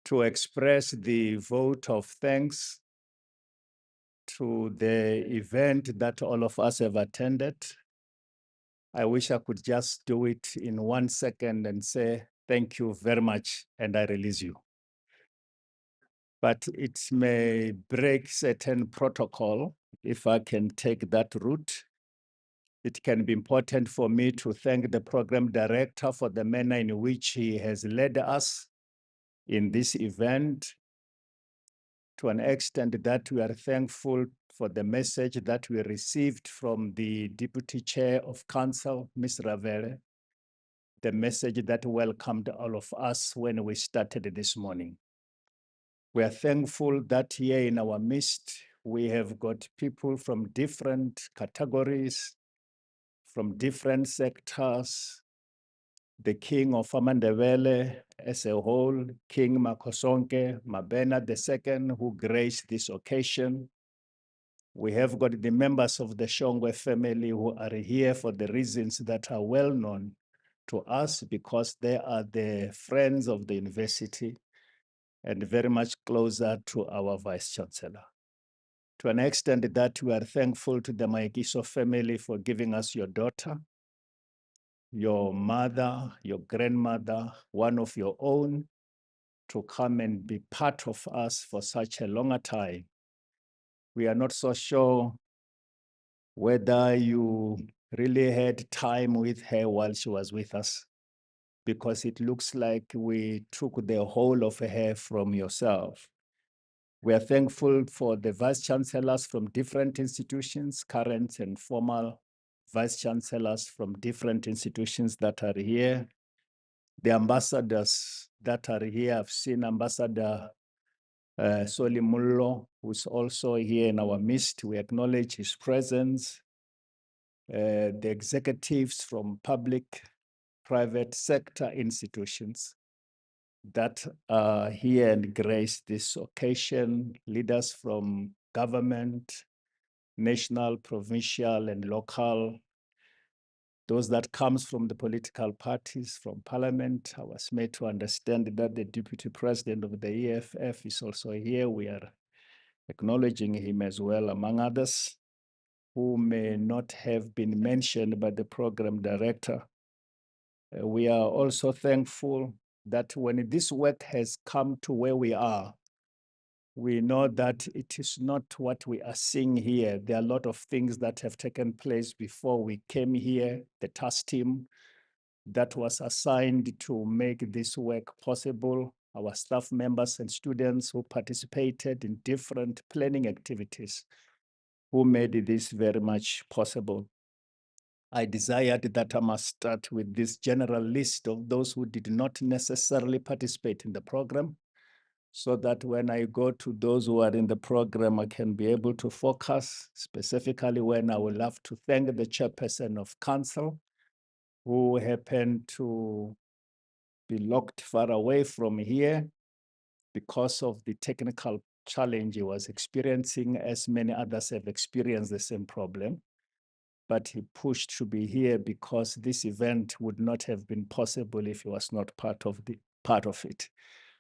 Speaker 9: to express the vote of thanks to the event that all of us have attended. I wish I could just do it in 1 second and say, thank you very much, and I release you. But it may break certain protocol if I can take that route. It can be important for me to thank the program director for the manner in which he has led us in this event, to an extent that we are thankful for the message that we received from the Deputy Chair of Council, Ms. Ravele, the message that welcomed all of us when we started this morning. We are thankful that here in our midst, we have got people from different categories, from different sectors, the King of Amandebele as a whole, King Makosonke Mabena II, who graced this occasion. We have got the members of the Shongwe family who are here for the reasons that are well known to us, because they are the friends of the university and very much closer to our Vice-Chancellor. To an extent that we are thankful to the Mayekiso family for giving us your daughter, your mother, your grandmother, one of your own, to come and be part of us for such a longer time. We are not so sure whether you really had time with her while she was with us, because it looks like we took the whole of her from yourself. We are thankful for the vice-chancellors from different institutions, current and former vice-chancellors from different institutions that are here. The ambassadors that are here, I've seen Ambassador Soli Mullo, who's also here in our midst. We acknowledge his presence. The executives from public, private sector institutions that are here and grace this occasion, leaders from government, national, provincial, and local, those that comes from the political parties, from parliament. I was made to understand that the deputy president of the EFF is also here. We are acknowledging him as well, among others, who may not have been mentioned by the program director. We are also thankful that when this work has come to where we are, we know that it is not what we are seeing here. There are a lot of things that have taken place before we came here. The task team that was assigned to make this work possible, our staff members and students who participated in different planning activities, who made this very much possible. I desired that I must start with this general list of those who did not necessarily participate in the program, so that when I go to those who are in the program, I can be able to focus specifically when I would love to thank the chairperson of council, who happened to be locked far away from here because of the technical challenge he was experiencing, as many others have experienced the same problem. But he pushed to be here because this event would not have been possible if he was not part of it.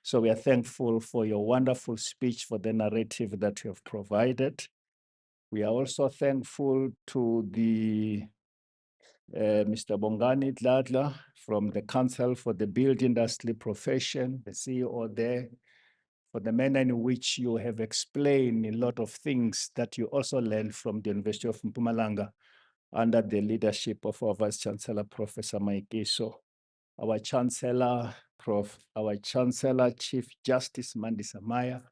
Speaker 9: So we are thankful for your wonderful speech, for the narrative that you have provided. We are also thankful to the Mr. Bongani Dladla from the Council for the Build Industry Profession, the CEO there, for the manner in which you have explained a lot of things that you also learned from the University of Mpumalanga under the leadership of our Vice-Chancellor, Professor Mayekiso. Our Chancellor, Chief Justice Mandi Samaya,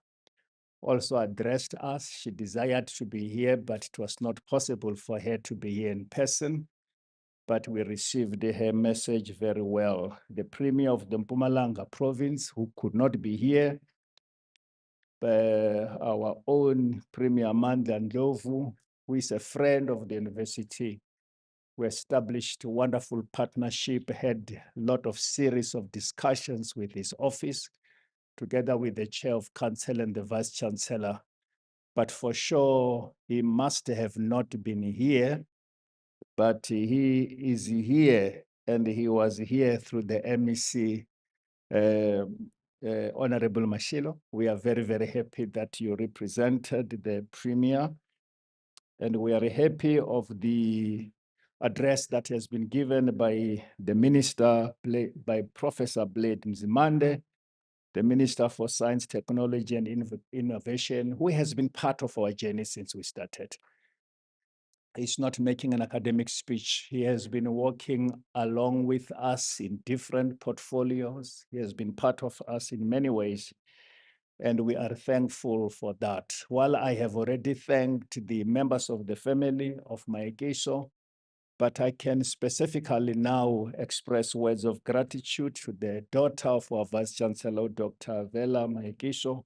Speaker 9: also addressed us. She desired to be here, but it was not possible for her to be here in person. But we received her message very well. The Premier of the Mpumalanga province, who could not be here, our own Premier Amanda Ndlovu, who is a friend of the university. We established a wonderful partnership, had a lot of series of discussions with his office, together with the Chair of Council and the Vice-Chancellor. But for sure, he must have not been here, but he is here, and he was here through the MEC, Honorable Mashilo. We are very, very happy that you represented the Premier, and we are happy of the address that has been given by the Minister, by Professor Blade Mzimande, the Minister for Science, Technology, and Innovation, who has been part of our journey since we started. He's not making an academic speech. He has been working along with us in different portfolios. He has been part of us in many ways, and we are thankful for that. While I have already thanked the members of the family of Mayekiso, but I can specifically now express words of gratitude to the daughter of our Vice-Chancellor, Dr. Vela Mayekiso,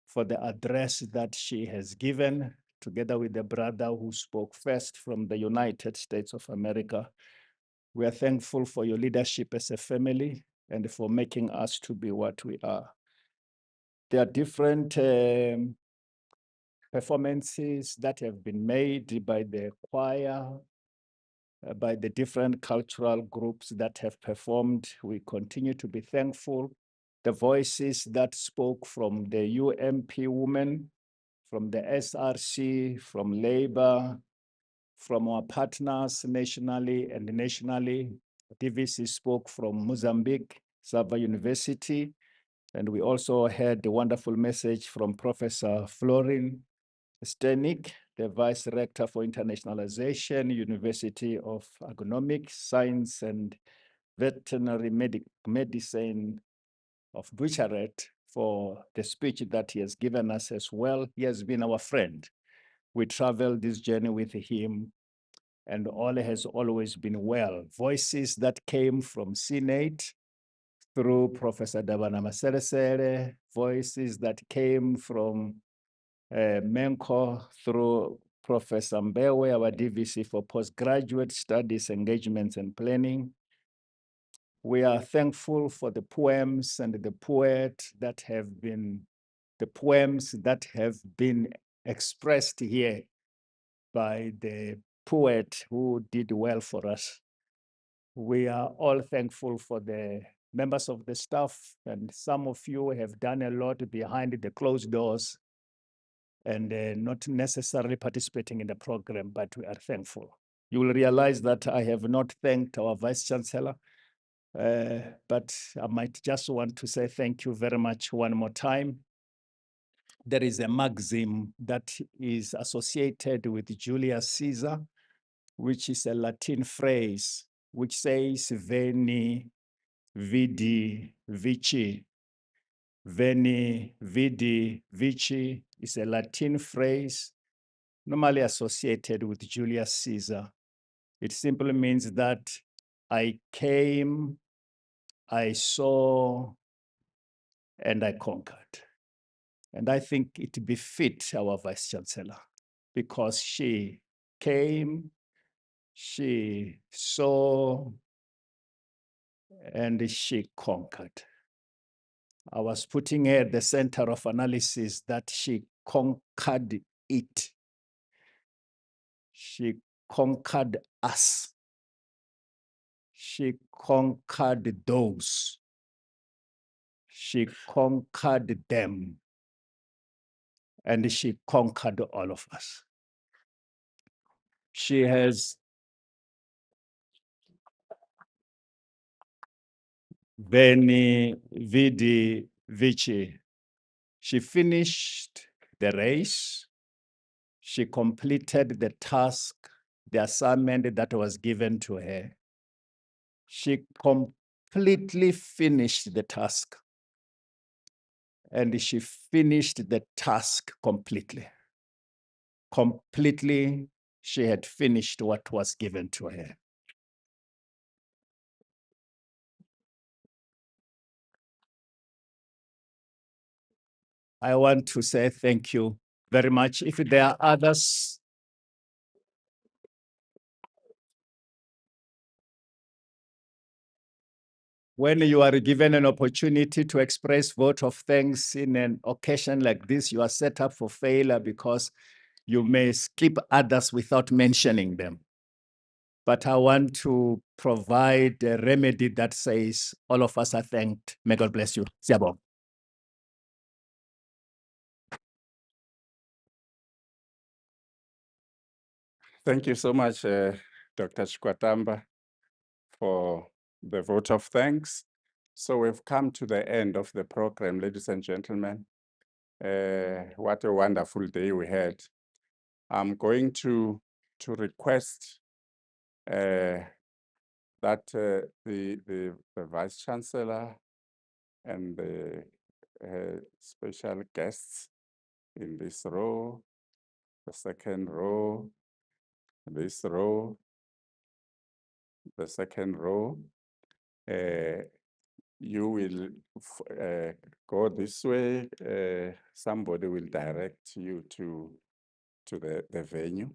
Speaker 9: for the address that she has given, together with the brother who spoke first from the United States of America. We are thankful for your leadership as a family and for making us to be what we are. There are different performances that have been made by the choir, by the different cultural groups that have performed. We continue to be thankful. The voices that spoke from the UMP women, from the SRC, from Labour, from our partners nationally and nationally. DVC spoke from Mozambique, Sava University, and we also had a wonderful message from Professor Florin Stenik, the Vice Rector for Internationalization, University of Agronomic Science and Veterinary Medicine of Bucharest, for the speech that he has given us as well. He has been our friend. We traveled this journey with him, and all has always been well. Voices that came from Senate through Professor Dabana Maseresere, voices that came from Menko through Professor Mbewe, our DVC for postgraduate studies, engagements, and planning. We are thankful for the poems and the poems that have been expressed here by the poet who did well for us. We are all thankful for the members of the staff, and some of you have done a lot behind the closed doors and not necessarily participating in the program, but we are thankful. You will realize that I have not thanked our Vice-Chancellor, but I might just want to say thank you very much one more time. There is a maxim that is associated with Julius Caesar, which is a Latin phrase, which says, Veni, Vidi, Vici. Veni, Vidi, Vici is a Latin phrase normally associated with Julius Caesar. It simply means that I came, I saw, and I conquered. And I think it befits our Vice-Chancellor because she came, she saw, and she conquered. I was putting her at the center of analysis that she conquered it. She conquered us. She conquered those. She conquered them. And she conquered all of us. She has Veni, Vidi, Vici. She finished the race. She completed the task, the assignment that was given to her. She completely finished the task. and she finished the task completely. Completely, she had finished what was given to her. I want to say thank you very much. If there are others, when you are given an opportunity to express vote of thanks in an occasion like this, you are set up for failure because you may skip others without mentioning them. But I want to provide a remedy that says all of us are thanked. May God bless you. Siyabonga.
Speaker 1: Thank you so much, Dr. Chikwatamba, for the vote of thanks. So we've come to the end of the program, ladies and gentlemen. What a wonderful day we had. I'm going to request that the Vice-Chancellor and the special guests in this row, the second row, this row, the second row, you will go this way. Somebody will direct you to the venue.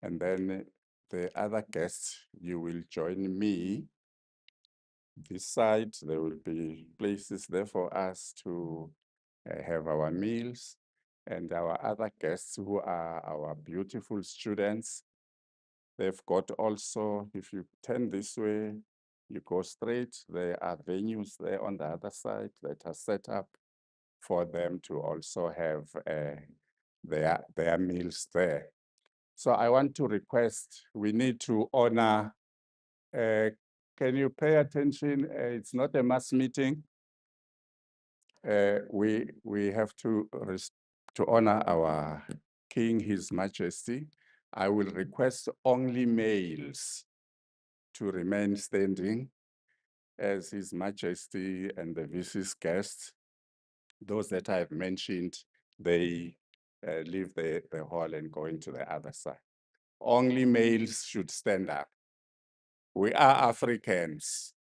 Speaker 1: And then the other guests, you will join me this side. There will be places there for us to have our meals. And our other guests who are our beautiful students, they've got also, if you turn this way, you go straight, there are venues there on the other side that are set up for them to also have their meals there. So I want to request, we need to honor, can you pay attention? It's not a mass meeting. We have to honor our King, His Majesty. I will request only males to remain standing as His Majesty and the VC's guests. Those that I've mentioned, they leave the hall and go into the other side. Only males should stand up. We are Africans.